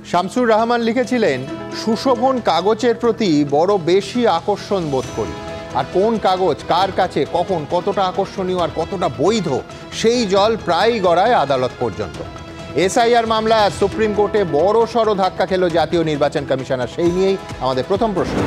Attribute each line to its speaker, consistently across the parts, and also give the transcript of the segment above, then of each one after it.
Speaker 1: শামসুর রহমান লিখেছিলেন, সুশোভন কাগজের প্রতি বড় বেশি আকর্ষণ বোধ করি, আর কোন কাগজ কার কাছে কখন কতটা আকর্ষণীয় আর কতটা বৈধ সেই জল প্রায়ই গড়ায় আদালত পর্যন্ত। এসআইআর মামলায় সুপ্রিম কোর্টে বড় সড় ধাক্কা খেল জাতীয় নির্বাচন কমিশন, আর সেই নিয়েই আমাদের প্রথম প্রশ্ন।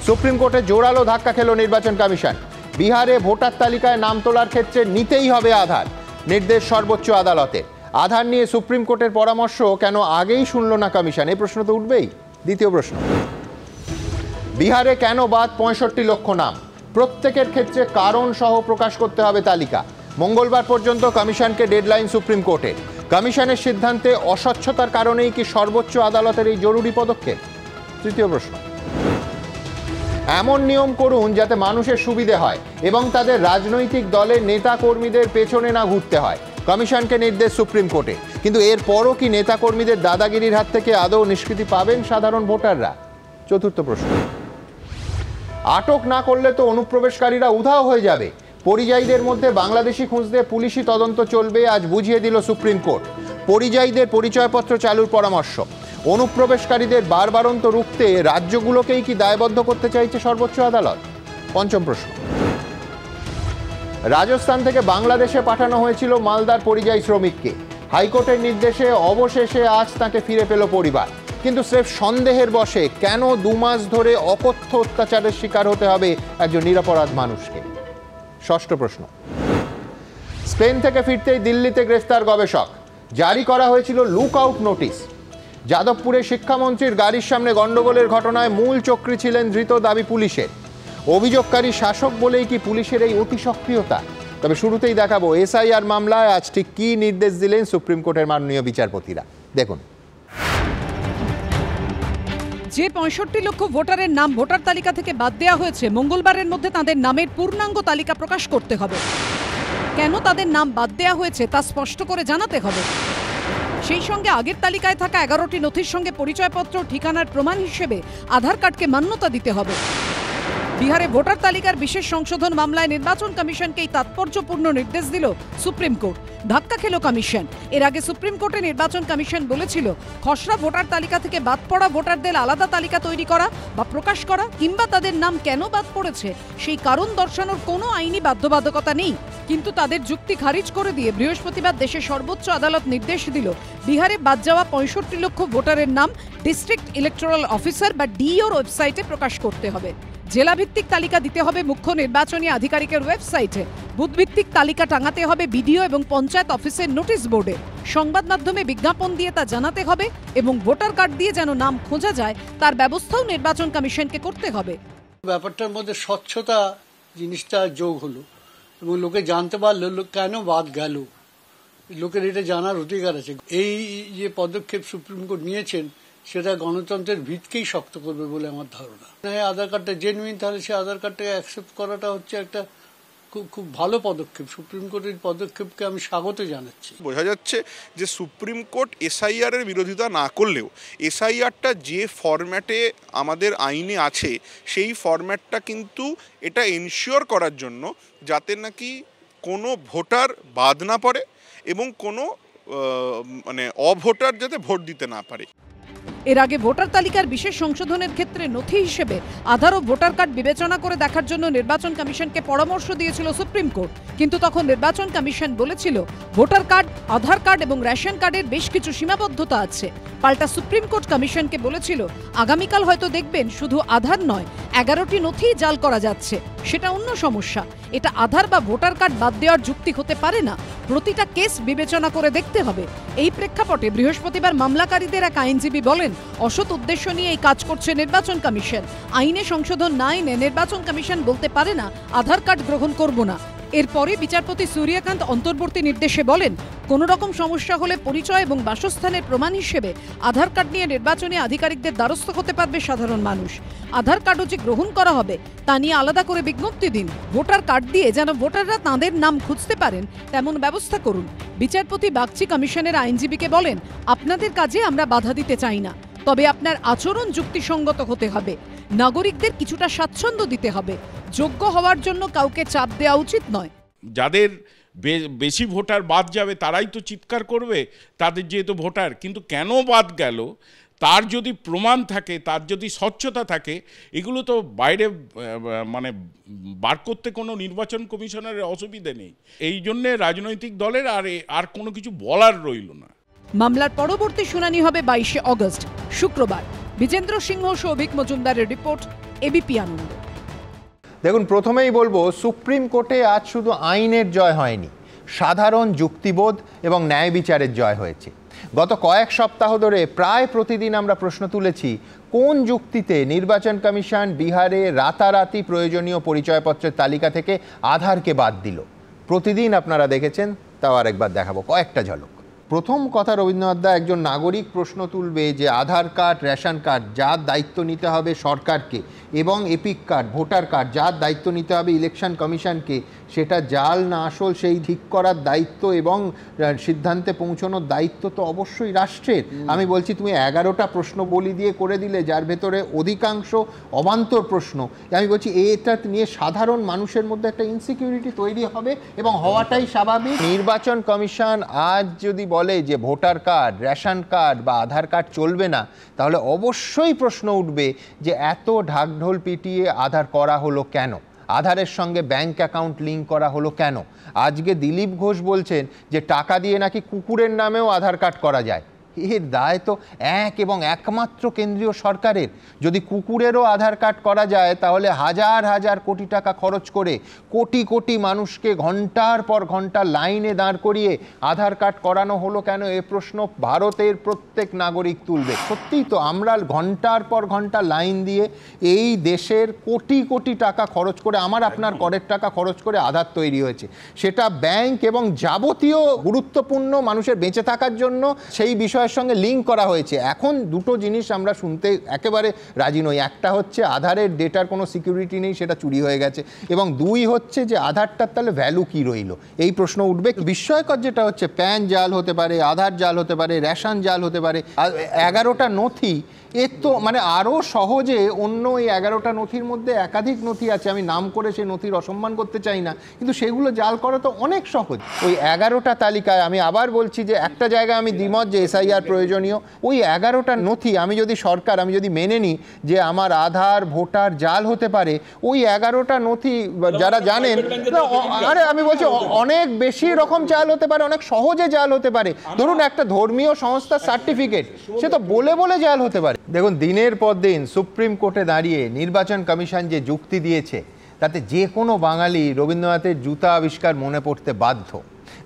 Speaker 1: সুপ্রিম কোর্টে জোরালো ধাক্কা খেল নির্বাচন কমিশন। বিহারে ভোটার তালিকায় নাম তোলার ক্ষেত্রে নিতেই হবে আধার, নির্দেশ সর্বোচ্চ আদালতের। আধার নিয়ে সুপ্রিম কোর্টের পরামর্শ কেন আগেই শুনল না কমিশন, এই প্রশ্ন তো উঠবেই। দ্বিতীয় প্রশ্ন, বিহারে কেন বাদ ৬৫ লক্ষ নাম? প্রত্যেকের ক্ষেত্রে কারণ সহ প্রকাশ করতে হবে তালিকা। মঙ্গলবার পর্যন্ত কমিশনকে ডেডলাইন সুপ্রিম কোর্টের। কমিশনের সিদ্ধান্তে অস্বচ্ছতার কারণেই কি সর্বোচ্চ আদালতের এই জরুরি পদক্ষেপ? তৃতীয় প্রশ্ন, এমন নিয়ম করুন যাতে মানুষের সুবিধে হয় এবং তাদের রাজনৈতিক দলের নেতা কর্মীদের পেছনে না ঘুরতে হয়। কমিশনকে নির্দেশ সুপ্রিম কোর্টে। কিন্তু এরপরও কি নেতা কর্মীদের দাদাগিরির হাত থেকে আদৌ নিষ্কৃতি পাবেন সাধারণ ভোটাররা? চতুর্থ প্রশ্ন, আটক না করলে তো অনুপ্রবেশকারীরা উধাও হয়ে যাবে। পরিযায়ীদের মধ্যে বাংলাদেশি খুঁজতে পুলিশি তদন্ত চলবে, আজ বুঝিয়ে দিল সুপ্রিম কোর্ট। পরিযায়ীদের পরিচয়পত্র চালুর পরামর্শ। অনুপ্রবেশকারীদের বারবারন্ত রুখতে রাজ্যগুলোকেই কি দায়বদ্ধ করতে চাইছে সর্বোচ্চ আদালত? পঞ্চম প্রশ্ন, রাজস্থান থেকে বাংলাদেশে পাঠানো হয়েছিল মালদার পরিযায়ী শ্রমিককে। হাইকোর্টের নির্দেশে অবশেষে আজ তাকে ফিরে পেল পরিবার। কিন্তু স্রেফ সন্দেহের বশে কেন 2 মাস ধরে অকথ্য অত্যাচারের শিকার হতে হবে একজন নিরপরাধ মানুষকে? ষষ্ঠ প্রশ্ন, স্পেন থেকে ফিরতেই দিল্লিতে গ্রেফতার গবেষক। জারি করা হয়েছিল লুক আউট নোটিশ। যাদবপুরে শিক্ষামন্ত্রীর গাড়ির সামনে গন্ডগোলের ঘটনায় মূল চক্রী ছিলেন ধৃত, দাবি পুলিশের। অভিযোগকারী শাসক বলেই কি পুলিশের এই অতি সক্রিয়তা? তবে শুরুতেই দেখাবো এসআইআর মামলায় আজ ঠিক কি নির্দেশ দিলেন সুপ্রিম কোর্টের মাননীয় বিচারপতিরা। দেখুন,
Speaker 2: যে ৬৫ লক্ষ ভোটারের নাম ভোটার তালিকা থেকে বাদ দেওয়া হয়েছে, মঙ্গলবারের মধ্যে তাদের নামের পূর্ণাঙ্গ তালিকা প্রকাশ করতে হবে। কেন তাদের নাম বাদ দেওয়া হয়েছে তা স্পষ্ট করে জানাতে হবে। সেই সঙ্গে আগের তালিকায় থাকা 11টি নথির সঙ্গে পরিচয়পত্র, ঠিকানার প্রমাণ হিসেবে আধার কার্ডকে মান্যতা দিতে হবে। বিহারে ভোটার তালিকার বিশেষ সংশোধন মামলায় নির্বাচন কমিশনকেই তাৎপর্যপূর্ণ নির্দেশ দিল সুপ্রিম কোর্ট। ধাক্কা খেল কমিশন। এর আগে সুপ্রিম কোর্টে নির্বাচন কমিশন বলেছিল, খসড়া ভোটার তালিকা থেকে বাদ পড়া ভোটারদের আলাদা তালিকা তৈরি করা বা প্রকাশ করা কিংবা তাদের নাম কেন বাদ পড়েছে সেই কারণ দর্শানোর কোনো আইনি বাধ্যবাধকতা নেই। কিন্তু তাদের যুক্তি খারিজ করে দিয়ে বৃহস্পতিবার দেশের সর্বোচ্চ আদালত নির্দেশ দিল, বিহারে বাদ যাওয়া ৬৫ লক্ষ ভোটারের নাম ডিস্ট্রিক্ট ইলেকটোরাল অফিসার বা ডিইওর ওয়েবসাইটে প্রকাশ করতে হবে। জেলাভিত্তিক তালিকা দিতে হবে মুখ্য নির্বাচনী আধিকারিকের ওয়েবসাইটে। বুথভিত্তিক তালিকা টাঙাতে হবে বিডিও এবং পঞ্চায়েত অফিসের নোটিশ বোর্ডে। সংবাদ মাধ্যমে বিজ্ঞাপন দিয়ে তা জানাতে হবে এবং ভোটার কার্ড দিয়ে যেন নাম খোঁজা যায় তার ব্যবস্থাও নির্বাচন কমিশনকে করতে হবে।
Speaker 3: ব্যাপারটার মধ্যে স্বচ্ছতা জিনিসটা যোগ হলো এবং লোকে জানতে পারলো কেন বাদ গেল। লোকের এটা জানার অধিকার আছে। এই যে পদক্ষেপ সুপ্রিম কোর্ট নিয়েছেন সেটা গণতন্ত্রের ভিতকেই শক্ত করবে বলে আমার ধারণা। আধার কার্ডটা জেনুইন, তাহলে সে আধার কার্ডটাকে অ্যাকসেপ্ট করাটা হচ্ছে একটা খুব ভালো পদক্ষেপ। সুপ্রিম কোর্টের পদক্ষেপকে আমি স্বাগত জানাচ্ছি।
Speaker 4: বোঝা যাচ্ছে যে সুপ্রিম কোর্ট এসআইআর এর বিরোধিতা না করলেও এসআইআরটা যে ফরম্যাটে আমাদের আইনে আছে সেই ফরম্যাটটা কিন্তু এটা এনশিওর করার জন্য যাতে নাকি কোনো ভোটার বাদ না পড়ে এবং কোনো অভোটার যাতে ভোট দিতে না পারে।
Speaker 2: এর আগে ভোটার তালিকার বিশেষ সংশোধনের ক্ষেত্রে নথি হিসেবে আধার ও ভোটার কার্ড বিবেচনা করে দেখার জন্য নির্বাচন কমিশনকে পরামর্শ দিয়েছিল সুপ্রিম কোর্ট। কিন্তু তখন নির্বাচন কমিশন বলেছিল, ভোটার কার্ড, আধার কার্ড এবং রেশন কার্ডের বেশ কিছু সীমাবদ্ধতা আছে। পাল্টা সুপ্রিম কোর্ট কমিশনকে বলেছিল, আগামীকাল হয়তো দেখবেন শুধু আধার নয় 11টি নথি জাল করা যাচ্ছে, সেটা অন্য সমস্যা। এটা আধার বা ভোটার কার্ড বাদ দেওয়ার যুক্তি হতে পারে না। প্রতিটা কেস বিবেচনা করে দেখতে হবে। এই প্রেক্ষাপটে বৃহস্পতিবার মামলাকারীদের এক আইনজীবী বলেন, অসৎ উদ্দেশ্য নিয়ে এই কাজ করছে নির্বাচন কমিশন। আইনে সংশোধন না এনে নির্বাচন কমিশন বলতে পারে না আধার কার্ড গ্রহণ করব না। এরপরে বিচারপতি সূর্যকান্ত অন্তর্বর্তী নির্দেশে বলেন, কোনো রকম সমস্যা হলে পরিচয় এবং বাসস্থানের প্রমাণ হিসেবে আধার কার্ড নিয়ে নির্বাচনী আধিকারিকদের দ্বারস্থ হতে পারবে সাধারণ মানুষ। আধার কার্ডও যে গ্রহণ করা হবে তা নিয়ে আলাদা করে বিজ্ঞপ্তি দিন। ভোটার কার্ড দিয়ে যেন ভোটাররা তাঁদের নাম খুঁজতে পারেন তেমন ব্যবস্থা করুন। বিচারপতি বাগচি কমিশনের আইনজীবীকে বলেন, আপনাদের কাজে আমরা বাধা দিতে চাই না, তবে আপনার আচরণ যুক্তিসঙ্গত হতে হবে। নাগরিকদের কিছুটা স্বাচ্ছন্দ্য দিতে হবে। যোগ্য হওয়ার জন্য কাউকে চাপ দেওয়া উচিত নয়।
Speaker 5: যাদের বেশি ভোটার বাদ যাবে তারাই তো চিৎকার করবে, তাদের যেহেতু ভোটার। কিন্তু কেন বাদ গেল তার যদি প্রমাণ থাকে, তার যদি স্বচ্ছতা থাকে, এগুলো তো বাইরে মানে বার করতে কোনো নির্বাচন কমিশনের অসুবিধে নেই। এই জন্যে রাজনৈতিক দলের আর কোনো কিছু বলার রইল না।
Speaker 2: মামলার পরবর্তী শুনানি হবে 22শে অগস্ট শুক্রবার। বিজেন্দ্র সিংহ, সৌভিক মজুমদারের রিপোর্ট, এবিপি আনন্দ।
Speaker 1: দেখুন, প্রথমেই বলবো, সুপ্রিম কোর্টে আজ শুধু আইনের জয় হয়নি, সাধারণ যুক্তিবোধ এবং ন্যায় বিচারের জয় হয়েছে। গত কয়েক সপ্তাহ ধরে প্রায় প্রতিদিন আমরা প্রশ্ন তুলেছি, কোন যুক্তিতে নির্বাচন কমিশন বিহারে রাতারাতি প্রয়োজনীয় পরিচয়পত্রের তালিকা থেকে আধারকে বাদ দিল। প্রতিদিন আপনারা দেখেছেন, তাও আরেকবার দেখাবো কয়েকটা ঝলক। প্রথম কথা, রবীন্দ্রনাথ দা, একজন নাগরিক প্রশ্ন তুলবে যে আধার কার্ড, রেশন কার্ড যার দায়িত্ব নিতে হবে সরকারকে, এবং এপিক কার্ড, ভোটার কার্ড যার দায়িত্ব নিতে হবে ইলেকশন কমিশনকে, সেটা জাল না আসল সেই ঠিক করার দায়িত্ব এবং সিদ্ধান্তে পৌঁছানোর দায়িত্ব তো অবশ্যই রাষ্ট্রের। আমি বলছি, তুমি 11টা প্রশ্ন বলি দিয়ে করে দিলে, যার ভেতরে অধিকাংশ অবান্তর প্রশ্ন। আমি বলছি এটা নিয়ে সাধারণ মানুষের মধ্যে একটা ইনসিকিউরিটি তৈরি হবে এবং হওয়াটাই স্বাভাবিক। নির্বাচন কমিশন আজ যদি বলে যে ভোটার কার্ড, রেশন কার্ড বা আধার কার্ড চলবে না, তাহলে অবশ্যই প্রশ্ন উঠবে যে এত ঢাকঢোল পিটিয়ে আধার করা হলো কেন, আধারের সঙ্গে ব্যাংক অ্যাকাউন্ট লিঙ্ক করা হলো কেন। আজকে দিলীপ ঘোষ বলছেন যে টাকা দিয়ে নাকি কুকুরের নামেও আধার কার্ড করা যায়। এর দায় তো এক এবং একমাত্র কেন্দ্রীয় সরকারের। যদি কুকুরেরও আধার কার্ড করা যায়, তাহলে হাজার হাজার কোটি টাকা খরচ করে কোটি কোটি মানুষকে ঘন্টার পর ঘন্টা লাইনে দাঁড় করিয়ে আধার কার্ড করানো হলো কেন, এ প্রশ্ন ভারতের প্রত্যেক নাগরিক তুলবে। সত্যিই তো আমরা ঘন্টার পর ঘন্টা লাইন দিয়ে এই দেশের কোটি কোটি টাকা খরচ করে, আমার আপনার করের টাকা খরচ করে আধার তৈরি হয়েছে। সেটা ব্যাংক এবং যাবতীয় গুরুত্বপূর্ণ মানুষের বেঁচে থাকার জন্য সেই বিষয় সঙ্গে লিঙ্ক করা হয়েছে। এখন দুটো জিনিস আমরা শুনতে একেবারে রাজি নই। একটা হচ্ছে আধারের ডেটার কোনো সিকিউরিটি নেই, সেটা চুরি হয়ে গেছে, এবং দুই হচ্ছে যে আধারটার তাহলে ভ্যালু কি রইল, এই প্রশ্ন উঠবে। বিস্ময়কর যেটা হচ্ছে, প্যান জাল হতে পারে, আধার জাল হতে পারে, রেশন জাল হতে পারে, 11টা নথি। এর তো মানে আরও সহজে অন্য এই 11টা নথির মধ্যে একাধিক নথি আছে, আমি নাম করে সেই নথির অসম্মান করতে চাই না, কিন্তু সেগুলো জাল করা তো অনেক সহজ। ওই 11টা তালিকায় আমি আবার বলছি যে একটা জায়গায় আমি দ্বিমত যে এসআইআর প্রয়োজনীয়, ওই 11টা নথি আমি যদি সরকার, আমি যদি মেনে নিই যে আমার আধার ভোটার জাল হতে পারে, ওই 11টা নথি যারা জানেন, আরে আমি বলছি অনেক বেশি রকম জাল হতে পারে, অনেক সহজে জাল হতে পারে। ধরুন একটা ধর্মীয় সংস্থার সার্টিফিকেট, সে তো বলে বলে জাল হতে পারে। দেখুন, দিনের পর দিন সুপ্রিম কোর্টে দাঁড়িয়ে নির্বাচন কমিশন যে যুক্তি দিয়েছে, তাতে যে কোনো বাঙালি রবীন্দ্রনাথের জুতা আবিষ্কার মনে পড়তে বাধ্য।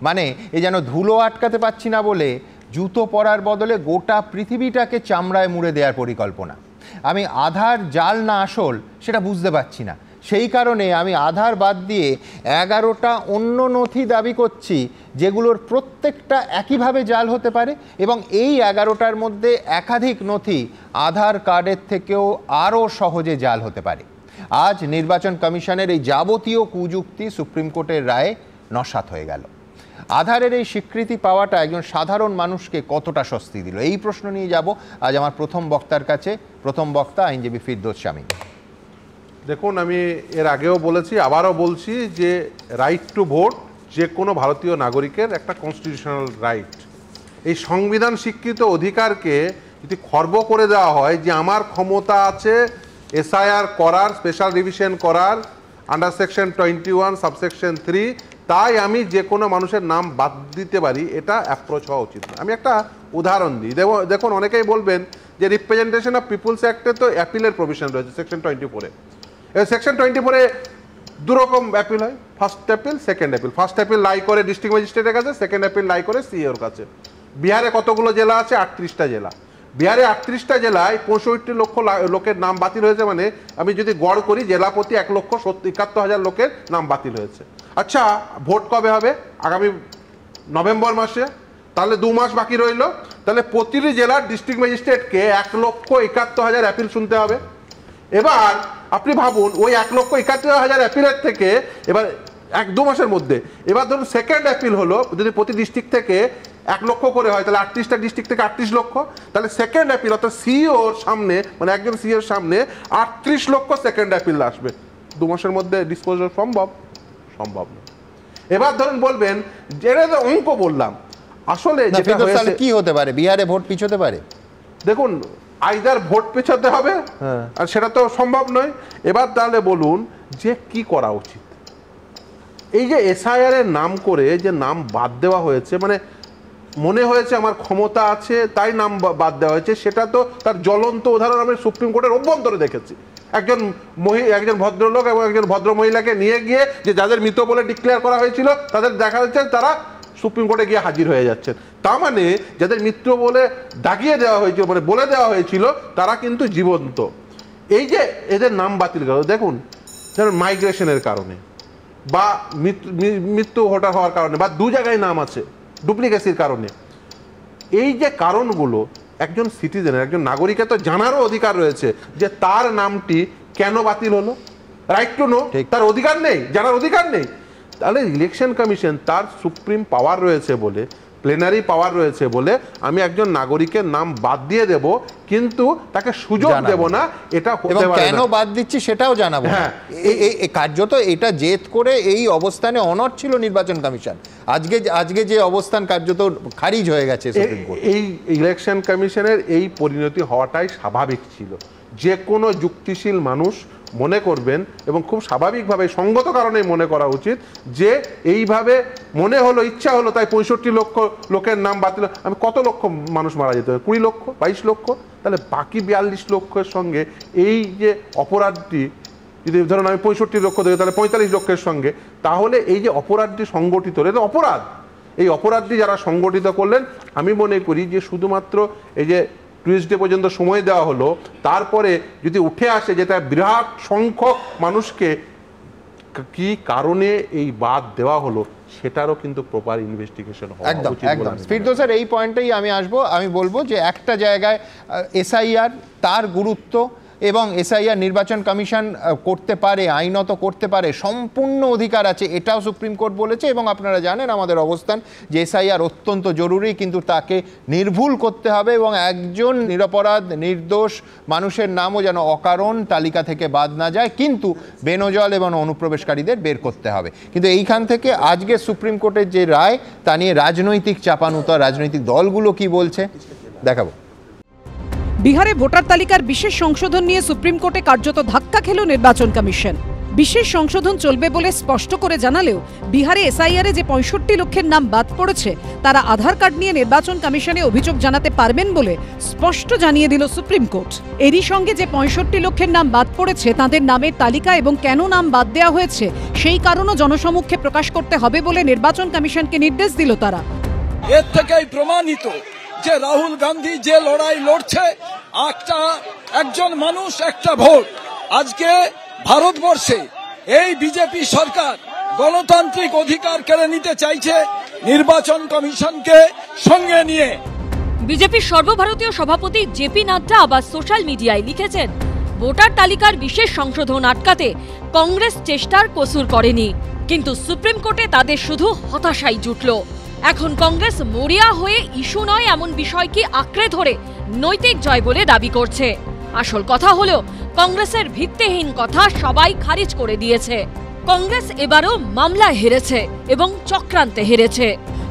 Speaker 1: মানে এ যেন ধুলো আটকাতে পারছি না বলে জুতো পরার বদলে গোটা পৃথিবীটাকে চামড়ায় মুড়ে দেওয়ার পরিকল্পনা। আমি আধার জাল না আসল সেটা বুঝতে পারছি না, সেই কারণে আমি আধার বাদ দিয়ে 11টা অন্য নথি দাবি করছি, যেগুলোর প্রত্যেকটা একইভাবে জাল হতে পারে, এবং এই 11টার মধ্যে একাধিক নথি আধার কার্ডের থেকেও আরও সহজে জাল হতে পারে। আজ নির্বাচন কমিশনের এই যাবতীয় কুযুক্তি সুপ্রিম কোর্টের রায়ে নস্যাৎ হয়ে গেল। আধারের এই স্বীকৃতি পাওয়াটা একজন সাধারণ মানুষকে কতটা স্বস্তি দিল, এই প্রশ্ন নিয়ে যাব আজ আমার প্রথম বক্তার কাছে। প্রথম বক্তা আইনজীবী ফিরদৌস শামীম।
Speaker 6: দেখুন, আমি এর আগেও বলেছি, আবারও বলছি যে রাইট টু ভোট যে কোনো ভারতীয় নাগরিকের একটা কনস্টিটিউশনাল রাইট। এই সংবিধান স্বীকৃত অধিকারকে যদি খর্ব করে দেওয়া হয় যে আমার ক্ষমতা আছে এসআইআর করার, স্পেশাল রিভিশন করার আন্ডার সেকশন 21 সাবসেকশন 3, তাই আমি যে কোনো মানুষের নাম বাদ দিতে পারি, এটা অ্যাপ্রোচ হওয়া উচিত না। আমি একটা উদাহরণ দিই। দেখুন, অনেকেই বলবেন যে রিপ্রেজেন্টেশন অফ পিপুলস অ্যাক্টে তো অ্যাপিলের প্রভিশন রয়েছে সেকশন 24-এ। সেকশন 24-এ দুরকম অ্যাপিল হয়, first appeal, second appeal. First appeal lie করে ডিস্ট্রিক্ট ম্যাজিস্ট্রেটের কাছে, সেকেন্ড অ্যাপিল লাই করে সিইওর কাছে। বিহারে কতগুলো জেলা আছে? 38টা জেলা। বিহারে 38টা জেলায় 65 লক্ষ লোকের নাম বাতিল হয়েছে। মানে আমি যদি গড় করি, জেলা প্রতি 1,71,000 লোকের নাম বাতিল হয়েছে। আচ্ছা, ভোট কবে হবে? আগামী নভেম্বর মাসে। তাহলে 2 মাস বাকি রইল। তাহলে প্রতিটি জেলার ডিস্ট্রিক্ট ম্যাজিস্ট্রেটকে 1,71,000 অ্যাপিল শুনতে হবে। এবার আপনি ভাবুন, ওই 1,71,000 অ্যাপিলের থেকে এবার 1-2 মাসের মধ্যে, এবার ধরুন সেকেন্ড অ্যাপিল হলো, যদি প্রতি ডিস্ট্রিক্ট থেকে 1 লক্ষ করে হয়, তাহলে 38টা ডিস্ট্রিক্ট থেকে 38 লক্ষ। তাহলে সেকেন্ড অ্যাপিল অর্থাৎ সিইওর সামনে, মানে একজন সিইওর সামনে 38 লক্ষ সেকেন্ড অ্যাপিল আসবে। 2 মাসের মধ্যে ডিসপোজাল সম্ভব? সম্ভব না। এবার ধরুন বলবেন যেটা তো অঙ্ক বললাম, আসলে যেটা হয়েছে
Speaker 1: কি হতে পারে, বিহারে ভোট পিছোতে পারে?
Speaker 6: দেখুন আইদার ভোট পেছাতে হবে, আর সেটা তো সম্ভব নয়। এবার তাহলে বলুন যে কি করা উচিত। এই যে এসআইআর এর নাম করে যে নাম বাদ দেওয়া হয়েছে, মানে মনে হয়েছে আমার ক্ষমতা আছে তাই নাম বাদ দেওয়া হয়েছে, সেটা তো তার জ্বলন্ত উদাহরণ আমি সুপ্রিম কোর্টের অভ্যন্তরে দেখেছি। একজন ভদ্রলোক এবং একজন ভদ্র মহিলাকে নিয়ে গিয়ে যে যাদের মৃত বলে ডিক্লেয়ার করা হয়েছিল তাদের দেখা যাচ্ছে তারা সুপ্রিম কোর্টে গিয়ে হাজির হয়ে যাচ্ছেন। তার মানে যাদের মৃত বলে দাগিয়ে দেওয়া হয়েছিল, মানে বলে দেওয়া হয়েছিল, তারা কিন্তু জীবন্ত। এই যে এদের নাম বাতিল করা, দেখুন যেমন মাইগ্রেশনের কারণে বা মৃত্যু ভোটার হওয়ার কারণে বা দু জায়গায় নাম আছে ডুপ্লিকেসির কারণে, এই যে কারণগুলো একজন সিটিজেনের, একজন নাগরিকের তো জানারও অধিকার রয়েছে যে তার নামটি কেন বাতিল হলো। রাইট টু নো, তার অধিকার নেই, জানার অধিকার নেই। তাহলে ইলেকশন কমিশন তার সুপ্রিম পাওয়ার রয়েছে বলে, প্লেনারি পাওয়ার রয়েছে বলে আমি একজন নাগরিকের নাম বাদ দিয়ে দেব, কিন্তু তাকে সুযোগ দেব না, এটা হতে পারে না।
Speaker 1: কেন বাদ দিচ্ছি সেটাও জানাবো। হ্যাঁ, এই কার্যত এটা জেদ করে এই অবস্থানে অনড় ছিল নির্বাচন কমিশন। আজকে যে অবস্থান কার্যত খারিজ হয়ে গেছে সুপ্রিম কোর্ট।
Speaker 6: এই ইলেকশন কমিশনের এই পরিণতি হওয়াটাই স্বাভাবিক ছিল। যে কোনো যুক্তিশীল মানুষ মনে করবেন এবং খুব স্বাভাবিকভাবে সঙ্গত কারণেই মনে করা উচিত যে এইভাবে মনে হলো, ইচ্ছা হলো তাই 65 লক্ষ লোকের নাম বাতিল। আমি কত লক্ষ মানুষ মারা যেতে হবে? 20 লক্ষ, 22 লক্ষ। তাহলে বাকি 42 লক্ষের সঙ্গে এই যে অপরাধটি, যদি ধরুন আমি 65 লক্ষ দেবো তাহলে 45 লক্ষের সঙ্গে, তাহলে এই যে অপরাধটি সংগঠিত, এটা অপরাধ। এই অপরাধটি যারা সংগঠিত করলেন, আমি মনে করি যে শুধুমাত্র এই যে টুইসডে পর্যন্ত সময় দেওয়া হলো, তারপরে যদি উঠে আসে যেটা বিরাট সংখ্যক মানুষকে কি কারণে এই বাদ দেওয়া হলো, সেটারও কিন্তু প্রপার ইনভেস্টিগেশন হওয়া উচিত।
Speaker 1: একদম ফিরদৌস স্যার, এই পয়েন্টেই আমি আসবো। আমি বলবো যে একটা জায়গায় এসআইআর তার গুরুত্ব এবং এসআইআর নির্বাচন কমিশন করতে পারে, আইনত করতে পারে, সম্পূর্ণ অধিকার আছে, এটাও সুপ্রিম কোর্ট বলেছে। এবং আপনারা জানেন আমাদের অবস্থান যে এসআইআর অত্যন্ত জরুরি, কিন্তু তাকে নির্ভুল করতে হবে এবং একজন নিরপরাধ নির্দোষ মানুষের নামও যেন অকারণ তালিকা থেকে বাদ না যায়, কিন্তু বেনজল এবং অনুপ্রবেশকারীদের বের করতে হবে। কিন্তু এইখান থেকে আজকে সুপ্রিম কোর্টের যে রায়, তা নিয়ে রাজনৈতিক চাপানুতর, রাজনৈতিক দলগুলো কি বলছে দেখাবো।
Speaker 2: বিহারে ভোটার তালিকার বিশেষ সংশোধন নিয়ে সুপ্রিম কোর্টে কার্যত ধাক্কা খেল নির্বাচন কমিশন। বিশেষ সংশোধন চলবে বলে স্পষ্ট করে জানালেও বিহারে এসআইআরে যে 65 লক্ষের নাম বাদ পড়েছে তারা আধার কার্ড নিয়ে নির্বাচন কমিশনে অভিযোগ জানাতে পারবেন বলে স্পষ্ট জানিয়ে দিল সুপ্রিম কোর্ট। এরই সঙ্গে যে 65 লক্ষের নাম বাদ পড়েছে তাদের নামের তালিকা এবং কেন নাম বাদ দেওয়া হয়েছে সেই কারণও জনসমক্ষে প্রকাশ করতে হবে বলে নির্বাচন কমিশনকে নির্দেশ দিল তারা।
Speaker 7: এর থেকেই প্রমাণিত যে রাহুল গান্ধী যে লড়াই লড়ছে, একজন মানুষ একটা ভোট, আজকে ভারতবর্ষে এই বিজেপি সরকার গণতান্ত্রিক অধিকার কেড়ে নিতে চাইছে নির্বাচন কমিশনকে সঙ্গে নিয়ে।
Speaker 8: বিজেপির সর্বভারতীয় সভাপতি জেপি নাড্ডা আবার সোশ্যাল মিডিয়ায় লিখেছেন, ভোটার তালিকার বিশেষ সংশোধন আটকাতে কংগ্রেস চেষ্টার কসুর করেনি, কিন্তু সুপ্রিম কোর্টে তাদের শুধু হতাশাই জুটল। এখন কংগ্রেস মরিয়া হয়ে ইস্যু নয় এমন বিষয়কে আঁকড়ে ধরে নৈতিক জয় বলে দাবি করছে। আসল কথা হলো কংগ্রেসের ভিত্তিহীন কথা সবাই খারিজ করে দিয়েছে। কংগ্রেস এবারও মামলায় হেরেছে এবং চক্রান্তে হেরেছে।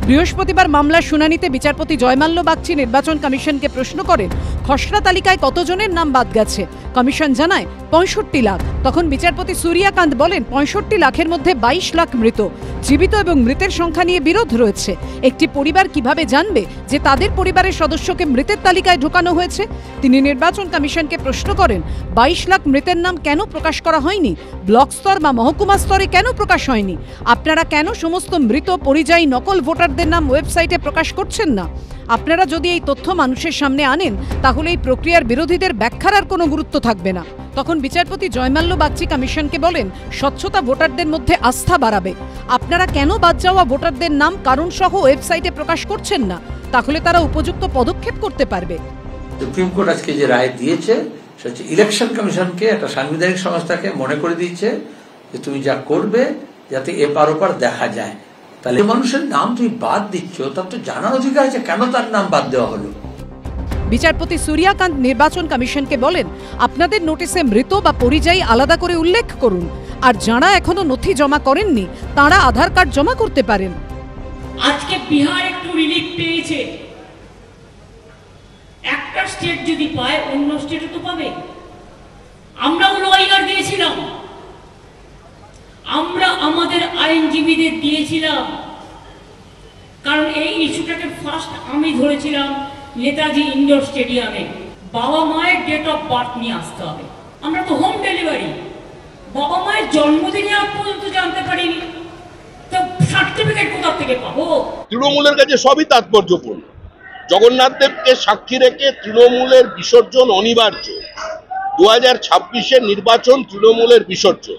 Speaker 2: বৃহস্পতিবার মামলার শুনানিতে বিচারপতি জয়মাল্য বাগচি নির্বাচন কমিশনকে প্রশ্ন করেন, খসড়া তালিকায় কতজনের নাম বাদ গেছে। কমিশন জানায় 65 লাখ। তখন বিচারপতি সূর্যকান্ত বলেন 65 লাখের মধ্যে 22 লাখ মৃত। জীবিত এবং মৃতের সংখ্যা নিয়ে বিরোধ রয়েছে। একটি পরিবার কিভাবে জানবে যে তাদের পরিবারের সদস্যকে মৃতের তালিকায় ঢোকানো হয়েছে? তিনি নির্বাচন কমিশনকে প্রশ্ন করেন, 22 লাখ মৃতের নাম কেন প্রকাশ করা হয়নি? ব্লক স্তর বা মহকুমা স্তরে কেন প্রকাশ হয়নি? আপনারা কেন সমস্ত মৃত পরিযায়ী নকল ভোটারদের নাম ওয়েবসাইটে প্রকাশ করছেন না? আপনারা যদি এই তথ্য মানুষের সামনে আনেন তাহলে এই প্রক্রিয়ার বিরোধীদের ব্যাখ্যার আর কোনো গুরুত্ব থাকবে না। তখন বিচারপতি জয়মাল্য বাগচি কমিশনকে বলেন, স্বচ্ছতা ভোটারদের মধ্যে আস্থা বাড়াবে। আপনারা কেন বাদ যাওয়া ভোটারদের নাম কারণ সহ ওয়েবসাইটে প্রকাশ করছেন না? তাহলে তারা উপযুক্ত পদক্ষেপ করতে পারবে।
Speaker 9: সুপ্রিম কোর্ট আজকে যে রায় দিয়েছে সেটা হচ্ছে ইলেকশন কমিশনকে, একটা সাংবিধানিক সংস্থাকে মনে করে দিচ্ছে যে তুমি যা করবে যাতে এপার ওপার দেখা যায়। তাহলে মানুষের নাম তুমি বাদ দিচ্ছ, তার তো জানার অধিকার আছে কেন তার নাম বাদ দেওয়া হলো।
Speaker 2: বিচারপতি সূর্যকান্ত নির্বাচন কমিশনকে বলেন, আপনাদের নোটিশে মৃত বা পরিযায়ী আলাদা করে উল্লেখ করুন। আর যারা এখনো নথি জমা করেননি তারা আধার কার্ড জমা করতে পারেন।
Speaker 10: আজকে বিহার একটু রিলিফ পেয়েছে, একটা স্টেট যদি পায় অন্য স্টেটও তো পাবে। আমরাও লয়ার দিয়েছিলাম, আমরা আমাদের আইনজীবীদের দিয়েছিলাম, কারণ এই ইস্যুটাকে ফার্স্ট আমি ধরেছিলাম নেতাজি ইন্ডোর স্টেডিয়ামে। বাবা মায়ের ডেট অফ বার্থ নিয়ে আসতে হবে। আমরা তো হোম ডেলিভারি, বাবা মায়ের জন্মদিনে আজ পর্যন্ত জানতে পারিনি, তো সার্টিফিকেট কোথা থেকে পাবো?
Speaker 11: তৃণমূলের কাছে সবই তাৎপর্যপূর্ণ। জগন্নাথ দেবকে সাক্ষী রেখে তৃণমূলের বিসর্জন অনিবার্য। 2026-এর নির্বাচন তৃণমূলের বিসর্জন।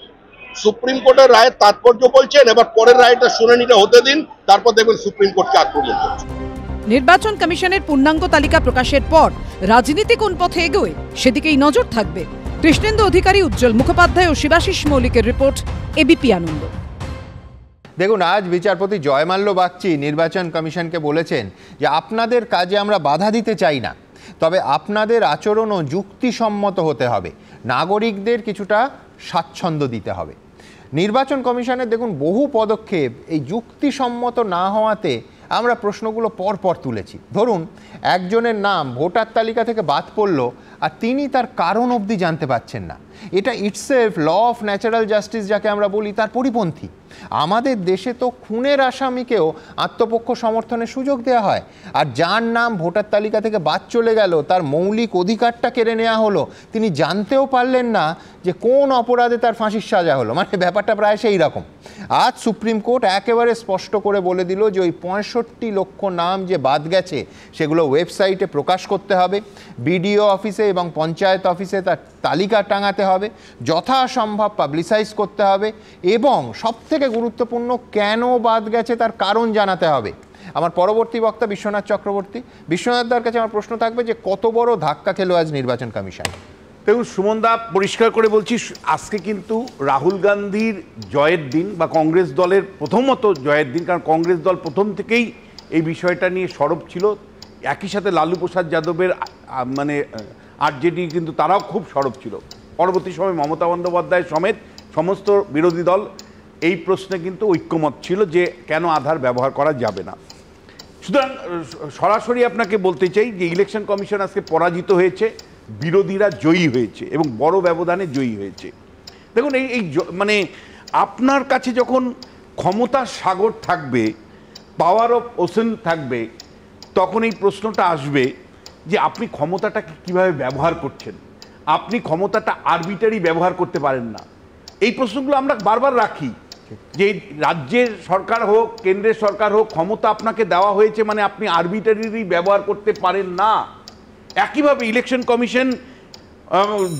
Speaker 11: সুপ্রিম কোর্টের রায়ের তাৎপর্য বলছেন, এবার পরের রায়টা শুনানিটা হতে দিন, তারপর দেখবেন সুপ্রিম কোর্টকে আক্রমণ করছে।
Speaker 2: নির্বাচন কমিশনের পূর্ণাঙ্গ তালিকা প্রকাশের পর রাজনীতি কোন পথে এগোয় সেদিকেই নজর থাকবে। কৃষ্ণেন্দু অধিকারী, উজ্জ্বল মুখোপাধ্যায় ও শিবাশিস মৌলিকের রিপোর্ট, এবিপি আনন্দ।
Speaker 1: দেখুন, আজ বিচারপতি জয়মাল্য বাগচি নির্বাচন কমিশনকে বলেছেন যে আপনাদের কাজে আমরা বাধা দিতে চাই না, তবে আপনাদের আচরণও যুক্তিসম্মত হতে হবে, নাগরিকদের কিছুটা স্বাচ্ছন্দ্য দিতে হবে। নির্বাচন কমিশনের দেখুন বহু পদক্ষেপ এই যুক্তিসম্মত না হওয়াতে আমরা প্রশ্নগুলো পরপর তুলেছি। ধরুন, একজনের নাম ভোটার তালিকা থেকে বাদ পড়ল আর তিনি তার কারণ অবধি জানতে পারছেন না। এটা itself law of natural justice যাকে আমরা বলি তার পরিপন্থী। আমাদের দেশে তো খুনের আসামিকেও আত্মপক্ষ সমর্থনের সুযোগ দেওয়া হয়, আর যার নাম ভোটার তালিকা থেকে বাদ চলে গেল তার মৌলিক অধিকারটা কেড়ে নেওয়া হলো, তিনি জানতেও পারলেন না যে কোন অপরাধে তার ফাঁসির সাজা হলো। মানে ব্যাপারটা প্রায় সেই রকম। আজ সুপ্রিম কোর্ট একেবারে স্পষ্ট করে বলে দিল যে ওই 65 লক্ষ নাম যে বাদ গেছে সেগুলো ওয়েবসাইটে প্রকাশ করতে হবে, বিডিও অফিসে এবং পঞ্চায়েত অফিসে তার তালিকা টাঙাতে হবে, যথাসম্ভব পাবলিসাইজ করতে হবে, এবং সবথেকে গুরুত্বপূর্ণ কেন বাদ গেছে তার কারণ জানাতে হবে। আমার পরবর্তী বক্তা বিশ্বনাথ চক্রবর্তী। বিশ্বনাথদার কাছে আমার প্রশ্ন থাকবে যে কত বড় ধাক্কা খেলো আজ নির্বাচন কমিশন?
Speaker 12: দেখুন সুমনদা, পরিষ্কার করে বলছি, আজকে কিন্তু রাহুল গান্ধীর জয়ের দিন বা কংগ্রেস দলের প্রথমত জয়ের দিন, কারণ কংগ্রেস দল প্রথম থেকেই এই বিষয়টা নিয়ে সরব ছিল। একই সাথে লালু প্রসাদ যাদবের মানে আরজেডি কিন্তু তারাও খুব সরব ছিল। পরবর্তী সময় মমতা বন্দ্যোপাধ্যায় সমেত সমস্ত বিরোধী দল এই প্রশ্নে কিন্তু ঐক্যমত ছিল যে কেন আধার ব্যবহার করা যাবে না। সুতরাং সরাসরি আপনাকে বলতে চাই যে ইলেকশন কমিশন আজকে পরাজিত হয়েছে, বিরোধীরা জয়ী হয়েছে এবং বড় ব্যবধানে জয়ী হয়েছে। দেখুন, এই মানে আপনার কাছে যখন ক্ষমতার সাগর থাকবে, পাওয়ার অফ ওশেন থাকবে, তখন এই প্রশ্নটা আসবে যে আপনি ক্ষমতাটাকে কীভাবে ব্যবহার করছেন। আপনি ক্ষমতাটা আরবিটারি ব্যবহার করতে পারেন না। এই প্রশ্নগুলো আমরা বারবার রাখি যে রাজ্যের সরকার হোক, কেন্দ্রের সরকার হোক, ক্ষমতা আপনাকে দেওয়া হয়েছে মানে আপনি আরবিটারি ব্যবহার করতে পারেন না। একইভাবে ইলেকশন কমিশন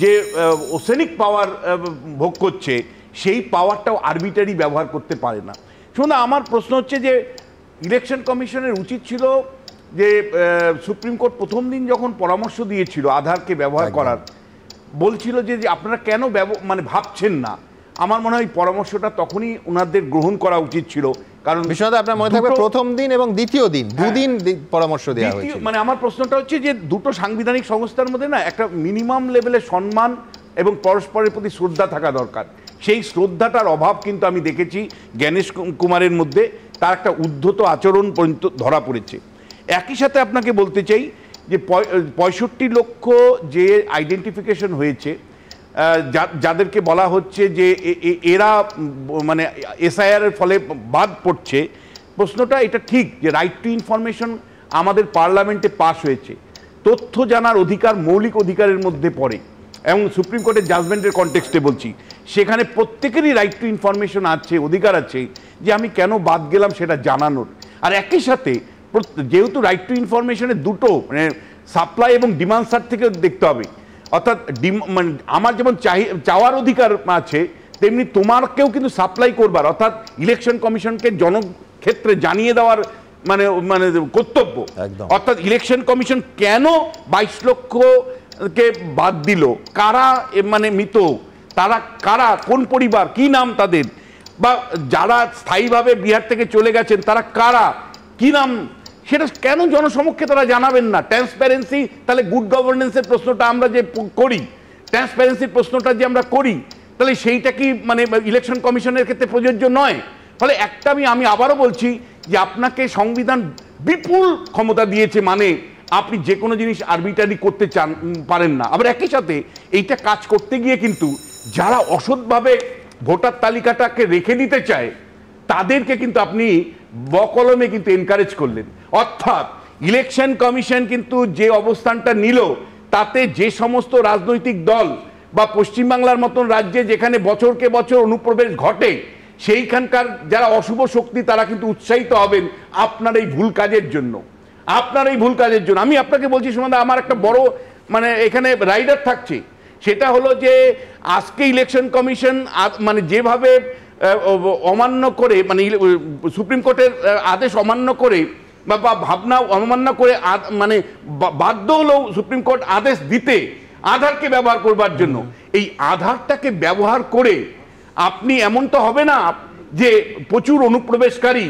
Speaker 12: যে ওসেনিক পাওয়ার ভোগ করছে সেই পাওয়ারটাও আরবিটারি ব্যবহার করতে পারে না। শুনুন, আমার প্রশ্ন হচ্ছে যে ইলেকশন কমিশনের উচিত ছিল যে সুপ্রিম কোর্ট প্রথম দিন যখন পরামর্শ দিয়েছিল আধারকে ব্যবহার করার, বলছিল যে আপনারা কেন মানে ভাবছেন না। আমার মনে হয় পরামর্শটা তখনই ওনাদের গ্রহণ করা উচিত ছিল। কারণ
Speaker 1: বিশ্বনাথ, আপনার মনে থাকবে প্রথম দিন এবং দ্বিতীয় দিন দুদিন পরামর্শ দেওয়া হয়েছিল।
Speaker 12: মানে আমার প্রশ্নটা হচ্ছে যে দুটো সাংবিধানিক সংস্থার মধ্যে না একটা মিনিমাম লেভেলের সম্মান এবং পরস্পরের প্রতি শ্রদ্ধা থাকা দরকার। সেই শ্রদ্ধাটার অভাব কিন্তু আমি দেখেছি জ্ঞানেশ কুমারের মধ্যে, তার একটা উদ্ধত আচরণ পর্যন্ত ধরা পড়েছে। একই সাথে আপনাকে বলতে চাই যে 65 লক্ষ যে আইডেন্টিফিকেশন হয়েছে, যাদেরকে বলা হচ্ছে যে এরা মানে এসআইআর এর ফলে বাদ পড়ছে, প্রশ্নটা এটা ঠিক যে রাইট টু ইনফরমেশন আমাদের পার্লামেন্টে পাস হয়েছে। তথ্য জানার অধিকার মৌলিক অধিকারের মধ্যে পড়ে এবং সুপ্রিম কোর্টের জাজমেন্টের কনটেক্সটে বলছি, সেখানে প্রত্যেকেরই রাইট টু ইনফরমেশন আছে, অধিকার আছে যে আমি কেন বাদ গেলাম সেটা জানানোর। আর একই সাথে যেহেতু রাইট টু ইনফরমেশনের দুটো মানে সাপ্লাই এবং ডিমান্ড সাইড থেকে দেখতে হবে, অর্থাৎ মানে আমার যেমন চাওয়ার অধিকার আছে তেমনি তোমারকেও কিন্তু সাপ্লাই করবার, অর্থাৎ ইলেকশন কমিশনকে জনক্ষেত্রে জানিয়ে দেওয়ার মানে মানে কর্তব্য। অর্থাৎ ইলেকশন কমিশন কেন 22 লক্ষকে বাদ দিল, কারা মানে মৃত, তারা কারা, কোন পরিবার, কি নাম তাদের, বা যারা স্থায়ীভাবে বিহার থেকে চলে গেছেন তারা কারা, কি নাম, সেটা কেন জনসমক্ষে তারা জানাবেন না? ট্রান্সপারেন্সি, তাহলে গুড গভর্নেন্সের প্রশ্নটা আমরা যে করি, ট্রান্সপারেন্সির প্রশ্নটা যে আমরা করি, তাহলে সেইটা কি মানে ইলেকশন কমিশনের ক্ষেত্রে প্রযোজ্য নয়? ফলে একটা আমি আবারও বলছি যে আপনাকে সংবিধান বিপুল ক্ষমতা দিয়েছে, মানে আপনি যে কোনো জিনিস আরবিট্রারি করতে পারেন না। আবার একই সাথে এইটা কাজ করতে গিয়ে কিন্তু যারা অসৎভাবে ভোটার তালিকাটাকে রেখে দিতে চায় তাদেরকে কিন্তু আপনি বকলমে কিন্তু এনকারেজ করলেন। অর্থাৎ ইলেকশন কমিশন কিন্তু যে অবস্থানটা নিল তাতে যে সমস্ত রাজনৈতিক দল বা পশ্চিমবাংলার মতন রাজ্যে যেখানে বছরকে বছর অনুপ্রবেশ ঘটে সেইখানকার যারা অশুভ শক্তি তারা কিন্তু উৎসাহিত হবেন আপনার এই ভুল কাজের জন্য, আমি আপনাকে বলছি সুমন দা, আমার একটা বড় মানে এখানে রাইডার থাকছে, সেটা হলো যে আজকে ইলেকশন কমিশন মানে যেভাবে অমান্য করে, মানে সুপ্রিম কোর্টের আদেশ অমান্য করে বা ভাবনা অমান্য করে মানে বাধ্য হলেও সুপ্রিম কোর্ট আদেশ দিতে আধারকে ব্যবহার করবার জন্য, এই আধারটাকে ব্যবহার করে আপনি এমন তো হবে না যে প্রচুর অনুপ্রবেশকারী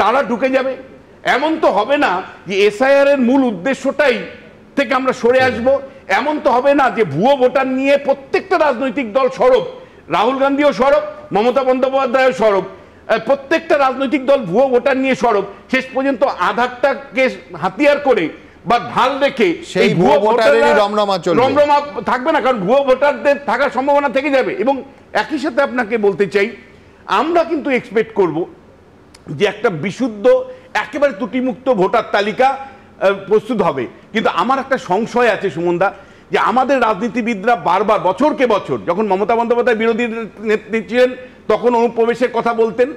Speaker 12: তারা ঢুকে যাবে, এমন তো হবে না যে এসআইআর এর মূল উদ্দেশ্যটাই থেকে আমরা সরে আসব, এমন তো হবে না যে ভুয়ো ভোটার নিয়ে প্রত্যেকটা রাজনৈতিক দল সরব, রাহুল গান্ধীও সরব, মমতা বন্দ্যোপাধ্যায়ও সরব, প্রত্যেকটা রাজনৈতিক দল ভুয়ো ভোটার নিয়ে সরব, শেষ পর্যন্ত আধারটাকে হাতিয়ার করে বা ঢাল রেখে
Speaker 1: সেই ভুয়ো ভোটারেরই রমরমা
Speaker 12: থাকবে না, কারণ ভুয়ো ভোটারদের থাকার সম্ভাবনা থেকে যাবে। এবং একই সাথে আপনাকে বলতে চাই আমরা কিন্তু এক্সপেক্ট করব যে একটা বিশুদ্ধ একেবারে ত্রুটিমুক্ত ভোটার তালিকা প্রস্তুত হবে। কিন্তু আমার একটা সংশয় আছে সুমনদা, যে আমাদের রাজনীতিবিদরা বারবার বছরকে বছর, যখন মমতা বন্দ্যোপাধ্যায় বিরোধী নেত্রী ছিলেন তখন অনুপ্রবেশের কথা বলতেন,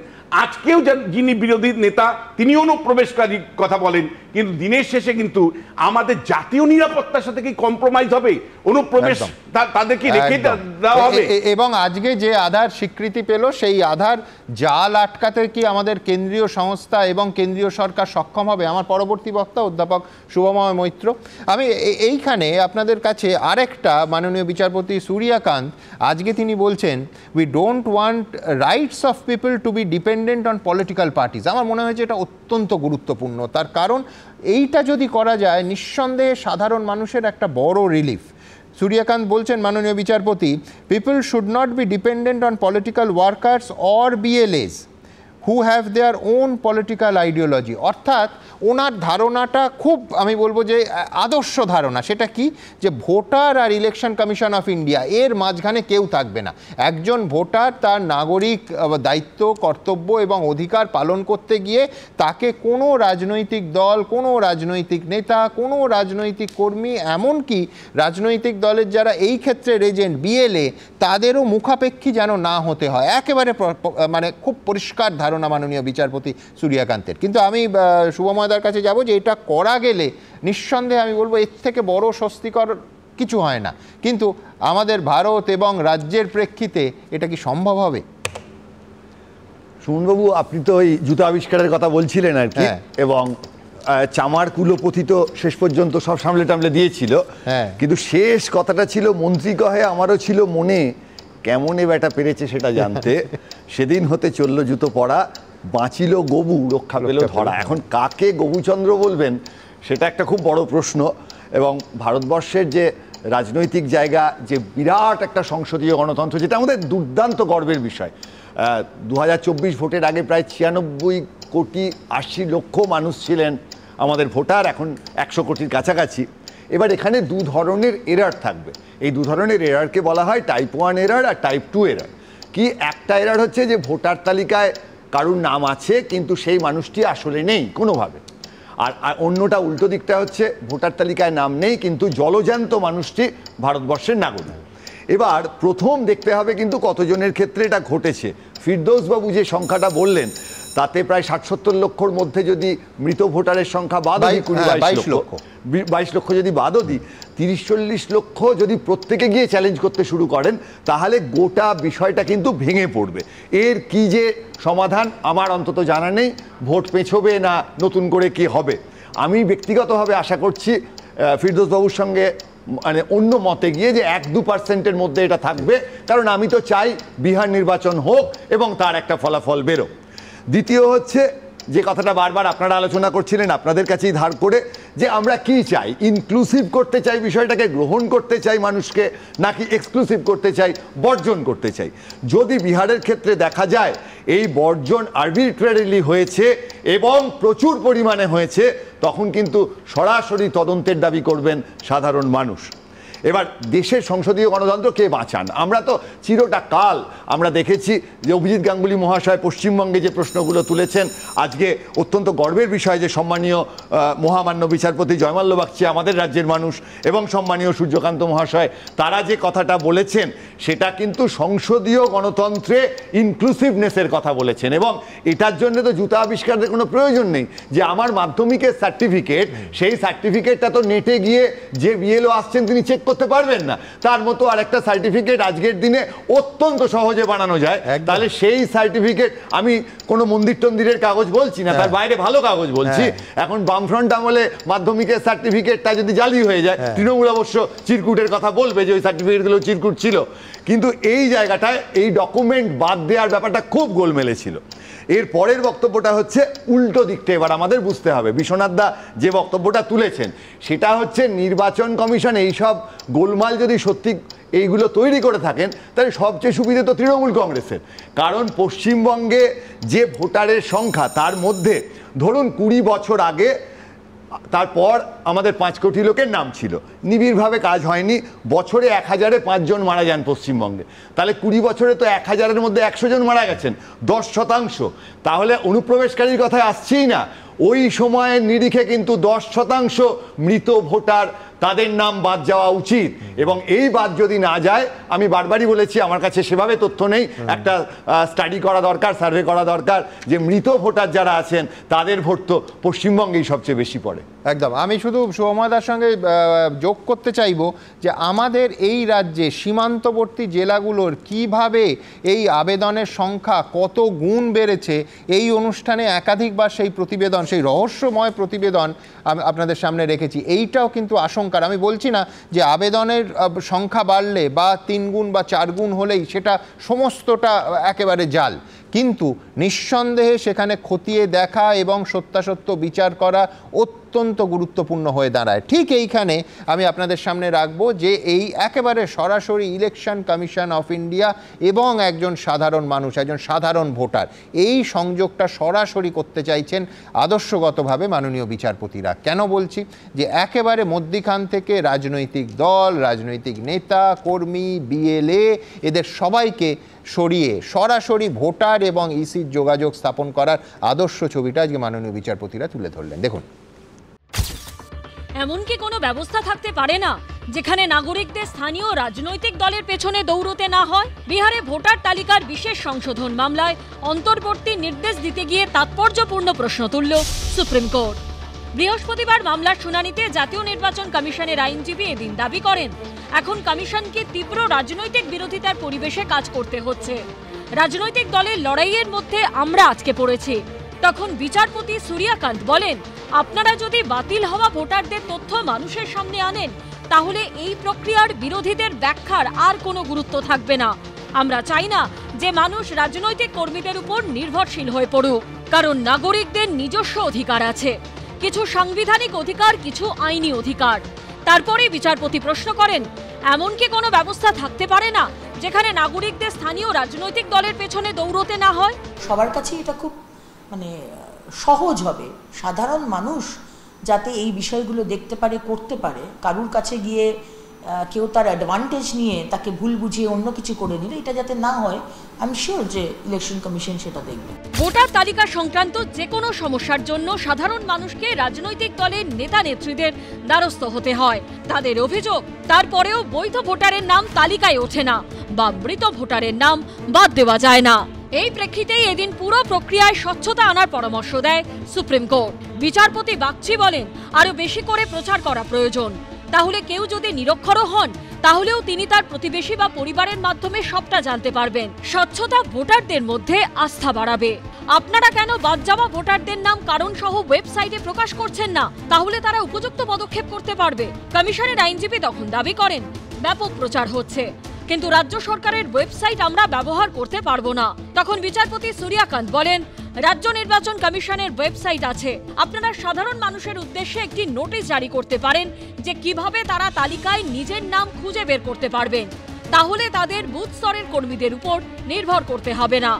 Speaker 12: আজকেও যিনি বিরোধী নেতা তিনি অনুপ্রবেশকারীর কথা বলেন, কিন্তু দিনের শেষে কিন্তু আমাদের জাতীয় নিরাপত্তার সাথে কি কম্প্রোমাইজ হবে? অনুপ্রবেশ তাদেরকে রেখে দেওয়া হবে?
Speaker 1: এবং আজকে যে আধার স্বীকৃতি পেল সেই আধার জাল আটকাতে কি আমাদের কেন্দ্রীয় সংস্থা এবং কেন্দ্রীয় সরকার সক্ষম হবে? আমার পরবর্তী বক্তা অধ্যাপক শুভময় মৈত্র। আমি এইখানে আপনাদের কাছে আরেকটা, মাননীয় বিচারপতি সূর্যকান্ত আজকে তিনি বলছেন we don't want rights of people to B dependent on political parties. আমার মনে হয়েছে এটা অত্যন্ত গুরুত্বপূর্ণ, তার কারণ এইটা যদি করা যায় নিঃসন্দেহে সাধারণ মানুষের একটা বড় রিলিফ। সূর্যকান্ত বলছেন মাননীয় বিচারপতি, people should not be dependent on political workers or BLS who have their own political ideology. অর্থাৎ ওনার ধারণাটা খুব, আমি বলবো যে আদর্শ ধারণা। সেটা কি? যে ভোটার আর ইলেকশন কমিশন অফ ইন্ডিয়া এর মাঝখানে কেউ থাকবে না। একজন ভোটার তার নাগরিক দায়িত্ব, কর্তব্য এবং অধিকার পালন করতে গিয়ে তাকে কোনো রাজনৈতিক দল, কোনো রাজনৈতিক নেতা, কোনো রাজনৈতিক কর্মী, এমনকি রাজনৈতিক দলের যারা এই ক্ষেত্রে এজেন্ট বিএলএ, তাদেরও মুখাপেক্ষী যেন না হতে হয়। একেবারে মানে খুব পরিষ্কার ধারণা মাননীয় বিচারপতি সূর্যকান্তের। কিন্তু আমি শুভময়দার কাছে যাব যে এটা করা গেলে নিঃসন্দেহে আমি বলবো এর থেকে বড় স্বস্তিকর কিছু হয় না, কিন্তু আমাদের ভারত এবং রাজ্যের প্রেক্ষিতে এটা কি সম্ভব হবে?
Speaker 13: সুমনবাবু, আপনি তো ওই জুতো আবিষ্কারের কথা বলছিলেন আর কি, এবং চামার কুলোপতি তো শেষ পর্যন্ত সব সামলে টামলে দিয়েছিল, কিন্তু শেষ কথাটা ছিল মন্ত্রী কহে আমারও ছিল মনে কেমনে বেটা পেরেছে সেটা জানতে, সেদিন হতে চললো জুতো পড়া, বাঁচিল গবু রক্ষা পেল ধরা। এখন কাকে গবুচন্দ্র বলবেন সেটা একটা খুব বড় প্রশ্ন। এবং ভারতবর্ষের যে রাজনৈতিক জায়গা, যে বিরাট একটা সংসদীয় গণতন্ত্র, যেটা আমাদের দুর্দান্ত গর্বের বিষয়। 2024 ভোটের আগে প্রায় 96,80,00,000 মানুষ ছিলেন আমাদের ভোটার, এখন 100 কোটির কাছাকাছি। এবার এখানে দু ধরনের এরার থাকবে। এই দু ধরনের এরারকে বলা হয় টাইপ 1 এরার আর টাইপ 2 এরার। কি একটা এরার হচ্ছে যে ভোটার তালিকায় কারুর নাম আছে কিন্তু সেই মানুষটি আসলে নেই কোনোভাবে, আর অন্যটা উল্টো দিকটা হচ্ছে ভোটার তালিকায় নাম নেই কিন্তু জলজ্যান্ত মানুষটি ভারতবর্ষের নাগরিক। এবার প্রথম দেখতে হবে কিন্তু কতজনের ক্ষেত্রে এটা ঘটেছে। ফিরদৌসবাবু যে সংখ্যাটা বললেন তাতে প্রায় 60-70 লক্ষর মধ্যে যদি মৃত ভোটারের সংখ্যা বাদও দিই, 22 লক্ষ যদি বাদও দিই, 30-40 লক্ষ যদি প্রত্যেকে গিয়ে চ্যালেঞ্জ করতে শুরু করেন তাহলে গোটা বিষয়টা কিন্তু ভেঙে পড়বে। এর কি যে সমাধান আমার অন্তত জানা নেই। ভোট পেছোবে না নতুন করে কি হবে? আমি ব্যক্তিগতভাবে আশা করছি ফিরদৌসবাবুর সঙ্গে মানে অন্য মতে গিয়ে যে 1-2% মধ্যে এটা থাকবে, কারণ আমি তো চাই বিহার নির্বাচন হোক এবং তার একটা ফলাফল বেরো। দ্বিতীয় হচ্ছে যে কথাটা বারবার আপনারা আলোচনা করছিলেন আপনাদের কাছেই ধার করে, যে আমরা কি চাই, ইনক্লুসিভ করতে চাই বিষয়টাকে, গ্রহণ করতে চাই মানুষকে, নাকি এক্সক্লুসিভ করতে চাই, বর্জন করতে চাই। যদি বিহারের ক্ষেত্রে দেখা যায় এই বর্জন আরবিট্রারিলি হয়েছে এবং প্রচুর পরিমাণে হয়েছে, তখন কিন্তু সরাসরি তদন্তের দাবি করবেন সাধারণ মানুষ। এবার দেশের সংসদীয় গণতন্ত্র কে বাঁচান? আমরা তো চিরটা কাল আমরা দেখেছি যে অভিজিৎ গাঙ্গুলি মহাশয় পশ্চিমবঙ্গে যে প্রশ্নগুলো তুলেছেন, আজকে অত্যন্ত গর্বের বিষয় যে সম্মানীয় মহামান্য বিচারপতি জয়মাল্য বাগচি আমাদের রাজ্যের মানুষ এবং সম্মানীয় সূর্যকান্ত মহাশয় তারা যে কথাটা বলেছেন সেটা কিন্তু সংসদীয় গণতন্ত্রে ইনক্লুসিভনেসের কথা বলেছেন। এবং এটার জন্য তো জুতা আবিষ্কারের কোনো প্রয়োজন নেই, যে আমার মাধ্যমিকের সার্টিফিকেট, সেই সার্টিফিকেটটা তো নেটে গিয়ে যে বিএলও আসছেন তিনি চেক করতে পারবেন না, তার মতো আরেকটা সার্টিফিকেট আজকের দিনে অত্যন্ত সহজে বানানো যায়। তাহলে সেই সার্টিফিকেট, আমি কোনো মন্দির টন্দিরের কাগজ বলছি না, তার বাইরে ভালো কাগজ বলছি। এখন বামফ্রন্ট আমলে মাধ্যমিকের সার্টিফিকেটটা যদি জালি হয়ে যায়, তৃণমূল অবশ্য চিরকুটের কথা বলবে যে ওই সার্টিফিকেটগুলো চিরকুট ছিল, কিন্তু এই জায়গাটায় এই ডকুমেন্ট বাদ দেওয়ার ব্যাপারটা খুব গোলমেলে ছিল। এর পরের বক্তব্যটা হচ্ছে উল্টো দিকটা এবার আমাদের বুঝতে হবে। বিশ্বনাথ দা যে বক্তব্যটা তুলেছেন সেটা হচ্ছে নির্বাচন কমিশন এইসব গোলমাল যদি সত্যি এইগুলো তৈরি করে থাকেন, তাহলে সবচেয়ে সুবিধে তো তৃণমূল কংগ্রেসের। কারণ পশ্চিমবঙ্গে যে ভোটারের সংখ্যা, তার মধ্যে ধরুন 20 বছর আগে, তারপর আমাদের 5 কোটি লোকের নাম ছিল, নিবিড়ভাবে কাজ হয়নি, বছরে 1000-এ 5 জন মারা যান পশ্চিমবঙ্গে। তাহলে 20 বছরে তো 1000-এর মধ্যে 100 জন মারা গেছেন, 10%। তাহলে অনুপ্রবেশকারীর কথায় আসছেই না, ওই সময়ের নিরিখে কিন্তু 10% মৃত ভোটার, তাদের নাম বাদ যাওয়া উচিত। এবং এই বাদ যদি না যায়, আমি বারবারই বলেছি আমার কাছে সেভাবে তথ্য নেই, একটা স্টাডি করা দরকার, সার্ভে করা দরকার, যে মৃত ভোটার যারা আছেন তাদের ভোট তো পশ্চিমবঙ্গেই সবচেয়ে বেশি পড়ে।
Speaker 1: একদম। আমি শুধু শুভময়দার সঙ্গে যোগ করতে চাইব যে আমাদের এই রাজ্যে সীমান্তবর্তী জেলাগুলোর কিভাবে এই আবেদনের সংখ্যা কত গুণ বেড়েছে, এই অনুষ্ঠানে একাধিকবার সেই প্রতিবেদন, সেই রহস্যময় প্রতিবেদন আপনাদের সামনে রেখেছি। এইটাও কিন্তু আশঙ্কার। আমি বলছি না যে আবেদনের সংখ্যা বাড়লে বা 3 গুণ বা 4 গুণ হলেই সেটা সমস্তটা একেবারে জাল, কিন্তু নিঃসন্দেহে সেখানে খতিয়ে দেখা এবং সত্যাসত্য বিচার করা অত্যন্ত গুরুত্বপূর্ণ হয়ে দাঁড়ায়। ঠিক এইখানে আমি আপনাদের সামনে রাখবো যে এই একেবারে সরাসরি ইলেকশন কমিশন অফ ইন্ডিয়া এবং একজন সাধারণ মানুষ, একজন সাধারণ ভোটার, এই সংযোগটা সরাসরি করতে চাইছেন আদর্শগতভাবে মাননীয় বিচারপতিরা। কেন বলছি? যে একেবারে মধ্যিখান থেকে রাজনৈতিক দল, রাজনৈতিক নেতা, কর্মী, বিএলএ, এদের সবাইকে সরিয়ে সরাসরি ভোটার এবং ইসির যোগাযোগ স্থাপন করার আদর্শ ছবিটা আজকে মাননীয় বিচারপতিরা তুলে ধরলেন। দেখুন,
Speaker 8: এমন কি কোনো ব্যবস্থা থাকতে পারে না যেখানে নাগরিকদের স্থানীয় রাজনৈতিক দলের পেছনে দৌড়তে না হয়? বিহারে ভোটার তালিকার বিশেষ সংশোধন মামলায় অন্তর্বর্তী নির্দেশ দিতে গিয়ে তাৎপর্যপূর্ণ প্রশ্ন তুলল সুপ্রিম কোর্ট। বৃহস্পতিবার মামলার শুনানিতে জাতীয় নির্বাচন কমিশনের আইনজীবী এদিন দাবি করেন, এখন কমিশনকে তীব্র রাজনৈতিক বিরোধিতার পরিবেশে কাজ করতে হচ্ছে। রাজনৈতিক দলের লড়াইয়ের মধ্যে আমরা আজকে পড়েছি। তখন বিচারপতি সূর্যকান্ত বলেন, আপনারা যদি বাতিল হওয়া ভোটারদের তথ্য মানুষের সামনে আনেন, তাহলে এই প্রক্রিয়ার বিরোধীদের ব্যাখ্যার আর কোনো গুরুত্ব থাকবে না। আমরা চাই না যে মানুষ রাজনৈতিক কর্মীদের উপর নির্ভরশীল হয়ে পড়ুক, কারণ নাগরিকদের নিজস্ব অধিকার আছে, কিছু সাংবিধানিক অধিকার, কিছু আইনি অধিকার। তারপরে বিচারপতি প্রশ্ন করেন, এমন কি কোনো ব্যবস্থা থাকতে পারে না যেখানে নাগরিকদের স্থানীয় রাজনৈতিক দলের পেছনে দৌড়তে না হয়?
Speaker 14: সবার কাছে এটা খুব সহজ হবে, সাধারণ মানুষ যাতে এই বিষয়গুলো দেখতে পারে, করতে পারে, কারুর কাছে গিয়ে কেউ তার অ্যাডভান্টেজ নিয়ে তাকে ভুল বুঝিয়ে অন্য কিছু করে নিলে এটা যাতে না হয়, আমি শিওর যে ইলেকশন কমিশন সেটা দেখবে।
Speaker 8: ভোটার তালিকা সংক্রান্ত যে কোনো সমস্যার জন্য সাধারণ মানুষকে রাজনৈতিক দলের নেতা নেত্রীদের দ্বারস্থ হতে হয়। তাদের অভিযোগ, তারপরেও বৈধ ভোটারের নাম তালিকায় ওঠে না বা মৃত ভোটারের নাম বাদ দেওয়া যায় না। এই প্রেক্ষিতেই এদিন পুরো প্রক্রিয়ায় স্বচ্ছতা আনার পরামর্শ দেয় সুপ্রিম কোর্ট। বিচারপতি বাগচি বলেন, আরো বেশি করে প্রচার করা প্রয়োজন। তাহলে কেউ যদি নিরক্ষর হন, তাহলেও তিনি তার প্রতিবেশী বা পরিবারের মাধ্যমে সবটা জানতে পারবেন। স্বচ্ছতা ভোটারদের মধ্যে আস্থা বাড়াবে। আপনারা কেন বাদ যাওয়া ভোটারদের নাম কারণ সহ ওয়েবসাইটে প্রকাশ করছেন না? তাহলে তারা উপযুক্ত পদক্ষেপ করতে পারবে। কমিশনের আইনজীবী তখন দাবি করেন, ব্যাপক প্রচার হচ্ছে, কিন্তু রাজ্য সরকারের ওয়েবসাইট আমরা ব্যবহার করতে পারবো না। তখন বিচারপতি সূর্যকান্ত বলেন, রাজ্য নির্বাচন কমিশনের ওয়েবসাইট আছে। আপনারা সাধারণ মানুষের উদ্দেশ্যে একটি নোটিশ জারি করতে পারেন যে কিভাবে তারা তালিকায় নিজের নাম খুঁজে বের করতে পারবেন। তাহলে তাদের বুথ স্তরের কর্মীদের উপর নির্ভর করতে হবে না।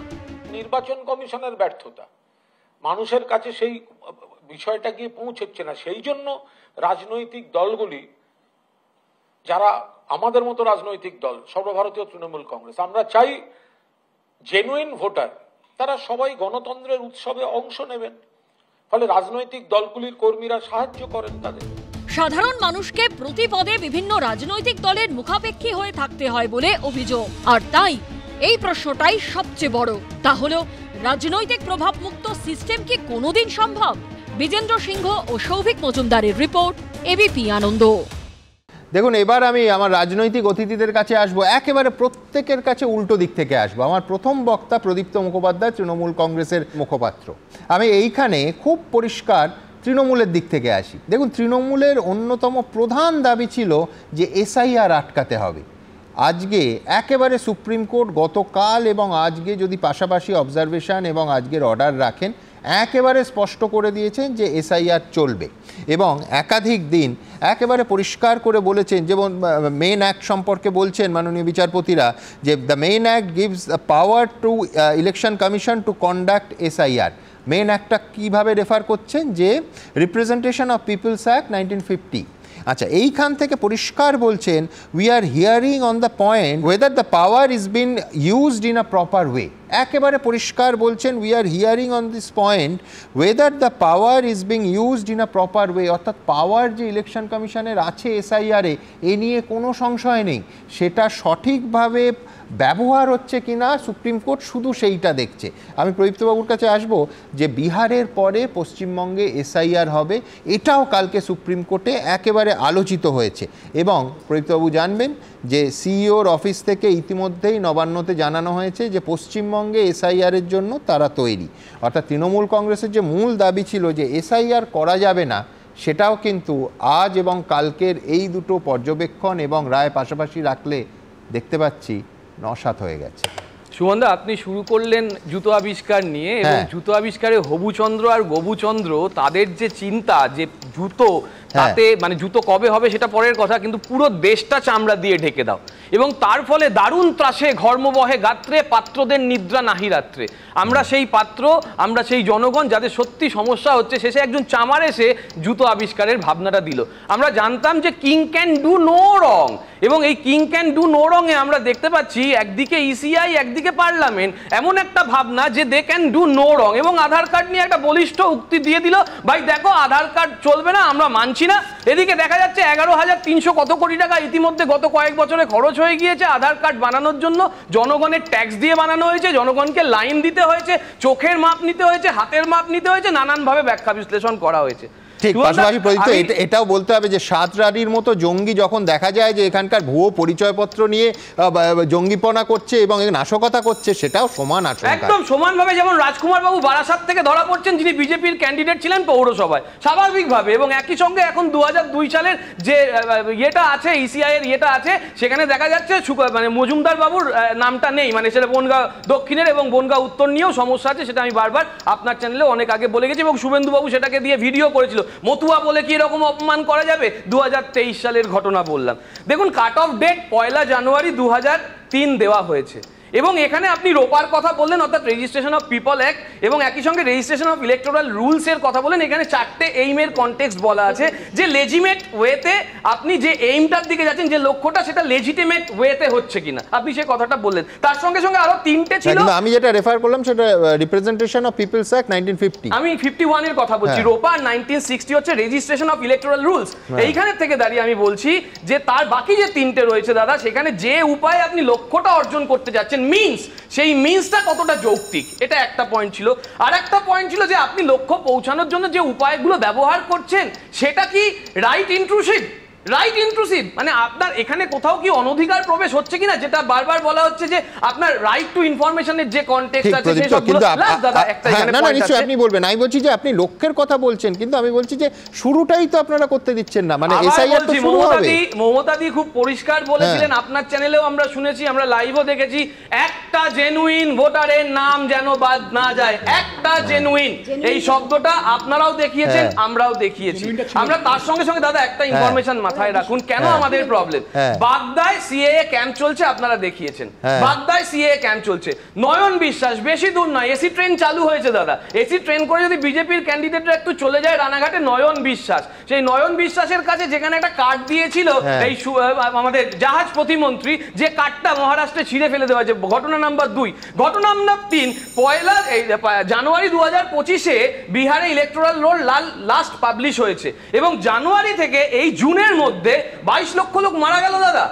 Speaker 15: নির্বাচন কমিশনের ব্যর্থতা, মানুষের কাছে সেই বিষয়টা গিয়ে পৌঁছচ্ছে না। সেই জন্য রাজনৈতিক দলগুলি, যারা আমাদের মতো রাজনৈতিক দল, সর্বভারতীয় তৃণমূল কংগ্রেস, আমরা চাই জেনুইন ভোটার তারা সবাই গণতন্ত্রের উৎসবে অংশ নেবেন। ফলে রাজনৈতিক দলগুলির কর্মীরা সাহায্য করেন তাদের।
Speaker 8: সাধারণ মানুষকে প্রতি পদে বিভিন্ন রাজনৈতিক দলের মুখাপেক্ষী হয়ে থাকতে হয় বলে অভিযোগ। আর তাই এই প্রশ্নটাই সবচেয়ে বড়, তা হলো রাজনৈতিক প্রভাব মুক্ত সিস্টেম কি কোনোদিন সম্ভব? বিজেন্দ্র সিংহ ও সৌভিক মজুমদারের রিপোর্ট, এবিপি আনন্দ।
Speaker 1: দেখুন, এবার আমি আমার রাজনৈতিক অতিথিদের কাছে আসবো, একেবারে প্রত্যেকের কাছে উল্টো দিক থেকে আসবো। আমার প্রথম বক্তা প্রদীপ্ত মুখোপাধ্যায়, তৃণমূল কংগ্রেসের মুখপাত্র। আমি এইখানে খুব পরিষ্কার তৃণমূলের দিক থেকে আসি। দেখুন, তৃণমূলের অন্যতম প্রধান দাবি ছিল যে এসআইআর আটকাতে হবে। আজকে একেবারে সুপ্রিম কোর্ট গতকাল এবং আজকে যদি পাশাপাশি অবজারভেশন এবং আজকের অর্ডার রাখেন, একেবারে স্পষ্ট করে দিয়েছেন যে এসআইআর চলবে এবং একাধিক দিন একেবারে পরিষ্কার করে বলেছেন, যেমন মেইন অ্যাক্ট সম্পর্কে বলছেন মাননীয় বিচারপতিরা যে the main act gives power to election commission to conduct SIR. Main অ্যাক্টটা কীভাবে রেফার করছেন যে রিপ্রেজেন্টেশন অফ পিপলস অ্যাক্ট 1950। আচ্ছা, এইখান থেকে পরিষ্কার বলছেন we are hearing on the point whether the power is been used in a proper way. একেবারে পরিষ্কার বলছেন we are hearing on this point whether the power is being used in a proper way. অর্থাৎ পাওয়ার যে election কমিশনের আছে এসআইআরে, এ নিয়ে কোনো সংশয় নেই, সেটা সঠিকভাবে ব্যবহার হচ্ছে কিনা সুপ্রিম কোর্ট শুধু সেইটা দেখছে। আমি প্রদীপ্তবাবুর কাছে আসব যে বিহারের পরে পশ্চিমবঙ্গে এসআইআর হবে, এটাও কালকে সুপ্রিম কোর্টে একেবারে আলোচিত হয়েছে। এবং প্রদীপ্তবাবু জানবেন যে সিইওর অফিস থেকে ইতিমধ্যেই নবান্নতে জানানো হয়েছে যে পশ্চিমবঙ্গে এসআইআরের জন্য তারা তৈরি। অর্থাৎ তৃণমূল কংগ্রেসের যে মূল দাবি ছিল যে এসআইআর করা যাবে না, সেটাও কিন্তু আজ এবং কালকের এই দুটো পর্যবেক্ষণ এবং রায় পাশাপাশি রাখলে দেখতে পাচ্ছি নসাৎ হয়ে গেছে।
Speaker 16: সুমনদা, আপনি শুরু করলেন জুতো আবিষ্কার নিয়ে, এবং জুতো আবিষ্কারে হবুচন্দ্র আর গবুচন্দ্র তাদের যে চিন্তা যে জুতো, তাতে মানে জুতো কবে হবে সেটা পরের কথা, কিন্তু পুরো দেশটা চামড়া দিয়ে ঢেকে দাও, এবং তার ফলে দারুণ ত্রাসে ঘর্মবহে গাত্রে পাত্রদের নিদ্রা নাহি রাত্রে। আমরা সেই পাত্র, আমরা সেই জনগণ যাদের সত্যি সমস্যা হচ্ছে, শেষে একজন চামার এসে জুতো আবিষ্কারের ভাবনাটা দিল। আমরা জানতাম যে king can do no wrong, এবং এই king can do no wrong এ আমরা দেখতে পাচ্ছি একদিকে ইসিআই একদিকে পার্লামেন্ট এমন একটা ভাবনা যে they can do no wrong, এবং আধার কার্ড নিয়ে একটা বলিষ্ঠ উক্তি দিয়ে দিল, ভাই দেখো আধার কার্ড চলবে না, আমরা মানছি না। এদিকে দেখা যাচ্ছে 11,300 কত কোটি টাকা ইতিমধ্যে গত কয়েক বছরে খরচ হয়ে গিয়েছে আধার কার্ড বানানোর জন্য। জনগণের ট্যাক্স দিয়ে বানানো হয়েছে, জনগণকে লাইন দিতে হয়েছে, চোখের মাপ নিতে হয়েছে, হাতের মাপ নিতে হয়েছে, নানানভাবে ব্যাখ্যা বিশ্লেষণ করা হয়েছে।
Speaker 1: ঠিক, পাশাপাশি প্রদীপ্ত এটাও বলতে হবে যে সাতরারির মতো জঙ্গি যখন দেখা যায় যে এখানকার ভুয়ো পরিচয়পত্র নিয়ে জঙ্গিপনা করছে এবং নাশকতা করছে, সেটাও সমান আচরণ,
Speaker 16: একদম সমানভাবে। যেমন রাজকুমার বাবু বারাসাত থেকে ধরা পড়ছেন, যিনি বিজেপির ক্যান্ডিডেট ছিলেন পৌরসভায়, স্বাভাবিকভাবে, এবং একই সঙ্গে এখন 2002 সালের যে ইয়েটা আছে, ইসিআই এর ইয়েটা আছে, সেখানে দেখা যাচ্ছে মানে মজুমদার বাবুর নামটা নেই, মানে সেটা বনগাঁ দক্ষিণের এবং বনগাঁ উত্তর নিয়েও সমস্যা আছে, সেটা আমি বারবার আপনার চ্যানেলে অনেক আগে বলে গেছি, এবং শুভেন্দু বাবু সেটাকে দিয়ে ভিডিও করেছিল। মতুয়া বলে কি এরকম অপমান করা যাবে? 2023 সালের ঘটনা বললাম। দেখুন, কাট অফ ডেট 1 জানুয়ারি 2003 দেওয়া হয়েছে, এবং এখানে আপনি রোপার কথা বললেন, অর্থাৎ রেজিস্ট্রেশন অফ পিপল অ্যাক্ট, এবং একই সঙ্গে রেজিস্ট্রেশন অফ ইলেকটোরাল রুলস এর কথা বলেন। এখানে 4টে এইমের কনটেক্সট বলা আছে যে লেজিমেট ওয়েতে আপনি যে এইমটার দিকে যাচ্ছেন, যে লক্ষ্যটা, সেটা লেজিটিমেট ওয়েতে হচ্ছে কিনা, আপনি সেই কথাটা বললেন। তার সঙ্গে সঙ্গে আরো 3টে ছিল,
Speaker 1: আমি যেটা রেফার করলাম সেটা রিপ্রেজেন্টেশন অফ পিপলস অ্যাক্ট 1950,
Speaker 16: আমি 51 এর কথা বলছি। রোপা 1960 হচ্ছে রেজিস্ট্রেশন অফ ইলেকটোরাল রুলস। এইখানে থেকে দাঁড়িয়ে আমি বলছি যে তার বাকি যে 3টে রয়েছে দাদা, সেখানে যে উপায়ে আপনি লক্ষ্যটা অর্জন করতে যাচ্ছেন, মিনস, সেই মিনসটা কতটা যৌক্তিক, এটা একটা পয়েন্ট ছিল। আর একটা পয়েন্ট ছিল যে আপনি লক্ষ্য পৌঁছানোর জন্য যে উপায়গুলো ব্যবহার করছেন, সেটা কি রাইট ইন্ট্রুসিভ, রাইট ইনক্লুসিভ, মানে আপনার এখানে কোথাও কি অনধিকার প্রবেশ হচ্ছে কিনা, যেটা বারবার বলা হচ্ছে যে আপনার রাইট টু ইনফরমেশনের যে কনটেক্সট আছে সেই সবগুলো প্লাস দাদা একটা এখানে
Speaker 1: না
Speaker 16: পয়েন্ট আছে।
Speaker 1: নিশ্চয়ই আপনি বলবেন, আমি বলছি যে আপনি লক্ষ্যের কথা বলছেন, কিন্তু আমি বলছি যে শুরুটাই তো আপনারা করতে দিচ্ছেন না, মানে এসআইআর তো শুরু হবে।
Speaker 16: মমতাদি খুব পরিষ্কার বলেছিলেন, আপনার চ্যানেলেও আমরা শুনেছি, আমরা লাইভও দেখেছি, একটা জেনুইন ভোটারের নাম যেন বাদ না যায়, একটা জেনুইন, এই শব্দটা আপনারাও দেখিয়েছেন, আমরাও দেখিয়েছি। আমরা তার সঙ্গে সঙ্গে দাদা একটা ইনফরমেশন মাথায় রাখুন কেন আমাদের প্রবলেম। বাগদায় সিএএ ক্যাম্প চলছে, আপনারা দেখিয়েছেন, বাগদায় সিএএ ক্যাম্প চলছে। নয়ন বিশ্বাস, বেশি দূর নয়, এসি ট্রেন চালু হয়েছে দাদা, এসি ট্রেন করে যদি বিজেপির ক্যান্ডিডেটরা একটু চলে যায় রানাঘাটে, নয়ন বিশ্বাস, সেই নয়ন বিশ্বাসের কাছে যেখানে একটা কার্ড দিয়েছিল এই আমাদের জাহাজ প্রতিমন্ত্রী, যে কার্ডটা মহারাষ্ট্রে ছিঁড়ে ফেলে দেওয়া হয়েছে। ঘটনা নাম্বার 2। ঘটনা নাম্বার 3, পয়লা জানুয়ারি 2025-এ বিহারে ইলেকটোরাল রোল লাস্ট পাবলিশ হয়েছে, এবং জানুয়ারি থেকে এই জুনের মধ্যে 22 লক্ষ লোক মারা গেল দাদা।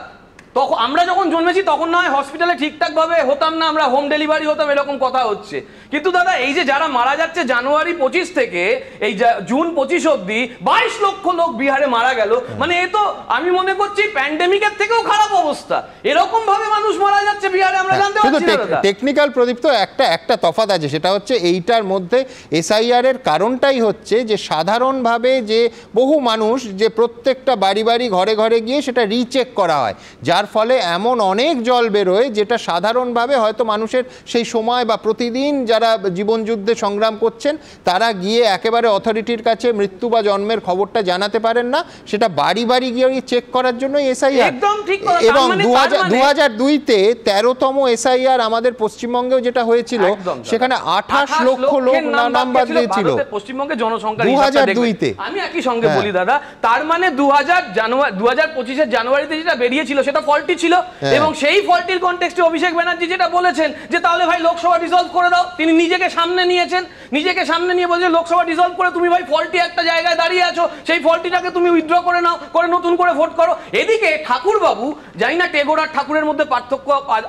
Speaker 16: তখন আমরা যখন জন্মেছি তখন না হয় হসপিটালে ঠিকঠাক ভাবে হতাম না, আমরা হোম ডেলিভারি হতাম, এরকম কথা হচ্ছে। কিন্তু দাদা এই যে যারা মারা যাচ্ছে জানুয়ারি 25 থেকে এই জুন 25 অবধি 22 লক্ষ লোক বিহারে মারা গেল, মানে এ তো আমি মনে করছি প্যান্ডেমিকের থেকেও খারাপ অবস্থা। এরকম ভাবে মানুষ মারা যাচ্ছে বিহারে, আমরা জানতে পারছি না দাদা।
Speaker 1: টেকনিক্যাল প্রদীপ তো একটা তফাৎ আছে, সেটা হচ্ছে এইটার মধ্যে এসআইআর এর কারণটাই হচ্ছে যে সাধারণভাবে যে বহু মানুষ যে প্রত্যেকটা বাড়ি বাড়ি ঘরে ঘরে গিয়ে সেটা রিচেক করা হয়, যার ফলে এমন অনেক জল বেরোয় যেটা সাধারণভাবে হয়তো মানুষের সেই সময় বা প্রতিদিন যারা জীবন যুদ্ধে সংগ্রাম করছেন তারা গিয়ে একেবারে অথরিটির কাছে মৃত্যু বা জন্মের খবরটা জানাতে পারেন না, সেটা বাড়ি বাড়ি গিয়ে চেক করার জন্য এসআইআর। এবং 2002-তে 13তম এসআইআর আমাদের পশ্চিমবঙ্গেও যেটা হয়েছিল, সেখানে 28 লক্ষ লোক নাম বাদ দিয়েছিল
Speaker 16: পশ্চিমবঙ্গের জনসংখ্যার
Speaker 1: 2002-তে।
Speaker 16: আমি একই সঙ্গে বলি দাদা, তার মানে 2025-এর জানুয়ারিতে যেটা বেরিয়েছিল সেটা ফল্টি ছিল, এবং সেই ফল্টির কনটেক্সটে অভিষেক ব্যানার্জি যেটা বলেছেন যে তাহলে ভাই লোকসভা ডিসলভ করে দাও, তিনি নিজেকে সামনে নিয়েছেন, নিজেকে সামনে নিয়ে বলছেন লোকসভা ডিসলভ করে তুমি ভাই ফল্টি একটা জায়গায় দাঁড়িয়ে আছো, সেই ফল্টিটাকে তুমি উইথড্র করে নাও, করে নতুন করে ভোট করো। এদিকে ঠাকুর বাবু, জানি না টেগোর আর ঠাকুরের মধ্যে পার্থক্য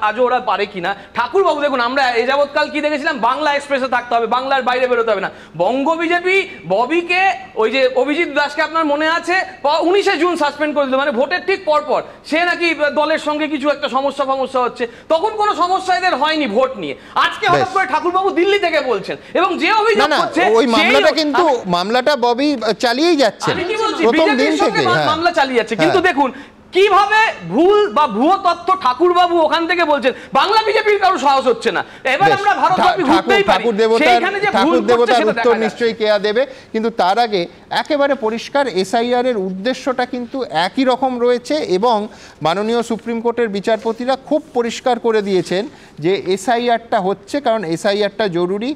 Speaker 16: আজও ওরা পারে কিনা, ঠাকুর বাবু দেখুন আমরা এ যাবৎকাল কি দেখেছিলাম, বাংলা এক্সপ্রেসে থাকতে হবে, বাংলার বাইরে বেরোতে হবে না। বঙ্গ বিজেপি ববিকে, ওই যে অভিজিৎ দাসকে আপনার মনে আছে 19শে জুন সাসপেন্ড করে দিল, মানে ভোটের ঠিক পরপর সে নাকি দলের সঙ্গে কিছু একটা সমস্যা হচ্ছে, তখন কোনো সমস্যা এদের হয়নি ভোট নিয়ে। আজকে হঠাৎ করে ঠাকুরবাবু দিল্লি থেকে বলছেন, এবং যে অভিযোগ করছে
Speaker 1: ওই মামলাটা কিন্তু মামলাটা ববি চালিয়েই যাচ্ছে,
Speaker 16: আমি কি বলছি
Speaker 1: প্রথম দিন থেকে
Speaker 16: মামলা চালিয়ে যাচ্ছে। কিন্তু দেখুন কিভাবে ভুল বা ভুয়ো তথ্য ঠাকুরবাবু ওখান থেকে বলছেন, বাংলা বিজেপির কারো সাহস হচ্ছে না। এবার আমরা ভারতব্যাপী ঘুরতেই পারি, সেইখানে যে ভুল করছে সেটা
Speaker 1: উত্তর নিশ্চয়ই কেয়া দেবে, কিন্তু তার আগে একেবারে পরিষ্কার এসআইআর এর উদ্দেশ্যটা কিন্তু একই রকম রয়েছে, এবং মাননীয় সুপ্রিম কোর্টের বিচারপতিরা খুব পরিষ্কার করে দিয়েছেন যে এসআইআরটা হচ্ছে কারণ এসআইআরটা জরুরি,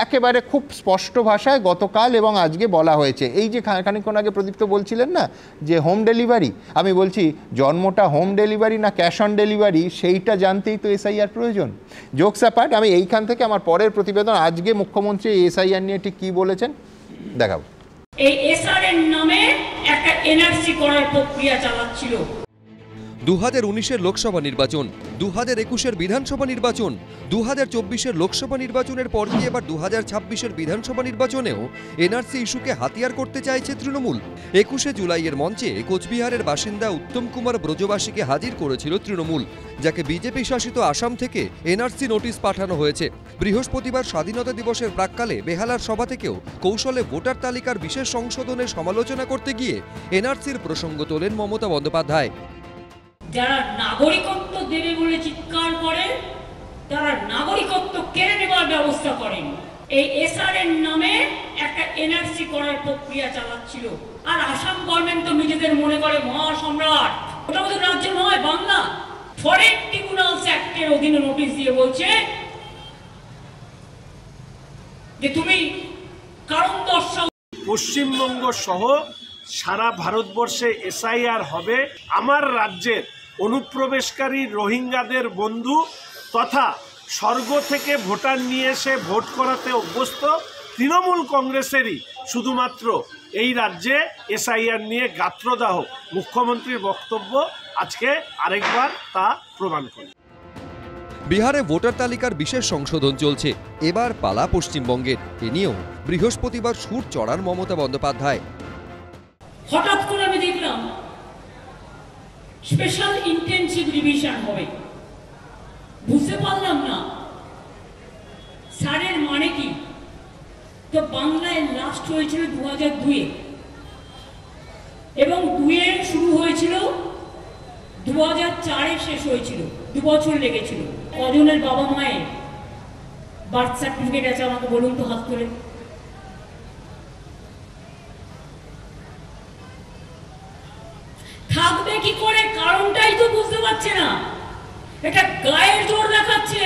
Speaker 1: একেবারে খুব স্পষ্ট ভাষায় গতকাল এবং আজকে বলা হয়েছে। এই যে খানিকক্ষণ আগে প্রদীপ্ত বলছিলেন না যে হোম ডেলিভারি, আমি বলছি জন্মটা হোম ডেলিভারি না ক্যাশ অন ডেলিভারি সেইটা জানতেই তো এসআইআর প্রয়োজন। জোকস অ্যাপার্ট, আমি এইখান থেকে আমার পরের প্রতিবেদন, আজকে মুখ্যমন্ত্রী এসআইআর নিয়ে ঠিক কি বলেছেন দেখাবো।
Speaker 10: এই এসআর-এর নামে একটা এনআরসি করার প্রক্রিয়া চালাচ্ছিল।
Speaker 17: 2019-এর লোকসভা নির্বাচন, 2021-এর বিধানসভা নির্বাচন, 2024-এর লোকসভা নির্বাচনের পর দিয়ে এবার 2026-এর বিধানসভা নির্বাচনেও এনআরসি ইস্যুকে হাতিয়ার করতে চাইছে তৃণমূল। 21শে জুলাইয়ের মঞ্চে কোচবিহারের বাসিন্দা উত্তম কুমার ব্রজবাসীকে হাজির করেছিল তৃণমূল, যাকে বিজেপি শাসিত আসাম থেকে এনআরসি নোটিশ পাঠানো হয়েছে। বৃহস্পতিবার স্বাধীনতা দিবসের প্রাক্কালে বেহালার সভা থেকেও কৌশলে ভোটার তালিকার বিশেষ সংশোধনের সমালোচনা করতে গিয়ে এনআরসির প্রসঙ্গ তোলেন মমতা বন্দ্যোপাধ্যায়।
Speaker 10: যারা নাগরিকত্ব দেবে বলে চিৎকার করেন তারা নাগরিকত্ব কেড়ে নেবার ব্যবস্থা করেন। এই এসআর-এর নামে একটা এনআরসি করার প্রক্রিয়া চালাচ্ছিল, আর আসাম গভর্নমেন্ট তো নিজেদের মনে করে মহাসম্রাট। ওটা তো রাজ্য নয়, বাংলা। ফরেন ট্রিব্যুনালস অ্যাক্টের অধীনে নোটিশ দিয়ে বলছে যে তুমি কারণ দর্শাও।
Speaker 18: পশ্চিমবঙ্গ সহ সারা ভারতবর্ষে এসআইআর হবে। আমার রাজ্যের অনুপ্রবেশকারী রোহিঙ্গাদের বন্ধু তথা স্বর্গ থেকে ভোটার নিয়ে এসে ভোট করাতে অভ্যস্ত তৃণমূল কংগ্রেসেরই শুধুমাত্র এই রাজ্যে এসআইআর নিয়ে গাত্রদাহ। মুখ্যমন্ত্রীর বক্তব্য আজকে আরেকবার তা প্রমাণ করে।
Speaker 17: বিহারে ভোটার তালিকার বিশেষ সংশোধন চলছে, এবার পালা পশ্চিমবঙ্গের। এ নিয়েও বৃহস্পতিবার সুর চড়ান মমতা বন্দ্যোপাধ্যায়।
Speaker 10: হঠাৎ করে আমি দেখলাম স্পেশাল ইন্টেনসিভ রিভিশন হবে। বুঝতে পারলাম না স্যারের মানে কি। তো বাংলায় লাস্ট হয়েছিল 2002-এ এবং 2-এ শুরু হয়েছিল, 2004-এ শেষ হয়েছিল, 2 বছর লেগেছিল। কজনের বাবা মায়ের বার্থ সার্টিফিকেট আছে আমাকে বলুন তো, হাত তুলে। থাকবে কি করে, কারণটাই তো বুঝতে পারছে না। এটা গায়ের জোর দেখাচ্ছে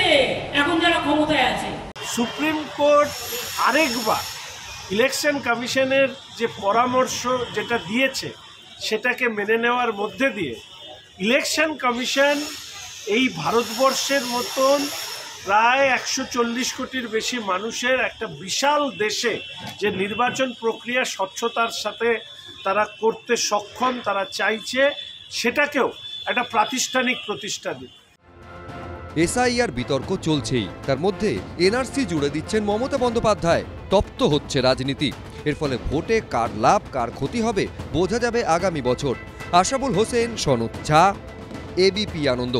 Speaker 10: এখন যারা ক্ষমতায় আছে।
Speaker 18: সুপ্রিম কোর্ট আরেকবার ইলেকশন কমিশনের যে পরামর্শ যেটা দিয়েছে সেটাকে মেনে নেওয়ার মধ্যে দিয়ে ইলেকশন কমিশন এই ভারতবর্ষের মতন প্রায় 140 কোটির বেশি মানুষের একটা বিশাল দেশে যে নির্বাচন প্রক্রিয়া স্বচ্ছতার সাথে তারা করতে সক্ষম, তারা চাইছে সেটাকেও একটা প্রাতিষ্ঠানিক প্রতিষ্ঠা দিন।
Speaker 17: এসআইআর বিতর্ক চলছেই, তার মধ্যে এনআরসি জুড়ে দিচ্ছেন মমতা বন্দ্যোপাধ্যায়। তপ্ত হচ্ছে রাজনীতি। এর ফলে ভোটে কার লাভ কার ক্ষতি হবে বোঝা যাবে আগামী বছর। আশাবুল হোসেন, সনদ ঝা, এবিপি আনন্দ।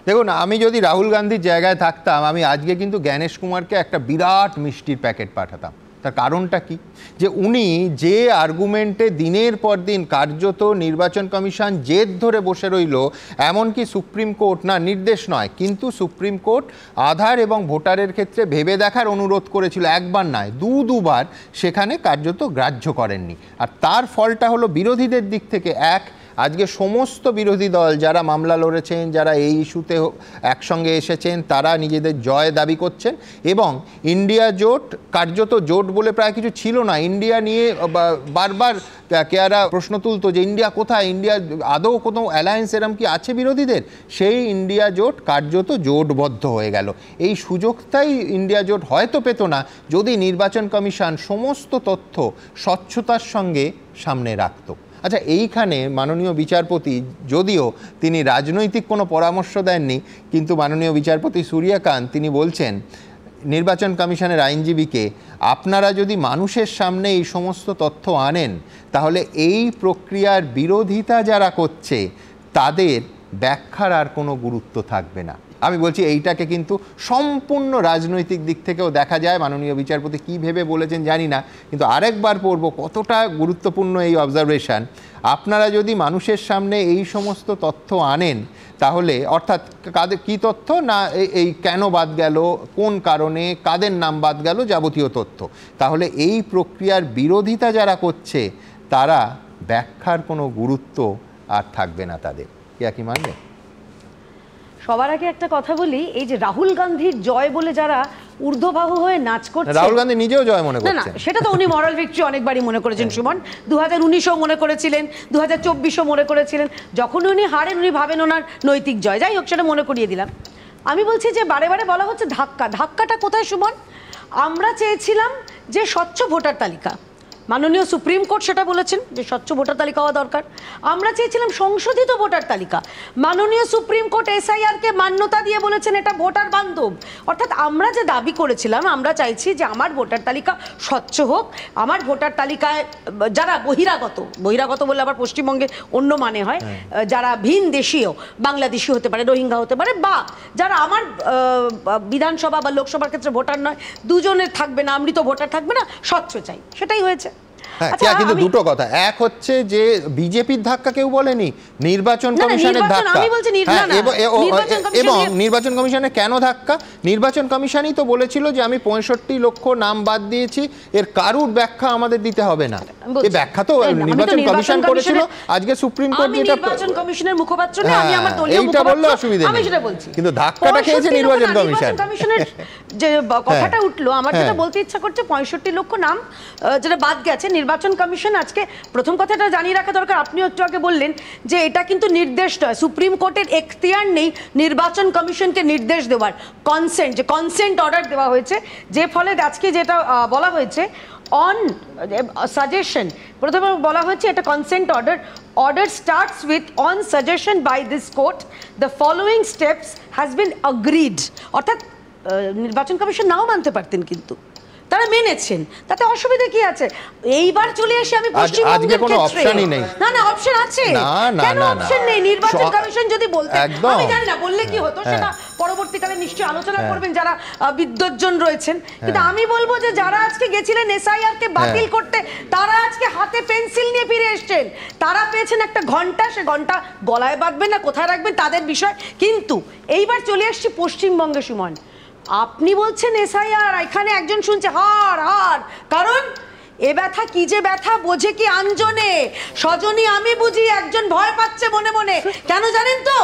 Speaker 1: দেখুন, আমি যদি রাহুল গান্ধীর জায়গায় থাকতাম, আমি আজকে কিন্তু জ্ঞানেশ কুমারকে একটা বিরাট মিষ্টির প্যাকেট পাঠাতাম। তার কারণটা কি, যে উনি যে আর্গুমেন্টে দিনের পর দিন কার্যত নির্বাচন কমিশন জেদ ধরে বসে রইল, এমনকি সুপ্রিম কোর্ট না নির্দেশ নয়, কিন্তু সুপ্রিম কোর্ট আধার এবং ভোটারের ক্ষেত্রে ভেবে দেখার অনুরোধ করেছিল, একবার নয় দুবার, সেখানে কার্যত গ্রাহ্য করেননি। আর তার ফলটা হলো বিরোধীদের দিক থেকে আজকে সমস্ত বিরোধী দল যারা মামলা লড়েছেন, যারা এই ইস্যুতে একসঙ্গে এসেছেন, তারা নিজেদের জয় দাবি করছেন। এবং ইন্ডিয়া জোট, কার্যত জোট বলে প্রায় কিছু ছিল না, ইন্ডিয়া নিয়ে বারবার কেয়ারা প্রশ্ন তুলতো যে ইন্ডিয়া কোথায়, ইন্ডিয়া আদৌ কোনো অ্যালায়েন্স এরম কি আছে বিরোধীদের। সেই ইন্ডিয়া জোট কার্যত জোটবদ্ধ হয়ে গেল। এই সুযোগটাই ইন্ডিয়া জোট হয়তো পেত না যদি নির্বাচন কমিশন সমস্ত তথ্য স্বচ্ছতার সঙ্গে সামনে রাখত। আচ্ছা, এইখানে মাননীয় বিচারপতি, যদিও তিনি রাজনৈতিক কোনো পরামর্শ দেননি, কিন্তু মাননীয় বিচারপতি সূর্যকান্ত তিনি বলছেন নির্বাচন কমিশনের আইনজীবীকে, আপনারা যদি মানুষের সামনে এই সমস্ত তথ্য আনেন, তাহলে এই প্রক্রিয়ার বিরোধিতা যারা করছে তাদের ব্যাখ্যার আর কোনো গুরুত্ব থাকবে না। আমি বলছি এইটাকে কিন্তু সম্পূর্ণ রাজনৈতিক দিক থেকেও দেখা যায়। মাননীয় বিচারপতি কী ভেবে বলেছেন জানি না, কিন্তু আরেকবার পড়ব কতটা গুরুত্বপূর্ণ এই অবজারভেশন। আপনারা যদি মানুষের সামনে এই সমস্ত তথ্য আনেন, তাহলে অর্থাৎ কাদের কী তথ্য না, এই কেন বাদ গেল, কোন কারণে, কাদের নাম বাদ গেল, যাবতীয় তথ্য, তাহলে এই প্রক্রিয়ার বিরোধিতা যারা করছে তারা ব্যাখ্যার কোনো গুরুত্ব আর থাকবে না তাদের। কি মানবে?
Speaker 19: সবার আগে একটা কথা বলি, এই যে রাহুল গান্ধীর জয় বলে যারা ঊর্ধ্ববাহু হয়ে নাচ করছে,
Speaker 1: রাহুল গান্ধী নিজেও জয় মনে করছেন।
Speaker 19: না, সেটা তো উনি মরাল ভিক্টরি অনেকবারই মনে করেছেন সুমন। 2019-ও মনে করেছিলেন, 2024-ও মনে করেছিলেন। যখন উনি হারেন উনি ভাবেন ওনার নৈতিক জয়। যাই হোক, সেটা মনে করিয়ে দিলাম। আমি বলছি যে বারে বারে বলা হচ্ছে ধাক্কাটা কোথায় সুমন? আমরা চেয়েছিলাম যে স্বচ্ছ ভোটার তালিকা, মাননীয় সুপ্রিম কোর্ট সেটা বলেছেন যে স্বচ্ছ ভোটার তালিকা হওয়া দরকার। আমরা চেয়েছিলাম সংশোধিত ভোটার তালিকা, মাননীয় সুপ্রিম কোর্ট এসআইআরকে মান্যতা দিয়ে বলেছেন এটা ভোটার বান্ধব। অর্থাৎ আমরা যে দাবি করেছিলাম, আমরা চাইছি যে আমার ভোটার তালিকা স্বচ্ছ হোক, আমার ভোটার তালিকায় যারা বহিরাগত বললে আবার পশ্চিমবঙ্গে অন্য মানে হয়, যারা ভিন দেশীয়, বাংলাদেশি হতে পারে, রোহিঙ্গা হতে পারে, বা যারা আমার বিধানসভা বা লোকসভার ক্ষেত্রে ভোটার নয়, দুজনের থাকবে না, আমৃত ভোটার থাকবে না, স্বচ্ছ চাই। সেটাই হয়েছে।
Speaker 1: কিন্তু দুটো কথা, এক হচ্ছে যে বিজেপির ধাক্কা কেউ বলেনি, নির্বাচন কমিশনের ধাক্কা। এবং নির্বাচন কমিশনের কেন ধাক্কা? নির্বাচন কমিশনই তো বলেছিল যে আমি 65 লক্ষ নাম বাদ দিয়েছি, এর কারুর ব্যাখ্যা আমাদের দিতে হবে না। এই ব্যাখ্যা তো নির্বাচন কমিশন করেছিল। আজকে সুপ্রিম কোর্ট যেটা
Speaker 19: নির্বাচন কমিশনের মুখপাত্র না, আমি আমার দলীয়
Speaker 1: মুখপাত্র, এইটা বললে অসুবিধা নেই, কিন্তু ধাক্কাটা খেয়েছে নির্বাচন কমিশনের।
Speaker 19: যে কথাটা উঠলো, আমার যেটা বলতে ইচ্ছা করছে, 65 লক্ষ নাম যেটা বাদ গেছে, নির্বাচন কমিশন আজকে প্রথম কথাটা জানিয়ে রাখা দরকার। আপনিও একটু আগে বললেন যে এটা কিন্তু নির্দেশ নয়, সুপ্রিম কোর্টের এখতিয়ার নেই নির্বাচন কমিশনকে নির্দেশ দেওয়ার। কনসেন্ট অর্ডার দেওয়া হয়েছে, যে ফলে আজকে যেটা বলা হয়েছে অন সাজেশন, প্রথমে বলা হয়েছে এটা consent order starts with on suggestion by this court the following steps has been agreed. অর্থাৎ নির্বাচন কমিশন নাও মানতে পারতেন, কিন্তু তারা মেনেছেন, তাতে অসুবিধা কি আছে? এইবার চলে এসে আমি
Speaker 1: আজকে কোনো অপশনই নেই।
Speaker 19: না না, অপশন আছে, কেন অপশন নেই? নির্বাচন কমিশন যদি বলতে, আমি জানি না বললে কি হতো সেটা পরবর্তীকালে নিশ্চয়ই আলোচনা করবেন যারা বিদ্বজ্জন রয়েছেন, কিন্তু আমি বলবো যে যারা আজকে গেছিলেন এসআইআর কে বাতিল করতে, তারা আজকে হাতে পেন্সিল নিয়ে ফিরে এসেছেন। তারা পেয়েছেন একটা ঘন্টা, সে ঘন্টা গলায় বাঁধবেন না কোথায় রাখবেন তাদের বিষয়। কিন্তু এইবার চলে এসছি পশ্চিমবঙ্গে। সুমন, আপনি বলছেন এসআইআর, এখানে একজন শুনছে হার হার, কারণ এ ব্যথা কি যে ব্যথা বোঝে কি আঞ্জনে, সজনী আমি বুঝি, একজন ভয় পাচ্ছে মনে মনে। কেন জানেন তো?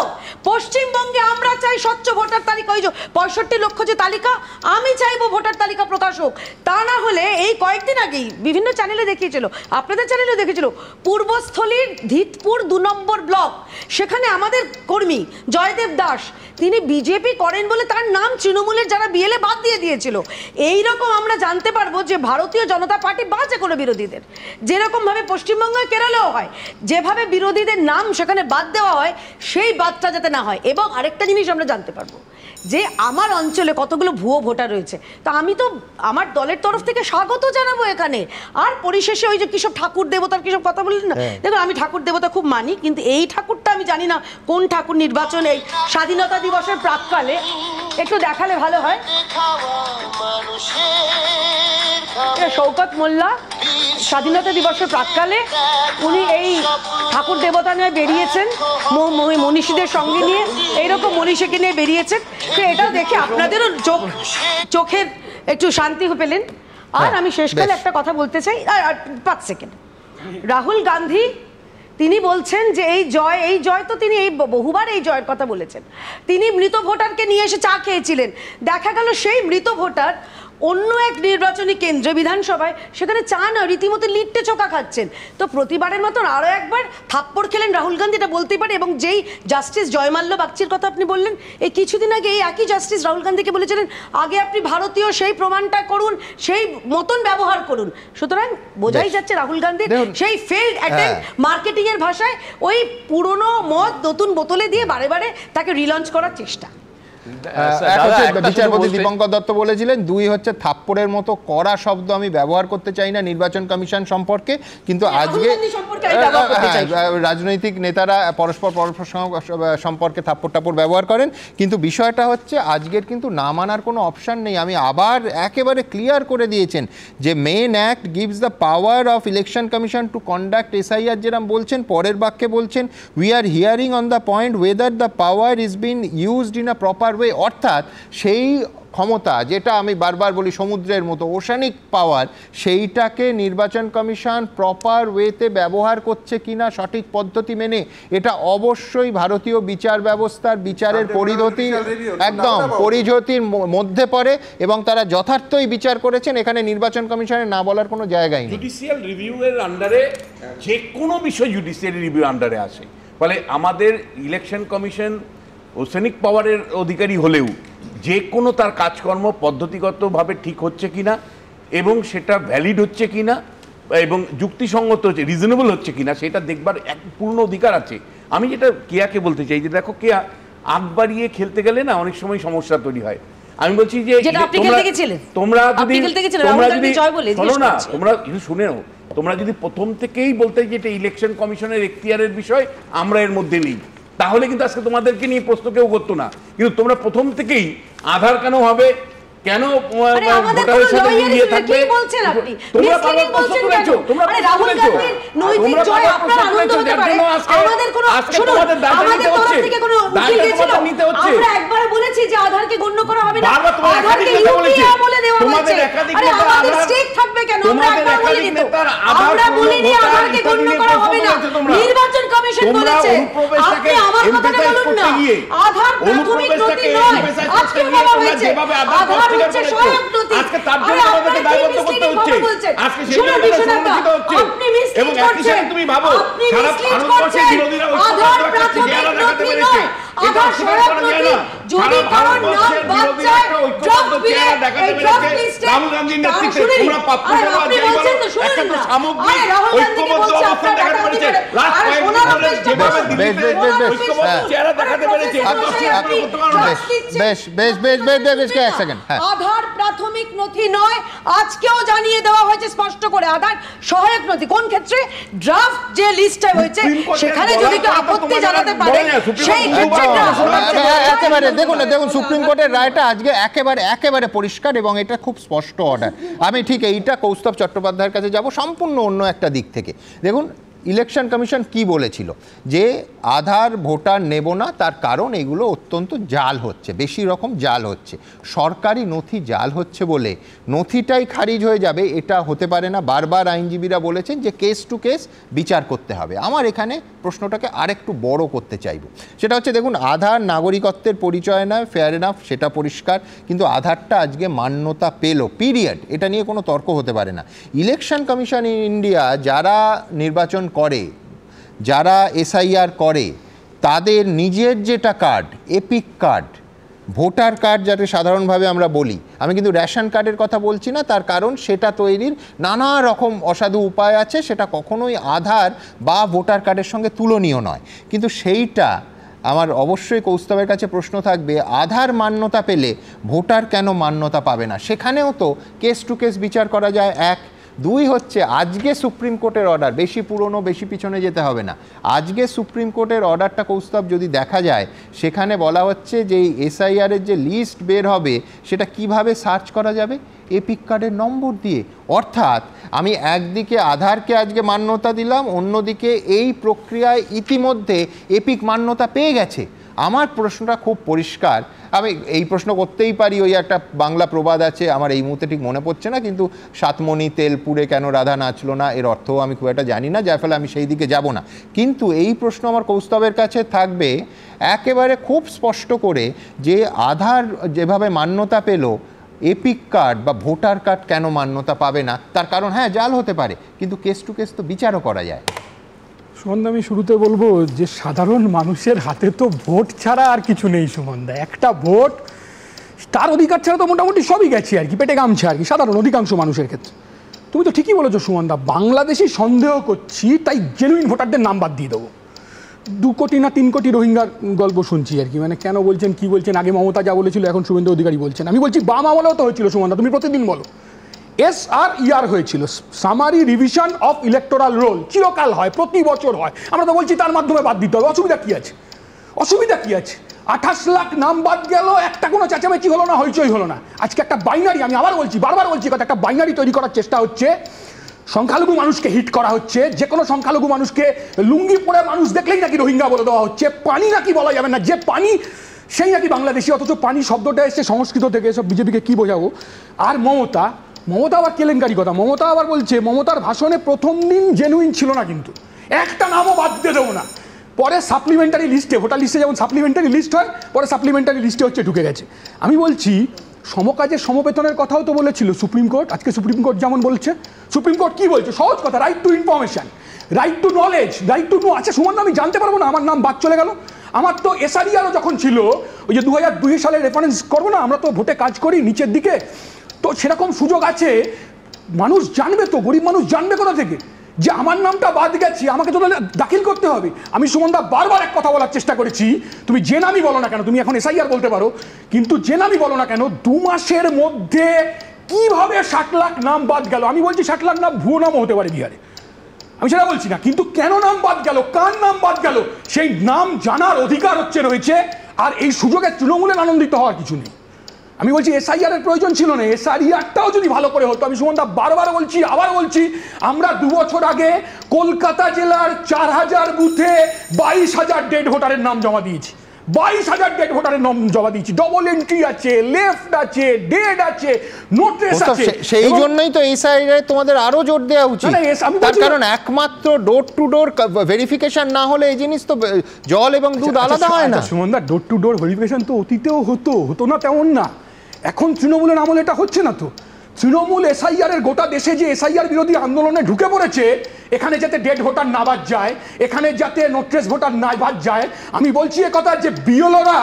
Speaker 19: পশ্চিমবঙ্গে আমরা চাই স্বচ্ছ ভোটার তালিকা, ওই যে 65 লক্ষ যে তালিকা, আমি চাইবো ভোটার তালিকা প্রকাশ হোক। তা না হলে এই কয়েকদিন আগেই বিভিন্ন চ্যানেলে দেখিয়েছিল, আপনাদের চ্যানেলেও দেখেছিল, পূর্বস্থলীর ধিতপুর 2 নম্বর ব্লক, সেখানে আমাদের কর্মী জয়দেব দাস, তিনি বিজেপি করেন বলে তার নাম তৃণমূলের যারা বিএলএ বাদ দিয়ে দিয়েছিল। এইরকম আমরা জানতে পারবো যে ভারতীয় জনতা পার্টি বাজে কোনো বিরোধীদের, যেরকম ভাবে পশ্চিমবঙ্গে কেরালেও হয়, যেভাবে বিরোধীদের নাম সেখানে বাদ দেওয়া হয়, সেই বাদটা যাতে না হয়। এবং আরেকটা জিনিস আমরা জানতে পারবো যে আমার অঞ্চলে কতগুলো ভুয়ো ভোটার রয়েছে, তা আমি তো আমার দলের তরফ থেকে স্বাগত জানাবো এখানে। আর পরিশেষে ওই যে কিসব ঠাকুর দেবতার কিসব কথা বললেন না, দেখুন আমি ঠাকুর দেবতা খুব মানি, কিন্তু এই ঠাকুরটা আমি জানি না কোন ঠাকুর। নির্বাচন এই স্বাধীনতা দিবসের প্রাক্কালে একটু দেখালে ভালো হয়। শওকত মোল্লা স্বাধীনতা দিবসের প্রাক্কালে উনি এই ঠাকুর দেবতা নিয়ে বেরিয়েছেন, মনীষীদের সঙ্গে নিয়ে, এইরকম মনীষীকে নিয়ে বেরিয়েছেন। তো এটাও দেখে আপনাদেরও চোখের একটু শান্তি পেলেন। আর আমি শেষকালে একটা কথা বলতে চাই, 5 সেকেন্ড। রাহুল গান্ধী তিনি বলছেন যে এই জয় তো তিনি এই বহুবার এই জয়ের কথা বলেছেন। তিনি মৃত ভোটারকে নিয়ে এসে চা খেয়েছিলেন, দেখা গেল সেই মৃত ভোটার অন্য এক নির্বাচনী কেন্দ্রে বিধানসভায় সেখানে চা না রীতিমতো লিট্টে চোখা খাচ্ছেন। তো প্রতিবারের মতন আরও একবার থাপ্পড় খেলেন রাহুল গান্ধী, এটা বলতেই পারে। এবং যেই জাস্টিস জয়মাল্য বাগচির কথা আপনি বললেন, এই কিছুদিন আগে এই একই জাস্টিস রাহুল গান্ধীকে বলেছিলেন আগে আপনি ভারতীয় সেই প্রমাণটা করুন, সেই মতন ব্যবহার করুন। সুতরাং বোঝাই যাচ্ছে রাহুল গান্ধীর সেই ফেল্ড অ্যাটেম্প, মার্কেটিং এর ভাষায় ওই পুরনো মদ নতুন বোতলে দিয়ে বারে বারে তাকে রিলঞ্চ করার চেষ্টা।
Speaker 1: বিচারপতি দীপঙ্কর দত্ত বলেছিলেন, 2 হচ্ছে থাপ্পড়ের মতো কড়া শব্দ আমি ব্যবহার করতে চাই না নির্বাচন কমিশন সম্পর্কে, কিন্তু আজকে রাজনৈতিক নেতারা পরস্পর সম্পর্কে থাপ্পড় টাপ্পড় ব্যবহার করেন। কিন্তু বিষয়টা হচ্ছে আজকের কিন্তু না মানার কোনো অপশন নেই। আমি আবার একেবারে ক্লিয়ার করে দিয়েছেন যে main act gives the power of election commission to conduct SIR, যেরকম বলছেন, পরের বাক্যে বলছেন we are hearing on the point whether the power is been used in a proper way. অর্থাৎ সেই ক্ষমতা যেটা আমি বারবার বলি সমুদ্রের মতো ওশানিক পাওয়ার, সেইটাকে নির্বাচন কমিশন প্রপার ওয়েতে ব্যবহার করছে কিনা সঠিক পদ্ধতি মেনে, এটা অবশ্যই ভারতীয় বিচার ব্যবস্থার বিচারের পরিধতির মধ্যে পড়ে এবং তারা যথার্থই বিচার করেছেন। এখানে নির্বাচন কমিশনের না বলার কোনো জায়গাই নেই।
Speaker 12: জুডিশিয়াল রিভিউ এর আন্ডারে যে কোনো বিষয় জুডিশিয়াল রিভিউ আন্ডারে আসে, ফলে আমাদের ইলেকশন কমিশন ওসেনিক পাওয়ারের অধিকারী হলেও যে কোনো তার কাজকর্ম পদ্ধতিগতভাবে ঠিক হচ্ছে কিনা এবং সেটা ভ্যালিড হচ্ছে কিনা এবং যুক্তিসঙ্গত হচ্ছে, রিজনেবল হচ্ছে কিনা, সেটা দেখবার এক পূর্ণ অধিকার আছে। আমি যেটা কেয়াকে বলতে চাই যে দেখো কেয়া, আগ বাড়িয়ে খেলতে গেলে না অনেক সময় সমস্যা তৈরি হয়। আমি বলছি যে তোমরা যদি প্রথম থেকেই বলতে যে এটা ইলেকশন কমিশনের এখতিয়ারের বিষয়, আমরা এর মধ্যে নেই, তাহলে কিন্তু আজকে তোমাদেরকে নিয়ে প্রশ্ন কেউ করতো না। কিন্তু তোমরা প্রথম থেকেই আধার কেন হবে, কেন ভোটারের সাথে মিলিয়ে থাকবে, তোমরা বারবার প্রশ্ন করেছো, তোমরা তোমাদের দায়িত্ব নিতে হচ্ছে।
Speaker 19: আমরা একবার বলেছি যে আধারকে গণ্য করা হবে না,
Speaker 12: আধারকে ইউপিআই বলে দেওয়া হয়েছে।
Speaker 19: আরে আমাদের স্টেক থাকবে কেন? আমরা একবার বলিনি তো, আমরা বলিনি আধারকে গণ্য করা হবে না, নির্বাচন কমিশন বলেছে। আপনি আমার কথাটা বলুন না, আধার প্রাথমিক নথি নয়, আজকে বলা হয়েছে আধার হচ্ছে সহায়ক নথি।
Speaker 12: আজকে তার জন্য আমাদেরকে দায়বদ্ধ করতে হচ্ছে, আজকে সেই জন্য সংরক্ষিত হচ্ছে। এবং একই সাথে তুমি ভাবো সারা ভারতবর্ষের বিরোধীরা
Speaker 19: আধার প্রাথমিক নথি নয়, আধার সহায়ক নথি। যদি কারণ নাম বাদ যায় ড্রাফট বিলে, এই ড্রাফট লিস্টে
Speaker 12: রাহুল গান্ধীর নেতৃত্বে তোমরা পাপ্পুসভা জয়মাল্য একটা সামগ্রিক ঐক্যবদ্ধ অবস্থান দেখাতে পেরেছে। লাস্ট কয়েকদিন ধরে যেভাবে দিল্লিতে ঐক্যবদ্ধ চেহারা দেখাতে পেরেছে।
Speaker 1: বেশ এক সেকেন্ড।
Speaker 19: আধার প্রাথমিক প্রাথমিক নথি নয়, আজকেও জানিয়ে দেওয়া হয়েছে স্পষ্ট করে আধার সহায়ক নথি। কোন ক্ষেত্রে? ড্রাফট যে লিস্টে হয়েছে সেখানে যদি কেউ আপত্তি জানাতে পারে সেই ক্ষেত্রে
Speaker 1: একেবারে দেখুন সুপ্রিম কোর্টের রায়টা আজকে একেবারে পরিষ্কার এবং এটা খুব স্পষ্ট অর্ডার। আমি ঠিক এইটা কৌস্তব চট্টোপাধ্যায়ের কাছে যাব সম্পূর্ণ অন্য একটা দিক থেকে। দেখুন ইলেকশন কমিশন কি বলেছিল যে আধার ভোটার নেব না, তার কারণ এগুলো অত্যন্ত জাল হচ্ছে, বেশি রকম জাল হচ্ছে, সরকারি নথি জাল হচ্ছে বলে নথিটাই খারিজ হয়ে যাবে এটা হতে পারে না। বারবার আইনজীবীরা বলেছেন যে কেস টু কেস বিচার করতে হবে। আমার এখানে প্রশ্নটাকে আরেকটু বড় করতে চাইব, সেটা হচ্ছে দেখুন আধার নাগরিকত্বের পরিচয় নয়, ফেয়ার এনাফ, সেটা পরিষ্কার, কিন্তু আধারটা আজকে মান্যতা পেল, পিরিয়ড, এটা নিয়ে কোনো তর্ক হতে পারে না। ইলেকশন কমিশন ইন ইন্ডিয়া যারা নির্বাচন করে, যারা এসআইআর করে, তাদের নিজের যেটা card, epic card, voter card যাতে সাধারণভাবে আমরা বলি, আমি কিন্তু রেশন কার্ডের কথা বলছি না, তার কারণ সেটা তৈরির নানা রকম অসাধু উপায় আছে, সেটা কখনোই আধার বা ভোটার কার্ডের সঙ্গে তুলনীয় নয়। কিন্তু সেইটা আমার অবশ্যই কৌস্তবের কাছে প্রশ্ন থাকবে, আধার মান্যতা পেলে ভোটার কেন মান্যতা পাবে না? সেখানেও তো কেস টু কেস বিচার করা যায়। এক, দুই হচ্ছে আজকে সুপ্রিম কোর্টের অর্ডার, বেশি পুরনো বেশি পিছনে যেতে হবে না, আজকে সুপ্রিম কোর্টের অর্ডারটা কৌস্তব যদি দেখা যায়, সেখানে বলা হচ্ছে যে এসআইআরের যে লিস্ট বের হবে সেটা কিভাবে সার্চ করা যাবে, এপিক কার্ডের নম্বর দিয়ে। অর্থাৎ আমি একদিকে আধারকে আজকে মান্যতা দিলাম, অন্যদিকে এই প্রক্রিয়ায় ইতিমধ্যে এপিক মান্যতা পেয়ে গেছে। আমার প্রশ্নটা খুব পরিষ্কার, আমি এই প্রশ্ন করতেই পারি, ওই একটা বাংলা প্রবাদ আছে, আমার এই মুহূর্তে ঠিক মনে পড়ছে না, কিন্তু সাতমণি তেল পুড়ে কেন রাধা নাচলো না, এর অর্থও আমি খুব একটা জানি না, যার ফলে আমি সেই দিকে যাব না। কিন্তু এই প্রশ্ন আমার কৌস্তবের কাছে থাকবে একেবারে খুব স্পষ্ট করে, যে আধার যেভাবে মান্যতা পেল, এপিক কার্ড বা ভোটার কার্ড কেন মান্যতা পাবে না? তার কারণ হ্যাঁ জাল হতে পারে, কিন্তু কেস টু কেস তো বিচারও করা যায়।
Speaker 20: সুমনদা, আমি শুরুতে বলবো যে সাধারণ মানুষের হাতে তো ভোট ছাড়া আর কিছু নেই সুমনদা। একটা ভোট, তার অধিকার ছাড়া তো মোটামুটি সবই গেছে আর কি, পেটে গামছে আর কি সাধারণ অধিকাংশ মানুষের ক্ষেত্রে। তুমি তো ঠিকই বলেছো সুমনদা, বাংলাদেশি সন্দেহ করছি তাই জেনুইন ভোটারদের নাম বাদ দিয়ে দেবো। 2 কোটি না 3 কোটি রোহিঙ্গার গল্প শুনছি আর কি, মানে কেন বলছেন কি বলছেন, আগে মমতা যা বলেছিল এখন শুভেন্দু অধিকারী বলছেন। আমি বলছি বাম আমলেও তো হয়েছিল সুমনদা, তুমি প্রতিদিন বলো SRER হয়েছিল, summary revision of electoral role, চিরকাল হয়, প্রতি বছর হয়, আমরা তো বলছি তার মাধ্যমে বাদ দিতে হবে। অসুবিধা কি আছে? অসুবিধা কি আছে? 28 লাখ নাম বাদ গেল, একটা কোনো চেঁচামেচি হলো না, হইচই হলো না। আজকে একটা বাইনারি, আমি আবার বলছি, বারবার বলছি কথা, একটা বাইনারি তৈরি করার চেষ্টা হচ্ছে, সংখ্যালঘু মানুষকে হিট করা হচ্ছে, যে কোনো সংখ্যালঘু মানুষকে লুঙ্গি পরে মানুষ দেখলেই নাকি রোহিঙ্গা বলে দেওয়া হচ্ছে, পানি নাকি বলা যাবে না, যে পানি সেই নাকি বাংলাদেশি, অথচ পানি শব্দটা এসছে সংস্কৃত থেকে, সব বিজেপিকে কি বোঝাবো। আর মমতা আবার কেলেঙ্কারি কথা, মমতা আবার বলছে মমতার ভাষণে প্রথম দিন জেনুইন ছিল না, কিন্তু একটা নামও বাদ দিয়ে দেবো না, পরে সাপ্লিমেন্টারি লিস্টে, ভোটার লিস্টে যেমন সাপ্লিমেন্টারি লিস্ট হয়, পরে সাপ্লিমেন্টারি লিস্টে হচ্ছে ঢুকে গেছে। আমি বলছি সমকাজের সমবেতনের কথাও তো বলেছিল সুপ্রিম কোর্ট, আজকে সুপ্রিম কোর্ট যেমন বলছে, সুপ্রিম কোর্ট কি বলছে, সহজ কথা, right two information, right to knowledge, right to know. আচ্ছা সুমন, আমি জানতে পারবো না আমার নাম বাদ চলে গেল? আমার তো SRERও যখন ছিল, ওই যে 2002 সালে রেফারেন্স করবো না, আমরা তো ভোটে কাজ করি নিচের দিকে, তো সেরকম সুযোগ আছে, মানুষ জানবে তো, গরিব মানুষ জানবে কোথা থেকে যে আমার নামটা বাদ গেছে, আমাকে তো দাখিল করতে হবে। আমি সুমনদা বারবার এক কথা বলার চেষ্টা করেছি, তুমি যে নামই বলো না কেন, তুমি এখন SIR বলতে পারো, কিন্তু যে নামই বলো না কেন, 2 মাসের মধ্যে কিভাবে 60 লাখ নাম বাদ গেল? আমি বলছি 60 লাখ নাম ভুয়ো নামও হতে পারে বিহারে, আমি সেটা বলছি না, কিন্তু কেন নাম বাদ গেল, কার নাম বাদ গেল, সেই নাম জানার অধিকার রয়েছে। আর এই সুযোগে তৃণমূলের আনন্দিত হওয়ার কিছু নেই। আমি বলছি SIR এর প্রয়োজন ছিল না, SRERটাও যদি ভালো করে হতো। আমি সুমনদা বারবার বলছি, আবার বলছি, আমরা 2 বছর আগে কলকাতা জেলার 4000 বুথে 22,000 ডেড ভোটারের নাম জমা দিয়েছি, 22,000 ডেড ভোটারের নাম জমা দিয়েছি, ডবল এন্ট্রি আছে, লেফট আছে, ডেড আছে, নোটিস আছে।
Speaker 1: সেই জন্যই তো SIR তোমাদের আরো জোর দেওয়া উচিত, তার কারণ একমাত্র ডোর টু ডোর ভেরিফিকেশন না হলে এই জিনিস তো জল এবং দুধ আলাদা হয় না।
Speaker 20: সুমনদা, ডোর টু ডোর ভেরিফিকেশন তো অতীতেও হতো না তেমন না, এখন তৃণমূলের আমলে এটা হচ্ছে না তো। তৃণমূল SIR এর গোটা দেশে যে SIR বিরোধী আন্দোলনে ঢুকে পড়েছে, এখানে যাতে ডেড ভোটার না বাদ যায়, এখানে যাতে নোট্রেস ভোটার না বাদ যায়। আমি বলছি একথা যে বিএলওরা,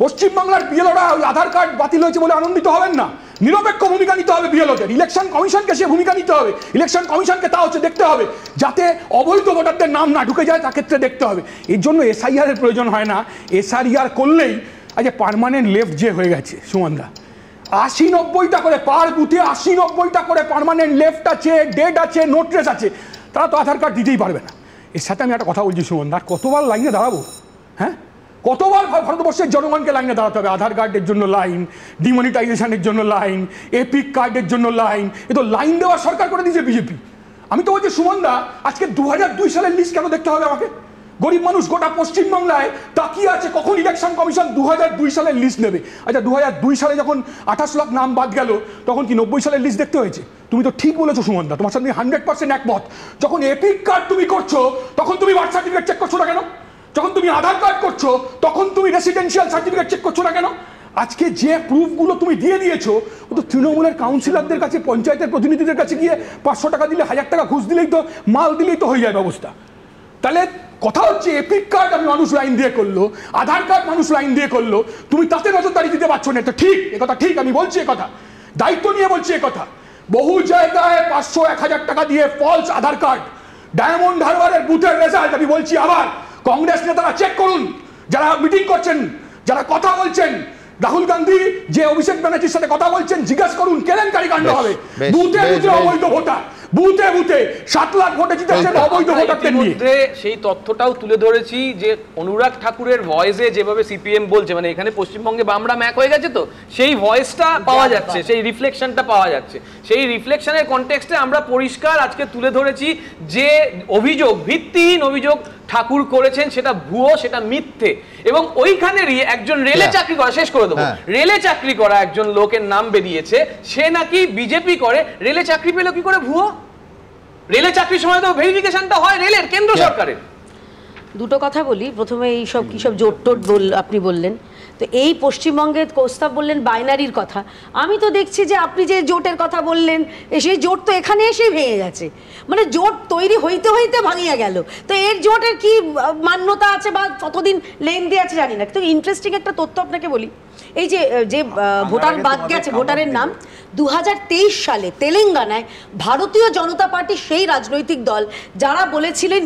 Speaker 20: পশ্চিমবাংলার বিএলওরা ওই আধার কার্ড বাতিল হয়েছে বলে আনন্দিত হবেন না, নিরপেক্ষ ভূমিকা নিতে হবে বিএলওদের, ইলেকশন কমিশনকে সে ভূমিকা নিতে হবে, ইলেকশন কমিশনকে তা হচ্ছে দেখতে হবে যাতে অবৈধ ভোটারদের নাম না ঢুকে যায়, তার ক্ষেত্রে দেখতে হবে। এর জন্য SIR এর প্রয়োজন হয় না, SRER করলেই আজ পার্মানেন্ট লেফট যে হয়ে গেছে সুমনদা, 80-90টা করে পার বুথে 80-90টা করে পার্মানেন্ট লেফট আছে, ডেড আছে, নোট্রেস আছে, তারা তো আধার কার্ড দিতেই পারবে না। এর সাথে আমি একটা কথা বলছি সুমন, আর কতবার লাইনে দাঁড়াবো? হ্যাঁ, কতবার ভারতবর্ষের জনগণকে লাইনে দাঁড়াতে হবে? আধার কার্ডের জন্য লাইন, ডিমনিটাইজেশনের জন্য লাইন, এপিক কার্ডের জন্য লাইন, এ তো লাইন দেওয়া সরকার করে দিয়েছে বিজেপি। আমি তো বলছি সুমনদা, আজকে 2002 সালের লিস্ট কেন দেখতে হবে আমাকে? গরিব মানুষ গোটা পশ্চিমবাংলায় তাকিয়ে আছে কখন ইলেকশন কমিশন 2002 সালের লিস্ট নেবে। আচ্ছা 2002 সালে যখন 28 লাখ নাম বাদ গেল, তখন কি 90 সালের লিস্ট দেখতে হয়েছে? তুমি তো ঠিক বলেছো সুমনদা, তোমার সাথে 100% একমত। যখন এপিক কার্ড তুমি করছো, তখন তুমি বার্থ সার্টিফিকেট চেক করছো না কেন? যখন তুমি আধার কার্ড করছো, তখন তুমি রেসিডেন্সিয়াল সার্টিফিকেট চেক করছো না কেন? আজকে যে প্রুফগুলো তুমি দিয়ে দিয়েছো, ও তো তৃণমূলের কাউন্সিলরদের কাছে, পঞ্চায়েতের প্রতিনিধিদের কাছে গিয়ে 500 টাকা দিলে, 1000 টাকা ঘুষ দিলেই তো, মাল দিলেই তো হয়ে যায় ব্যবস্থা। তাহলে কথা হচ্ছে এপিক কার্ড আমি মানুষ লাইন দিয়ে করলো, আধার কার্ড মানুষ লাইন দিয়ে করলো, তুমি তাতে নজরদারি দিতে পারছো না। এটা ঠিক, একথা ঠিক, আমি বলছি একথা, দায়িত্ব নিয়ে বলছি একথা। বহু জায়গায় 500-1000 টাকা দিয়ে ফলস আধার কার্ড, ডায়মন্ড হারবারের বুথের রেজাল্ট আমি বলছি আবার, কংগ্রেস নেতারা চেক করুন, যারা মিটিং করছেন, যারা কথা বলছেন, রাহুল গান্ধী যে অভিষেক ব্যানার্জির সাথে কথা বলছেন, জিজ্ঞাসা করুন, কেলেঙ্কারি কাণ্ড হবে। বুথে বুথে অবৈধ ভোটার, বুথে বুথে 7 লাখ ভোটে জিতেছেন অবৈধ ভোটারদের নিয়ে।
Speaker 16: সেই তথ্যটাও তুলে ধরেছি যে অনুরাগ ঠাকুরের ভয়েসে যেভাবে সিপিএম বলছে, মানে এখানে পশ্চিমবঙ্গে বামরা ম্যাক হয়ে গেছে, তো সেই ভয়েসটা পাওয়া যাচ্ছে, সেই রিফ্লেকশনটা পাওয়া যাচ্ছে। সেই রিফ্লেকশনের কনটেক্সটে আমরা পরিষ্কার আজকে তুলে ধরেছি যে অভিযোগ, ভিত্তিহীন অভিযোগ ঠাকুর করেছেন, সেটা ভুয়ো, সেটা মিথ্যে। এবং ওইখানেরই একজন রেলে চাকরি করা, শেষ করে দেবো, রেলে চাকরি করা একজন লোকের নাম বেরিয়েছে, সে নাকি বিজেপি করে, রেলে চাকরি পেল কি করে? ভুয়ো। রেলে চাকরির সময় তো ভেরিফিকেশনটা হয় রেলের, কেন্দ্র সরকারের।
Speaker 19: দুটো কথা বলি, প্রথমে এই সব কি সব জোট টোট আপনি বললেন, তো এই পশ্চিমবঙ্গের কোস্তাব বললেন বাইনারির কথা। আমি তো দেখছি যে আপনি যে জোটের কথা বললেন, সেই জোট তো এখানে এসেই ভেঙে গেছে, মানে জোট তৈরি হইতে হইতে ভাঙিয়া গেল। তো এর জোটের কি মান্যতা আছে বা কতদিন লেনদি আছে জানি না। তো ইন্টারেস্টিং একটা তথ্য আপনাকে বলি, এই যে যে ভোটার বাদ গেছে, ভোটারের নাম 2023 সালে তেলেঙ্গানায় ভারতীয় জনতা পার্টি সেই রাজনৈতিক দল যারা বলেছিলেন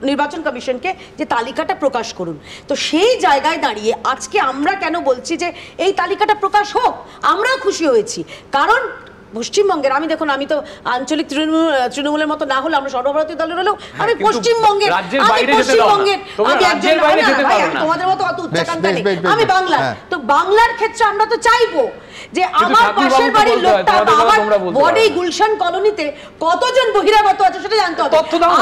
Speaker 19: নির্বাচন কমিশনকে যে তালিকাটা প্রকাশ করুন। তো সেই জায়গায় দাঁড়িয়ে আজকে আমরা কেন বলছি যে এই তালিকাটা প্রকাশ হোক, আমরাও খুশি হয়েছি, কারণ পশ্চিমবঙ্গের, আমি দেখুন, আমি তো আঞ্চলিক তৃণমূলের মতো না হলে, আমরা সর্বভারতীয় দলের হলেও আমি পশ্চিমবঙ্গের, তোমাদের মতো অত উচ্চাকাঙ্ক্ষা নেই, আমি বাংলা। তো বাংলার ক্ষেত্রে আমরা তো চাইবো যে আমার পাশের বাড়ির লোকটা, আমার বডি গুলশান কলোনিতে কতজন বহিরাগত আছে সেটা জানতে হবে।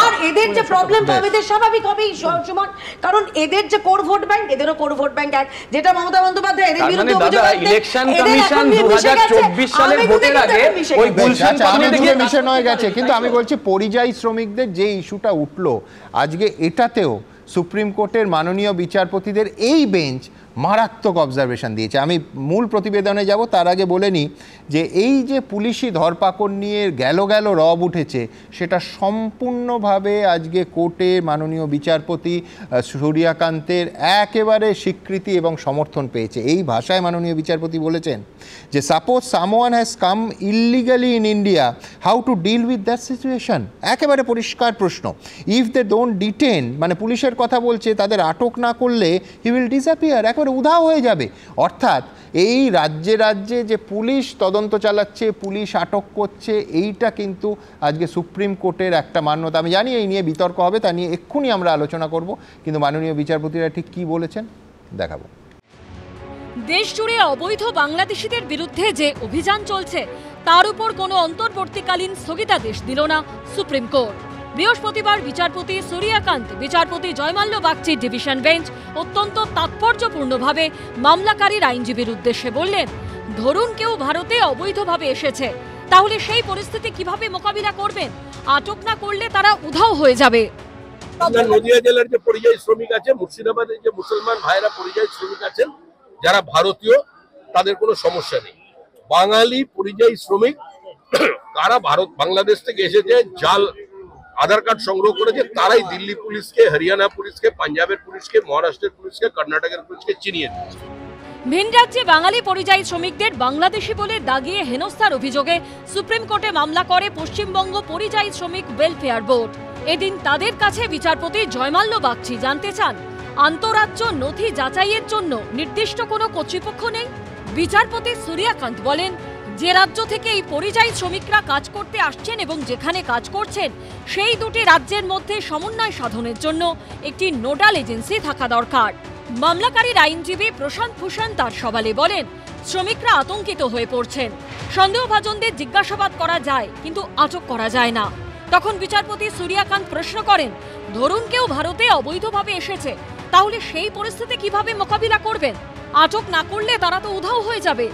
Speaker 19: আর এদের যে প্রবলেম তো আমাদের স্বাভাবিক হবেই সুমন, কারণ এদের যে কোর ভোট ব্যাংক, এদেরও কোর ভোট ব্যাংক এক, যেটা মমতা বন্দ্যোপাধ্যায় এদের বিরুদ্ধে অভিযোগ আছে, ইলেকশন কমিশন 2024 সালের ভোটের আগে ওই গুলশান কলোনিতে গিয়ে মিশন হয়ে গেছে।
Speaker 1: কিন্তু আমি বলছি পরিযায়ী শ্রমিকদের যে ইস্যুটা উঠলো আজকে, এটাতেও সুপ্রিম কোর্টের মাননীয় বিচারপতিদের এই বেঞ্চ মারাত্মক অবজারভেশন দিয়েছে। আমি মূল প্রতিবেদনে যাব, তার আগে বলে নিই যে এই যে পুলিশি ধরপাকড় নিয়ে গেল রব উঠেছে, সেটা সম্পূর্ণভাবে আজকে কোর্টে মাননীয় বিচারপতি সূর্যকান্তের একেবারে স্বীকৃতি এবং সমর্থন পেয়েছে। এই ভাষায় মাননীয় বিচারপতি বলেছেন যে suppose someone has come illegally in India, how to deal with that situation. একেবারে পরিষ্কার প্রশ্ন, ইফ দে ডোন্ট ডিটেন, মানে পুলিশের কথা বলছে, তাদের আটক না করলে হি উইল ডিসঅ্যাপিয়ার, একেবারে উধাও হয়ে যাবে। অর্থাৎ এই রাজ্যে রাজ্যে যে পুলিশ তদন্ত চালাচ্ছে, পুলিশ আটক করছে, এইটা কিন্তু আজকে সুপ্রিম কোর্টের একটা মান্যতা। আমি জানি এই নিয়ে বিতর্ক হবে, তা নিয়ে এক্ষুনি আমরা আলোচনা করব, কিন্তু মাননীয় বিচারপতিরা ঠিক কি বলেছেন দেখাবো।
Speaker 8: দেশ জুড়ে অবৈধ বাংলাদেশিদের বিরুদ্ধে যে অভিযান চলছে, তার উপর কোনো অন্তর্বর্তীকালীন স্থগিতাদেশ দিল না সুপ্রিম কোর্ট। বৃহস্পতিবার বিচারপতি সূর্যকান্ত, বিচারপতি জয়মাল্য বাগচির ডিভিশন বেঞ্চ অত্যন্ত তাৎপর্যপূর্ণভাবে মামলাকারীর আইনজীবীর উদ্দেশ্যে বললেন, ধরুন কেউ ভারতে অবৈধভাবে এসেছে, তাহলে সেই পরিস্থিতি কিভাবে মোকাবিলা করবেন? আটক না করলে তারা উধাও হয়ে যাবে।
Speaker 11: নদিয়া জেলার যে পরিযায়ী শ্রমিক আছে, মুর্শিদাবাদের যে মুসলমান ভাইরা পরিযায়ী শ্রমিক আছেন যারা ভারতীয়, তাদের কোনো সমস্যা নেই। বাঙালি পরিযায়ী শ্রমিক তারা বাংলাদেশ থেকে এসেছে, জাল আধার কার্ড সংগ্রহ করেছে, তারাই দিল্লি পুলিশকে, হরিয়ানা পুলিশকে, পাঞ্জাবের পুলিশকে, মহারাষ্ট্রের পুলিশকে, কর্ণাটকের পুলিশকে চিনিয়ে দিয়েছে।
Speaker 8: ভিন রাজ্যে বাঙালি পরিযায়ী শ্রমিকদের বাংলাদেশি বলে দাগিয়ে হেনস্থার অভিযোগে সুপ্রিম কোর্টে মামলা করে পশ্চিমবঙ্গ পরিযায়ী শ্রমিক ওয়েলফেয়ার বোর্ড। এদিন তাদের কাছে বিচারপতি জয়মাল্য বাগচি জানতে চান, আন্তঃরাজ্য নথি যাচাইয়ের জন্য নির্দিষ্ট কোনো কর্তৃপক্ষ নেই? বিচারপতি সূর্যকান্ত বলেন, যে রাজ্য থেকে এই পরিযায়ী শ্রমিকরা কাজ করতে আসছেন এবং যেখানে কাজ করছেন সেই দুটি রাজ্যের মধ্যে সমন্বয় সাধনের জন্য একটি নোডাল এজেন্সি থাকা দরকার। মামলাকারীর আইনজীবী প্রশান্ত ভূষণ তার সওয়ালে বলেন, শ্রমিকরা আতঙ্কিত হয়ে পড়ছেন, সন্দেহভাজনদের জিজ্ঞাসাবাদ করা যায় কিন্তু আটক করা যায় না। তখন বিচারপতি সূর্যকান্ত প্রশ্ন করেন, ধরুন কেউ ভারতে অবৈধভাবে এসেছে, তাহলে সেই পরিস্থিতি কিভাবে মোকাবিলা করবেন? আটক না করলে তারা তো উধাও হয়ে যাবে।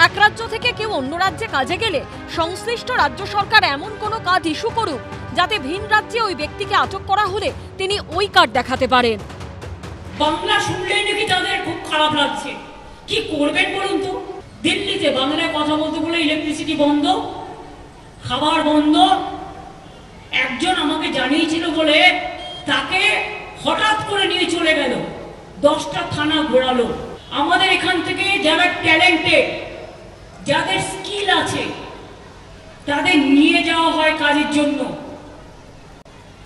Speaker 8: এক রাজ্য থেকে কেউ অন্য রাজ্যে কাজে গেলে সংশ্লিষ্ট রাজ্য সরকার এমন কোনো কার্ড ইস্যু করুক যাতে ভিন রাজ্যে ওই ব্যক্তিকে আটক করা হলে তিনি ওই কার্ড দেখাতে পারেন।
Speaker 10: বাংলা শুনলেই নাকি তাদের খুব খারাপ লাগছে। কি করবেন বলুন তো? দিল্লিতে বাংলায় কথা বলতে বলে ইলেকট্রিসিটি বন্ধ, খাবার বন্ধ। একজন আমাকে জানিয়েছিল বলে তাকে হঠাৎ করে নিয়ে চলে গেল, 10টা থানা ঘোরালো। আমাদের এখান থেকে যারা ট্যালেন্টেড, যাদের স্কিল আছে, তাদের নিয়ে যাওয়া হয় কাজের জন্য।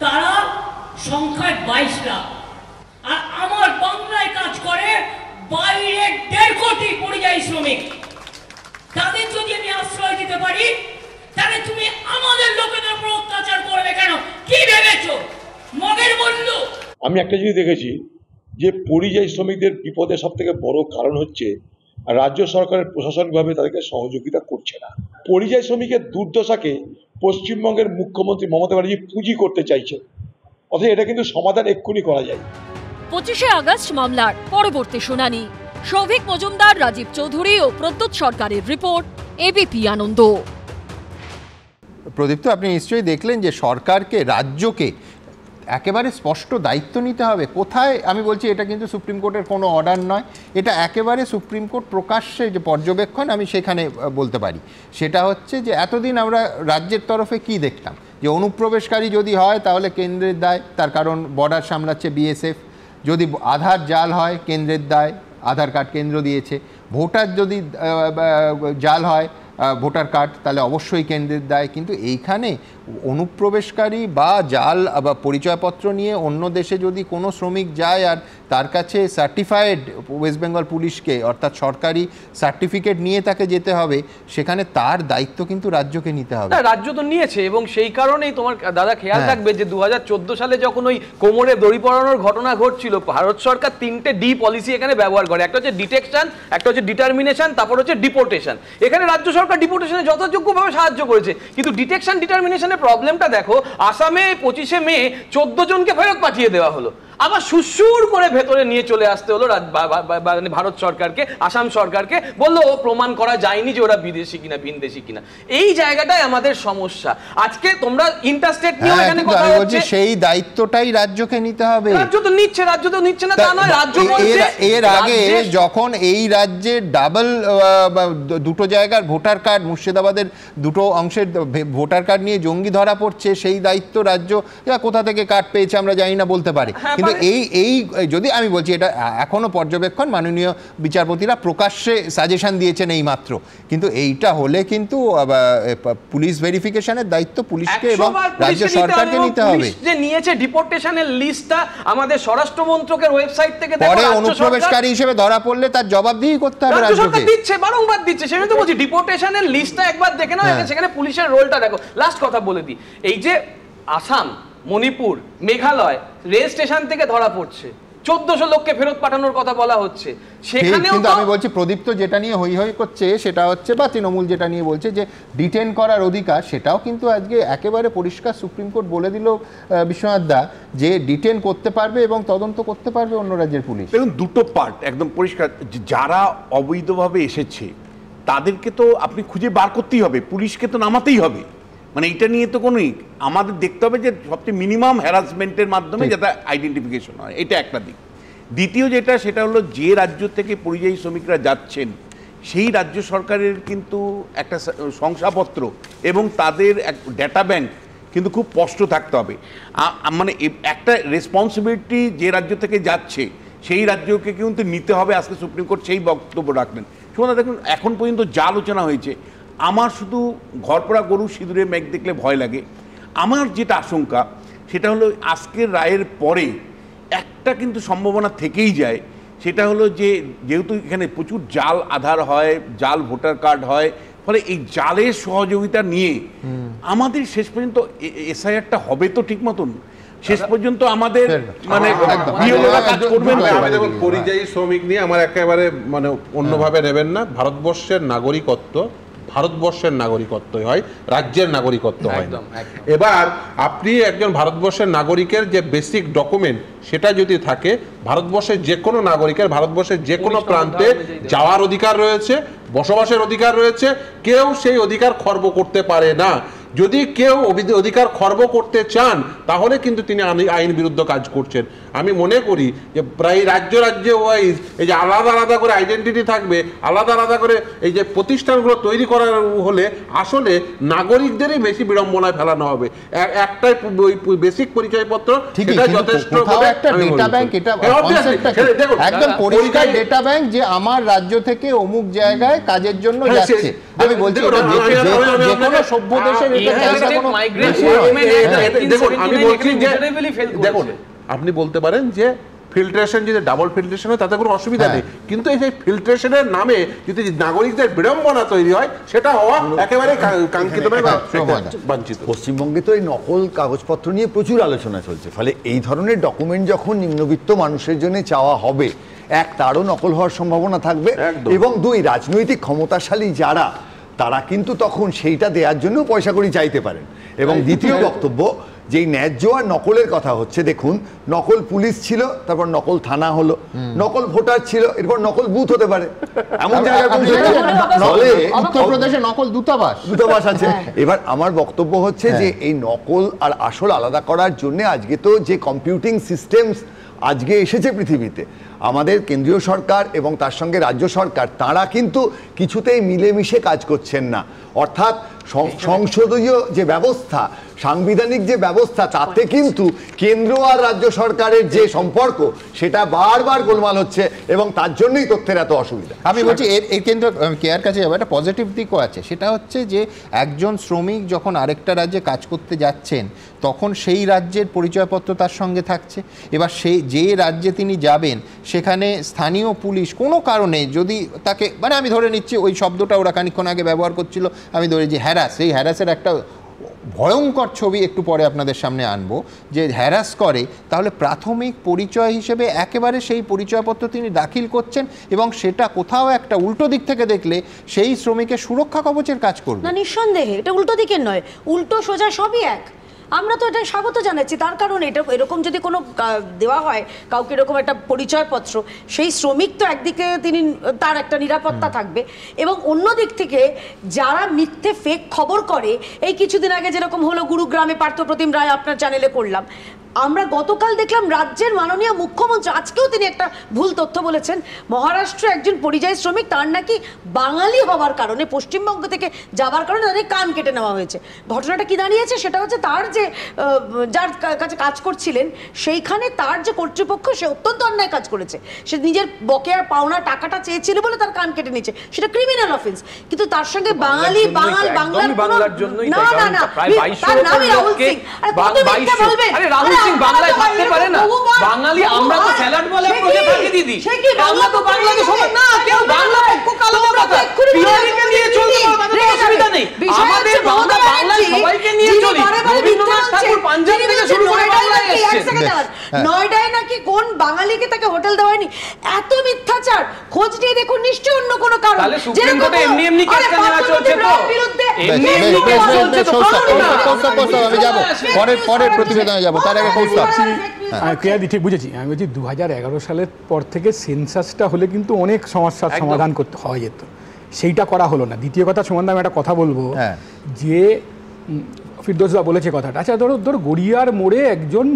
Speaker 10: তারা সংখ্যায় 22 লাখ, আর আমার বাংলায় কাজ করে বাইরে 1.5 কোটি পরিযায়ী শ্রমিক। তাদের যদি আমি আশ্রয় দিতে পারি, তাহলে তুমি আমাদের লোকেদের উপর অত্যাচার করবে কেন? কি ভেবেছো মগের বলল?
Speaker 21: আমি একটা জিনিস দেখেছি যে পরিযায়ী শ্রমিকদের বিপদের সব থেকে বড় কারণ হচ্ছে রাজ্য সরকারের প্রশাসনিকভাবে তাদেরকে সহযোগিতা করছে না। পরিযায়ী শ্রমিকের দুর্দশাকে পশ্চিমবঙ্গের মুখ্যমন্ত্রী মমতা ব্যানার্জি পুঁজি করতে চাইছে, অথচ এটা কিন্তু সমাধান এক্ষুনি করা যায়।
Speaker 8: 25শে আগস্ট মামলার পরবর্তী শুনানি। সৌভিক মজুমদার, রাজীব চৌধুরী ও প্রদ্যুৎ সরকারের রিপোর্ট, এবিপি আনন্দ।
Speaker 1: প্রদীপ্ত, আপনি নিশ্চয়ই দেখলেন যে সরকারকে, রাজ্যকে একেবারে স্পষ্ট দায়িত্ব নিতে হবে। কোথায়, আমি বলছি এটা কিন্তু সুপ্রিম কোর্টের কোনো অর্ডার নয়, এটা একেবারে সুপ্রিম কোর্ট প্রকাশ্যে যে পর্যবেক্ষণ, আমি সেখানে বলতে পারি। সেটা হচ্ছে যে এতদিন আমরা রাজ্যের তরফে কি দেখতাম, যে অনুপ্রবেশকারী যদি হয় তাহলে কেন্দ্রের দায়, তার কারণ বর্ডার সামলাচ্ছে বিএসএফ। যদি আধার জাল হয় কেন্দ্রের দায়, আধার কার্ড কেন্দ্র দিয়েছে। ভোটার যদি জাল হয় ভোটার কার্ড, তাহলে অবশ্যই কেন্দ্রের দায়। কিন্তু এইখানে অনুপ্রবেশকারী বা জাল বা পরিচয়পত্র নিয়ে অন্য দেশে যদি কোনো শ্রমিক যায় আর তার কাছে সার্টিফাইড ওয়েস্ট বেঙ্গল পুলিশকে, অর্থাৎ সরকারি সার্টিফিকেট নিয়ে তাকে যেতে হবে, সেখানে তার দায়িত্ব কিন্তু রাজ্যকে নিতে হবে।
Speaker 16: রাজ্য তো নিয়েছে, এবং সেই কারণেই তোমার দাদা খেয়াল রাখবে যে 2014 সালে যখন ওই কোমরে দড়ি পরানোর ঘটনা ঘটছিল, ভারত সরকার 3টে ডি পলিসি এখানে ব্যবহার করে। একটা হচ্ছে ডিটেকশন, একটা হচ্ছে ডিটারমিনেশন, তারপর হচ্ছে ডিপোর্টেশন। এখানে রাজ্য সরকার ডিপোর্টেশনে যথাযোগ্যভাবে সাহায্য করেছে, কিন্তু ডিটেকশন ডিটারমিনেশনের প্রবলেমটা দেখো। আসামে 25শে মে 14 জনকে ফেরত পাঠিয়ে দেওয়া হলো, আবার সুসুর করে ভেতরে নিয়ে চলে আসতে হলো ভারত সরকারকে, আসাম সরকারকে। বললো প্রমাণ করা যায়নি যে ওরা বিদেশি কিনা ভিনদেশি কিনা। এই জায়গাটাই আমাদের সমস্যা। আজকে তোমরা ইন্টারস্টেট নিয়ে এখানে কথা হচ্ছে,
Speaker 1: সেই দায়িত্বটাই রাজ্যকে নিতে হবে।
Speaker 16: রাজ্য তো নিচ্ছে, রাজ্য তো নিচ্ছে না তা নয়। রাজ্য বলছে
Speaker 1: এর আগে যখন এই রাজ্যে ডাবল দুটো জায়গার ভোটার কার্ড, মুর্শিদাবাদের দুটো অংশের ভোটার কার্ড নিয়ে জঙ্গি ধরা পড়ছে, সেই দায়িত্ব রাজ্য কোথা থেকে কার্ড পেয়েছে আমরা জানি না বলতে পারে। কিন্তু এই যদি আমি বলছি, এটা এখনো পর্যবেক্ষণ, মাননীয় বিচারপতিরা প্রকাশ্যে সাজেশন দিয়েছেন এই মাত্র, কিন্তু এইটা হলে কিন্তু পুলিশ ভেরিফিকেশনের দায়িত্ব পুলিশকে এবং রাজ্য সরকারকে নিতে হবে।
Speaker 16: যে নিয়েছে ডিপোর্টেশনের লিস্টটা আমাদের স্বরাষ্ট্র মন্ত্রকের ওয়েবসাইট থেকে,
Speaker 1: পরে অনুপ্রবেশকারী হিসেবে ধরা পড়লে তার জবাবদিহি করতে হবে রাজ্যকে।
Speaker 16: দিচ্ছে, বারংবার দিচ্ছে। সেটা তো বলছি, ডিপোর্টেশনের লিস্টটা একবার দেখে নাও, সেখানে পুলিশের রোলটা দেখো। লাস্ট কথা বলে দিই, এই যে আসাম, মণিপুর, মেঘালয় রেল স্টেশন থেকে ধরা পড়ছে, 1400 লোককে ফেরত পাঠানোর কথা বলা হচ্ছে। সেখানেও
Speaker 1: কিন্তু আমি বলছি, প্রদীপ্ত যেটা নিয়ে হই হই করছে সেটা হচ্ছে, বা তৃণমূল যেটা নিয়ে বলছে যে ডিটেন করার অধিকার, সেটাও কিন্তু আজকে একেবারে পরিষ্কার সুপ্রিম কোর্ট বলে দিল বিশ্বনাথ দা, যে ডিটেন করতে পারবে এবং তদন্ত করতে পারবে অন্য রাজ্যের পুলিশ।
Speaker 12: দেখুন, দুটো পার্ট একদম পরিষ্কার। যারা অবৈধভাবে এসেছে তাদেরকে তো আপনি খুঁজে বার করতেই হবে, পুলিশকে তো নামাতেই হবে। মানে এটা নিয়ে তো কোনো, আমাদের দেখতে হবে যে সবচেয়ে মিনিমাম হ্যারাসমেন্টের মাধ্যমে যাতে আইডেন্টিফিকেশন হয়, এটা একটা দিক। দ্বিতীয় যেটা, সেটা হলো যে রাজ্য থেকে পরিযায়ী শ্রমিকরা যাচ্ছেন সেই রাজ্য সরকারের কিন্তু একটা শংসাপত্র এবং তাদের এক ডেটা ব্যাংক কিন্তু খুব স্পষ্ট থাকতে হবে। মানে একটা রেসপন্সিবিলিটি যে রাজ্য থেকে যাচ্ছে সেই রাজ্যকে কিন্তু নিতে হবে। আজকে সুপ্রিম কোর্ট সেই বক্তব্য রাখলেন। শুনুন, দেখুন এখন পর্যন্ত যা আলোচনা হয়েছে, আমার শুধু ঘরপোড়া গরু সিঁদুরে মেঘ দেখলে ভয় লাগে। আমার যেটা আশঙ্কা সেটা হলো আজকের রায়ের পরে একটা কিন্তু সম্ভাবনা থেকেই যায় সেটা হলো যে যেহেতু এখানে প্রচুর জাল আধার হয়, জাল ভোটার কার্ড হয়, ফলে এই জালের সহযোগিতা নিয়ে আমাদের শেষ পর্যন্ত এসআইআরটা হবে তো ঠিক মতন, শেষ পর্যন্ত আমাদের মানে
Speaker 6: পরিযায়ী শ্রমিক নিয়ে আমার একেবারে মানে অন্যভাবে নেবেন না। ভারতবর্ষের নাগরিকত্ব ভারতবর্ষের নাগরিকত্বই হয়, রাজ্যের নাগরিকত্ব হয় না। এবার আপনি একজন ভারতবর্ষের নাগরিকের যে বেসিক ডকুমেন্ট সেটা যদি থাকে, ভারতবর্ষের যে কোনো নাগরিকের ভারতবর্ষের যে কোনো প্রান্তে যাওয়ার অধিকার রয়েছে, বসবাসের অধিকার রয়েছে, কেউ সেই অধিকার খর্ব করতে পারে না। যদি কেউ অধিকার খর্ব করতে চান তাহলে কিন্তু তিনি আইন বিরুদ্ধ কাজ করছেন। আমি মনে করি যে প্রায় রাজ্যে ওয়াইজ এই যে আলাদা আলাদা করে আইডেন্টিটি থাকবে, আলাদা আলাদা করে এই যে প্রতিষ্ঠানগুলো তৈরি করার হলে আসলে নাগরিকদেরই বেশি বিড়ম্বনায় ফেলানো হবে। একটাই বেসিক পরিচয়পত্র সেটা যথেষ্ট।
Speaker 1: একটা ডেটা ব্যাংক, এটা একদম পরিষ্কার ডেটা ব্যাংক যে আমার রাজ্য থেকে অমুক জায়গায় কাজের জন্য যাচ্ছে। আমি বলছি যে কোনো সভ্য দেশের
Speaker 6: দেখুন, আপনি বলতে পারেন যে ফিল্ট্রেশন যদি ডাবল ফিল্ট্রেশন হয় তাতে কোনো অসুবিধা নেই, কিন্তু এই ফিল্ট্রেশনের নামে যদি নাগরিকদের বিড়ম্বনা তৈরি হয় সেটা হওয়া একেবারে কাঙ্ক্ষিত নয়, বাঞ্ছিত।
Speaker 13: পশ্চিমবঙ্গে তো এই নকল কাগজপত্র নিয়ে প্রচুর আলোচনা চলছে, ফলে এই ধরনের ডকুমেন্ট যখন নিম্নবিত্ত মানুষের জন্য চাওয়া হবে, এক তারও নকল হওয়ার সম্ভাবনা থাকবে, এবং দুই রাজনৈতিক ক্ষমতাশালী যারা তারা কিন্তু তখন সেইটা দেওয়ার জন্য পয়সা করি চাইতে পারেন। এবং দ্বিতীয় বক্তব্য, যেই ন্যায্য আর নকলের কথা হচ্ছে, দেখুন নকল পুলিশ ছিল, তারপর নকল থানা হলো, নকল ভোটার ছিল, এরপর নকল বুথ হতে পারে, এমন জায়গায়
Speaker 1: উত্তরপ্রদেশে নকল দূতাবাস
Speaker 13: আছে। এবার আমার বক্তব্য হচ্ছে যে এই নকল আর আসল আলাদা করার জন্য আজকে তো যে কম্পিউটিং সিস্টেমস আজকে এসেছে পৃথিবীতে, আমাদের কেন্দ্রীয় সরকার এবং তার সঙ্গে রাজ্য সরকার তারা কিন্তু কিছুতেই মিলেমিশে কাজ করছেন না। অর্থাৎ সংসদীয় যে ব্যবস্থা, সাংবিধানিক যে ব্যবস্থা, তাতে কিন্তু কেন্দ্র আর রাজ্য সরকারের যে সম্পর্ক সেটা বারবার গোলমাল হচ্ছে, এবং তার জন্যই তথ্যের এত অসুবিধা।
Speaker 1: আমি বলছি এর কেন্দ্র কেয়ার কাছে যাবো, একটা পজিটিভ দিকও আছে, সেটা হচ্ছে যে একজন শ্রমিক যখন আরেকটা রাজ্যে কাজ করতে যাচ্ছেন তখন সেই রাজ্যের পরিচয়পত্র তার সঙ্গে থাকছে। এবার সেই যে রাজ্যে তিনি যাবেন সেখানে স্থানীয় পুলিশ কোনো কারণে যদি তাকে, মানে আমি ধরে নিচ্ছি ওই শব্দটা ওরা খানিকক্ষণ আগে ব্যবহার করছিল, আমি ধরে যে হ্যারাস, এই হ্যারাসের একটা ভয়ঙ্কর ছবি একটু পরে আপনাদের সামনে আনবো, যে হ্যারাস করে, তাহলে প্রাথমিক পরিচয় হিসেবে একেবারে সেই পরিচয়পত্র তিনি দাখিল করছেন, এবং সেটা কোথাও একটা উল্টো দিক থেকে দেখলে সেই শ্রমিকের সুরক্ষা কবচের কাজ করবে
Speaker 19: না। নিঃসন্দেহে এটা উল্টো দিকের নয়, উল্টো সোজা সবই এক। আমরা তো এটা স্বাগত জানাচ্ছি, তার কারণ এটা এরকম যদি কোনো দেওয়া হয় কাউকে এরকম একটা পরিচয়পত্র, সেই শ্রমিক তো একদিকে তিনি তার একটা নিরাপত্তা থাকবে, এবং অন্য দিক থেকে যারা মিথ্যে ফেক খবর করে, এই কিছুদিন আগে যেরকম হলো গুরুগ্রামে পার্থপ্রতিম রায় আপনার চ্যানেলে করলাম, আমরা গতকাল দেখলাম রাজ্যের মাননীয় মুখ্যমন্ত্রী, আজকেও তিনি একটা ভুল তথ্য বলেছেন, মহারাষ্ট্রে একজন পরিযায়ী শ্রমিক, তার নাকি বাঙালি হওয়ার কারণে, পশ্চিমবঙ্গ থেকে যাবার কারণে তাদের কান কেটে নেওয়া হয়েছে। ঘটনাটা কি দাঁড়িয়েছে সেটা হচ্ছে তার যে যার কাছে কাজ করছিলেন সেইখানে তার যে কর্তৃপক্ষ, সে অত্যন্ত অন্যায় কাজ করেছে, সে নিজের বকেয়া পাওনা টাকাটা চেয়েছিল বলে তার কান কেটে নিয়েছে, সেটা ক্রিমিনাল অফেন্স। কিন্তু তার সঙ্গে বাঙালি বাংলার না না না, তার নামই রাহুল সিং।
Speaker 16: রাহুল সিং বাংলায় থাকতে পারে না? বাঙালি আমরা তো স্যালাড বলে প্রজে থাকি দিদি, আমরা তো বাংলাদেশ সমান না, কেউ বাংলা পক্ষ কালো কথা পিয়ারিকে নিয়ে চলতে পারে, অসুবিধা নেই, আমাদের বাংলা সবাইকে নিয়ে চলি। রবীন্দ্রনাথ ঠাকুর পাঞ্জাবি থেকে শুরু করে বাংলায় এসেছেন,
Speaker 19: নয়ডায় নাকি কোন বাঙালিকে তাকে হোটেল দেওয়ায়নি, এত মিথ্যাচার, খোঁজ নিয়ে দেখুন, নিশ্চয়ই অন্য কোনো কারণ।
Speaker 16: তাহলে সুপ্রিম কোর্টে এমনি এমনি কেসটা নেওয়া চলছে তো, এমনি এমনি কেস চলছে তো,
Speaker 1: আমি যাব পরের প্রতিবেদনে যাব, তার আগে
Speaker 20: ক্রিয়াদি ঠিক বুঝেছি। আমি বলছি 2011 সালের পর থেকে সেন্সাসটা হলে কিন্তু অনেক সমস্যার সমাধান করতে হওয়া যেত, সেইটা করা হলো না। দ্বিতীয় কথা সম্বন্ধে আমি একটা কথা বলবো, যে ফিরদৌসদা বলেছে কথাটা, আচ্ছা ধরো গড়িয়ার মোড়ে একজন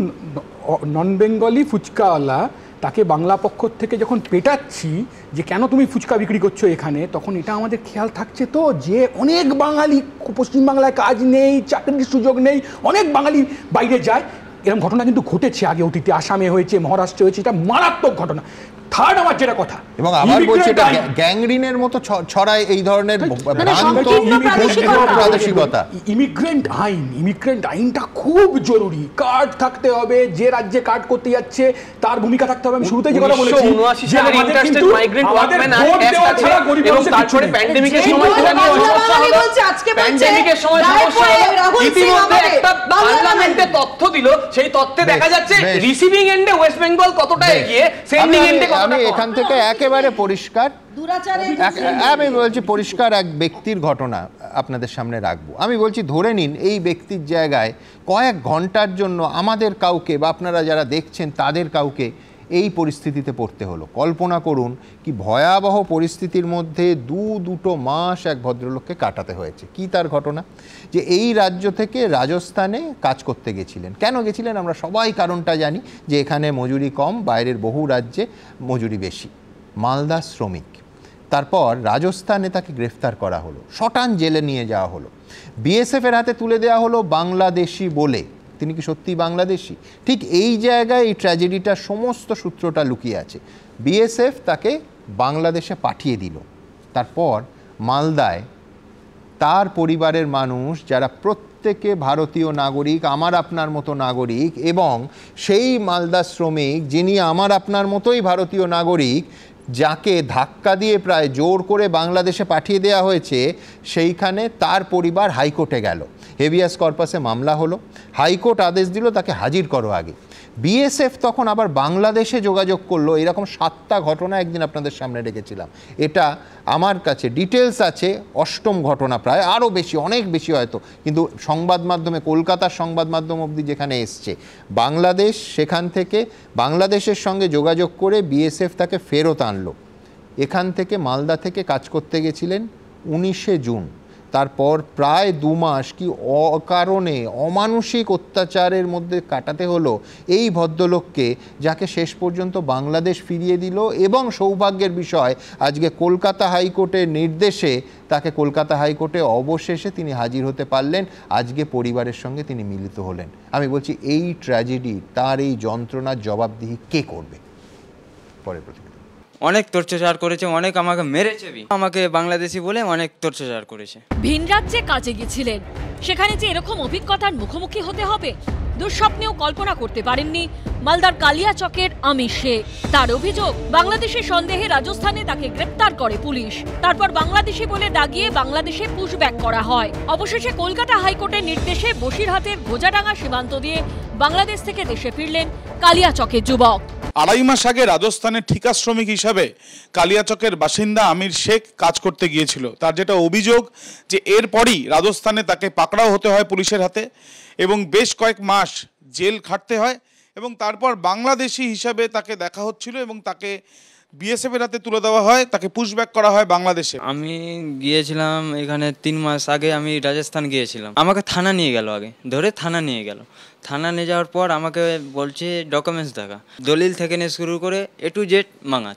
Speaker 20: নন বেঙ্গলি ফুচকাওয়ালা, তাকে বাংলা পক্ষ থেকে যখন পেটাচ্ছি যে কেন তুমি ফুচকা বিক্রি করছো এখানে, তখন এটা আমাদের খেয়াল থাকছে তো যে অনেক বাঙালি পশ্চিমবাংলায় কাজ নেই, চাকরির সুযোগ নেই, অনেক বাঙালি বাইরে যায়। এরকম ঘটনা কিন্তু ঘটেছে আগে অতীতে, আসামে হয়েছে, মহারাষ্ট্রে হয়েছে, এটা মারাত্মক ঘটনা। থার্ড আমার যেটা কথা,
Speaker 1: এবং আবার বলছি এটা গ্যাংরিনের মতো ছড়ায় এই ধরনের প্রাদেশিকতা।
Speaker 20: ইমিগ্রেন্ট আইনটা খুব জরুরি। কার্ড থাকতে হবে, যে রাজ্যে কার্ড করতে যাচ্ছে তার ভূমিকা থাকতে হবে। আমি শুরুতেই যে কথা বলেছি যে আমাদের কিন্তু ভোট দেওয়া ছাড়া গরিব মানুষের কিছু নেই।
Speaker 16: প্যান্ডেমিকের সময় ইতিমধ্যে একটা পার্লামেন্টে তথ্য দিল, সেই তথ্যে দেখা যাচ্ছে রিসিভিং এন্ডে ওয়েস্ট বেঙ্গল কতটা এগিয়ে, সেন্ডিং এন্ডে কতটা কম।
Speaker 1: আমি এখান থেকে একেবারে পরিষ্কার, আমি বলছি পরিষ্কার এক ব্যক্তির ঘটনা আপনাদের সামনে রাখবো। আমি বলছি ধরে নিন এই ব্যক্তির জায়গায় কয়েক ঘন্টার জন্য আমাদের কাউকে বা আপনারা যারা দেখছেন তাদের কাউকে এই পরিস্থিতিতে পড়তে হলো। কল্পনা করুন কি ভয়াবহ পরিস্থিতির মধ্যে দুটো মাস এক ভদ্রলোককে কাটাতে হয়েছে। কি তার ঘটনা, যে এই রাজ্য থেকে রাজস্থানে কাজ করতে গেছিলেন। কেন গেছিলেন আমরা সবাই কারণটা জানি, যে এখানে মজুরি কম, বাইরের বহু রাজ্যে মজুরি বেশি। মালদা শ্রমিক, তারপর রাজস্থানে তাকে গ্রেফতার করা হলো, শটান জেলে নিয়ে যাওয়া হলো, বিএসএফের হাতে তুলে দেওয়া হলো বাংলাদেশি বলে। তিনি কি সত্যি বাংলাদেশি? ঠিক এই জায়গায় এই ট্র্যাজেডিটার সমস্ত সূত্রটা লুকিয়ে আছে। বিএসএফ তাকে বাংলাদেশে পাঠিয়ে দিল। তারপর মালদায় তার পরিবারের মানুষ যারা প্রত্যেকে ভারতীয় নাগরিক, আমার আপনার মতো নাগরিক, এবং সেই মালদা শ্রমিক যিনি আমার আপনার মতোই ভারতীয় নাগরিক, যাকে ধাক্কা দিয়ে প্রায় জোর করে বাংলাদেশে পাঠিয়ে দেওয়া হয়েছে, সেইখানে তার পরিবার হাইকোর্টে গেল, হেভিয়াস কর্পাসে মামলা হলো, হাইকোর্ট আদেশ দিল তাকে হাজির করো আগে। বিএসএফ তখন আবার বাংলাদেশে যোগাযোগ করলো। এরকম 7টা ঘটনা একদিন আপনাদের সামনে রেখেছিলাম। এটা আমার কাছে ডিটেলস আছে, 8ম ঘটনা প্রায়, আরও বেশি, অনেক বেশি হয়তো, কিন্তু সংবাদ মাধ্যমে, কলকাতার সংবাদ মাধ্যম অবধি যেখানে এসছে, বাংলাদেশ সেখান থেকে বাংলাদেশের সঙ্গে যোগাযোগ করে বিএসএফ তাকে ফেরত আনলো। এখান থেকে মালদা থেকে কাজ করতে গেছিলেন 19শে জুন। তারপর প্রায় 2 মাস কি অকারণে অমানুষিক অত্যাচারের মধ্যে কাটাতে হলো এই ভদ্রলোককে, যাকে শেষ পর্যন্ত বাংলাদেশ ফিরিয়ে দিল। এবং সৌভাগ্যের বিষয়, আজকে কলকাতা হাইকোর্টের নির্দেশে তাকে কলকাতা হাইকোর্টে অবশেষে তিনি হাজির হতে পারলেন। আজকে পরিবারের সঙ্গে তিনি মিলিত হলেন। আমি বলছি এই ট্র্যাজেডি, তার এই যন্ত্রণার জবাবদিহি কে করবে? পরের প্রতিবেদন।
Speaker 3: অনেক অত্যাচার করেছে, অনেক আমাকে মেরেছে, আমাকে বাংলাদেশি বলে অনেক অত্যাচার করেছে।
Speaker 8: ভিন রাজ্যে কাজে গেছিলেন, সেখানে যে এরকম অভিজ্ঞতার মুখোমুখি হতে হবে দুঃস্বপ্নেও কল্পনা করতে পারেননি মালদার কালিয়াচকের আমির শেখ। তার অভিযোগ, বাংলাদেশের সন্দেহে রাজস্থানে তাকে গ্রেপ্তার করে পুলিশ, তারপর বাংলাদেশি বলে দাগিয়ে বাংলাদেশে পুশব্যাক করা হয়। অবশেষে কলকাতা হাইকোর্টের নির্দেশে বসিরহাটের গোজাডাঙ্গা সীমান্ত দিয়ে বাংলাদেশ থেকে দেশে ফিরলেন কালিয়াচকের যুবক।
Speaker 22: 2.5 মাস আগে রাজস্থানের ঠিকা শ্রমিক হিসাবে কালিয়াচকের বাসিন্দা আমির শেখ কাজ করতে গিয়েছিল। তার যেটা অভিযোগ, যে এরপরই রাজস্থানে তাকে পাকড়াও হতে হয় পুলিশের হাতে এবং বেশ কয়েক মাস জেল খাটতে হয়, এবং তারপর বাংলাদেশি হিসাবে তাকে দেখা হচ্ছিল এবং তাকে বিএসএফের হাতে তুলে দেওয়া হয়, তাকে পুশব্যাক করা হয় বাংলাদেশে।
Speaker 3: আমি গিয়েছিলাম এখানে 3 মাস আগে, আমি রাজস্থান গিয়েছিলাম। আমাকে থানা নিয়ে গেল, আগে ধরে থানা নিয়ে গেল। থানা নিয়ে যাওয়ার পর আমাকে বলছে ডকুমেন্টস দেখা, দলিল থেকে নিয়ে শুরু করে A to Z মাঙা।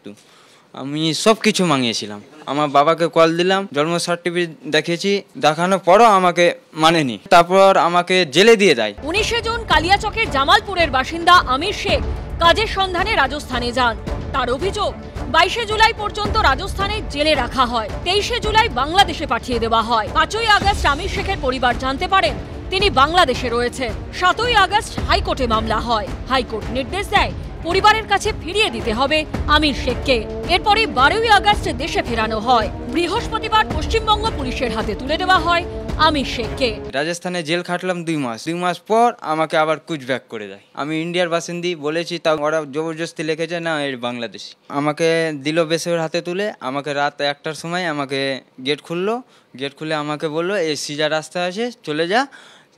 Speaker 3: আমি সব কিছু মাঙিয়েছিলাম। আমার বাবাকে কল দিলাম, জন্ম সার্টিফিকেট দেখিয়েছি, দেখানোর পরও আমাকে মানেনি। তারপর আমাকে জেলে দিয়ে দেয়। 19শে
Speaker 8: জুন কালিয়াচকের জামালপুরের বাসিন্দা আমির শেখ কাজের সন্ধানে রাজস্থানে যান। তার অভিযোগ, 22শে জুলাই পর্যন্ত রাজস্থানে জেলে রাখা হয়, 23শে জুলাই বাংলাদেশে পাঠিয়ে দেওয়া হয়। 5ই আগস্ট আমির শেখের পরিবার জানতে পারেন তিনি বাংলাদেশে রয়েছেন। 7ই আগস্ট হাইকোর্টে মামলা হয়। হাইকোর্ট নির্দেশ দেয় পরিবারের কাছে ফিরিয়ে দিতে হবে আমির শেখকে। এরপরে 12ই আগস্ট দেশে ফেরানো হয়। বৃহস্পতিবার পশ্চিমবঙ্গ পুলিশের হাতে তুলে দেওয়া হয় আমির শেখকে।
Speaker 3: রাজস্থানে জেল খাটলাম 2 মাস। 2 মাস পর আমাকে আবার কুচব্যাক করে দেয়। আমি ইন্ডিয়ার বাসিন্দি বলেছি, তা ওরা জবরদস্তি লিখেছে না এর বাংলাদেশি। আমাকে দিল বেসের হাতে তুলে, আমাকে রাত 1টার সময় আমাকে গেট খুললো। গেট খুলে আমাকে বললো এই সিজা রাস্তা আছে, চলে যা,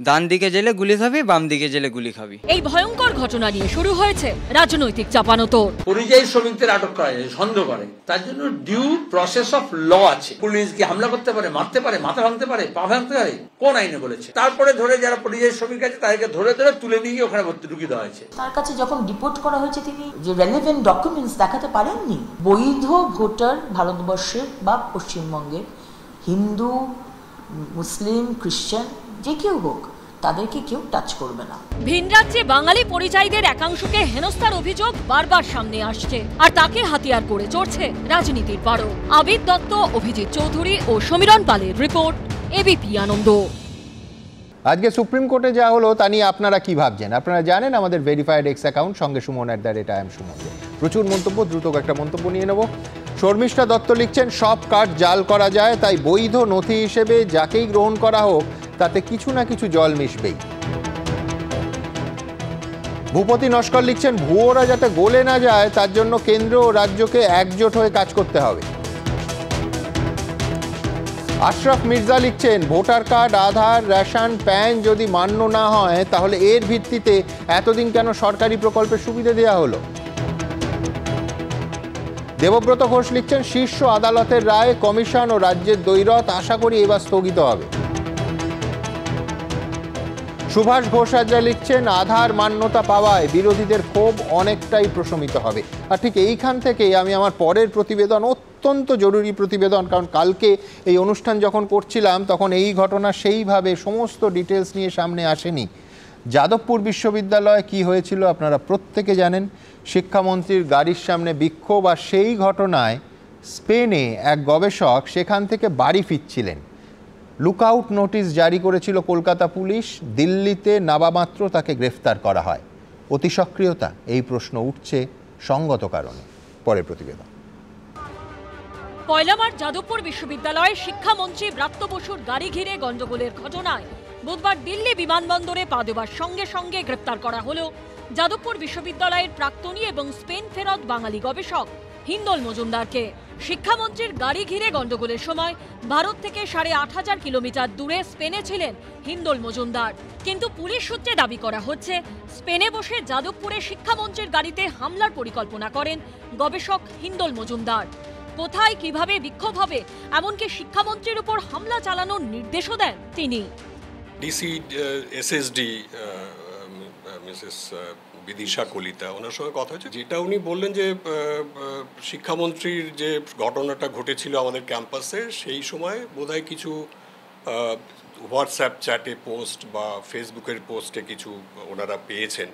Speaker 3: ডান দিকে জেলে গুলি খাবি, বাম দিকে জেলে গুলি খাবি।
Speaker 8: এই ভয়ঙ্কর ঘটনা নিয়ে শুরু হয়েছে রাজনৈতিক চাপানোতর।
Speaker 9: পরিযায়ী শ্রমিকদের আটক করা যায়, সন্দেহ করে, তার জন্য ডিউ প্রসেস অফ ল আছে। পুলিশ কি হামলা করতে পারে, মারতে পারে, মাথা ভাঙতে পারে, পা ভাঙতে পারে, কোন আইনে বলেছে? তারপরে ধরে যারা পরিযায়ী শ্রমিক আছে তাদেরকে ধরে ধরে তুলে নিয়ে গিয়ে ওখানে ভর্তি ঢুকিয়ে দেওয়া হয়েছে।
Speaker 14: তার কাছে যখন ডিপোর্ট করা হয়েছে তিনি যে রেলেভেন্ট ডকুমেন্টস দেখাতে পারেননি। বৈধ ভোটার ভারতবর্ষের বা পশ্চিমবঙ্গের হিন্দু, মুসলিম, খ্রিস্টান যে কেউ হোক, তাদেরকে কেউ টাচ করবে না।
Speaker 8: ভিন রাজ্যে বাঙালি পরিযায়ীদের একাংশকে হেনস্থার অভিযোগ বারবার সামনে আসছে, আর তাকে হাতিয়ার করে চড়ছে রাজনীতির পারো। আবিদ দত্ত, অভিজিৎ চৌধুরী ও সমীরণ পালের রিপোর্ট, এবিপি আনন্দ।
Speaker 1: আজকে সুপ্রিম কোর্টে যা হলো তা নিয়ে আপনারা কি ভাবছেন? আপনারা জানেন আমাদের ভেরিফাইড এক্স অ্যাকাউন্ট সঙ্গে সুমন @IAM সুমন। প্রচুর মন্তব্য, দ্রুত একটা মন্তব্য নিয়ে নেব। শর্মিষ্ঠা দত্ত লিখছেন, সব কার্ড জাল করা যায়, তাই বৈধ নথি হিসেবে যাকেই গ্রহণ করা হোক তাতে কিছু না কিছু জল মিশবেই। ভূপতি নস্কর লিখছেন, ভুয়োরা যাতে গলে না যায় তার জন্য কেন্দ্র ও রাজ্যকে একজোট হয়ে কাজ করতে হবে। আশরাফ মির্জা লিখছেন, ভোটার কার্ড, আধার, রেশন, প্যান যদি মান্য না হয় তাহলে এর ভিত্তিতে এতদিন কেন সরকারি প্রকল্পের সুবিধা দেওয়া হলো? দেবব্রত ঘোষ লিখছেন, শীর্ষ আদালতের রায়, কমিশন ও রাজ্যের দ্বৈরথ আশা করি এবার স্থগিত হবে। সুভাষ ঘোষ লিখছেন, আধার মান্যতা পাওয়ায় বিরোধীদের ক্ষোভ অনেকটাই প্রশমিত হবে। আর ঠিক এইখান থেকেই আমি আমার পরের প্রতিবেদন, অত্যন্ত জরুরি প্রতিবেদন, কারণ কালকে এই অনুষ্ঠান যখন করছিলাম তখন এই ঘটনা সেইভাবে সমস্ত ডিটেলস নিয়ে সামনে আসেনি। যাদবপুর বিশ্ববিদ্যালয়ে কি হয়েছিল আপনারা প্রত্যেকে জানেন। শিক্ষামন্ত্রীর গাড়ির সামনে বিক্ষোভ, আর সেই ঘটনায় স্পেনে এক গবেষক সেখান থেকে বাড়ি ফিরছিলেন। লুকআউট নোটিশ জারি করেছিল কলকাতা পুলিশ, দিল্লিতে নাবামাত্র তাকে গ্রেফতার করা হয়। অতি সক্রিয়তা, এই প্রশ্ন উঠছে সঙ্গত কারণে। পরের প্রতিবেদন।
Speaker 8: পয়লা মার্চ যাদবপুর বিশ্ববিদ্যালয়ে শিক্ষামন্ত্রী ব্রাত্য বসুর গাড়ি ঘিরে গন্ডগোলের ঘটনায় বুধবার দিল্লি বিমানবন্দরে পা দেওয়ার সঙ্গে সঙ্গে গ্রেপ্তার করা হল যাদবপুর বিশ্ববিদ্যালয়ের প্রাক্তনী এবং স্পেন ফেরত বাঙালি গবেষক হিন্দল মজুমদারকে। শিক্ষামন্ত্রীর গাড়ি ঘিরে গন্ডগোলের সময় ভারত থেকে ৮৫০০ কিলোমিটার দূরে স্পেনে ছিলেন হিন্দল মজুমদার। কিন্তু পুলিশ সূত্রে দাবি করা হচ্ছে, স্পেনে বসে যাদবপুরে শিক্ষামন্ত্রীর গাড়িতে হামলার পরিকল্পনা করেন গবেষক হিন্দল মজুমদার। কোথায়, কিভাবে বিক্ষোভ হবে, এমনকি শিক্ষামন্ত্রীর উপর হামলা চালানোর নির্দেশও দেন তিনি।
Speaker 4: DC SSD Mrs Bidisha Kalita, ওনার সঙ্গে কথা হয়েছে, যেটা উনি বললেন যে শিক্ষামন্ত্রীর যে ঘটনাটা ঘটেছিল আমাদের ক্যাম্পাসে, সেই সময় বোধহয় কিছু হোয়াটসঅ্যাপ চ্যাটে পোস্ট বা ফেসবুকের পোস্টে কিছু ওনারা পেয়েছেন,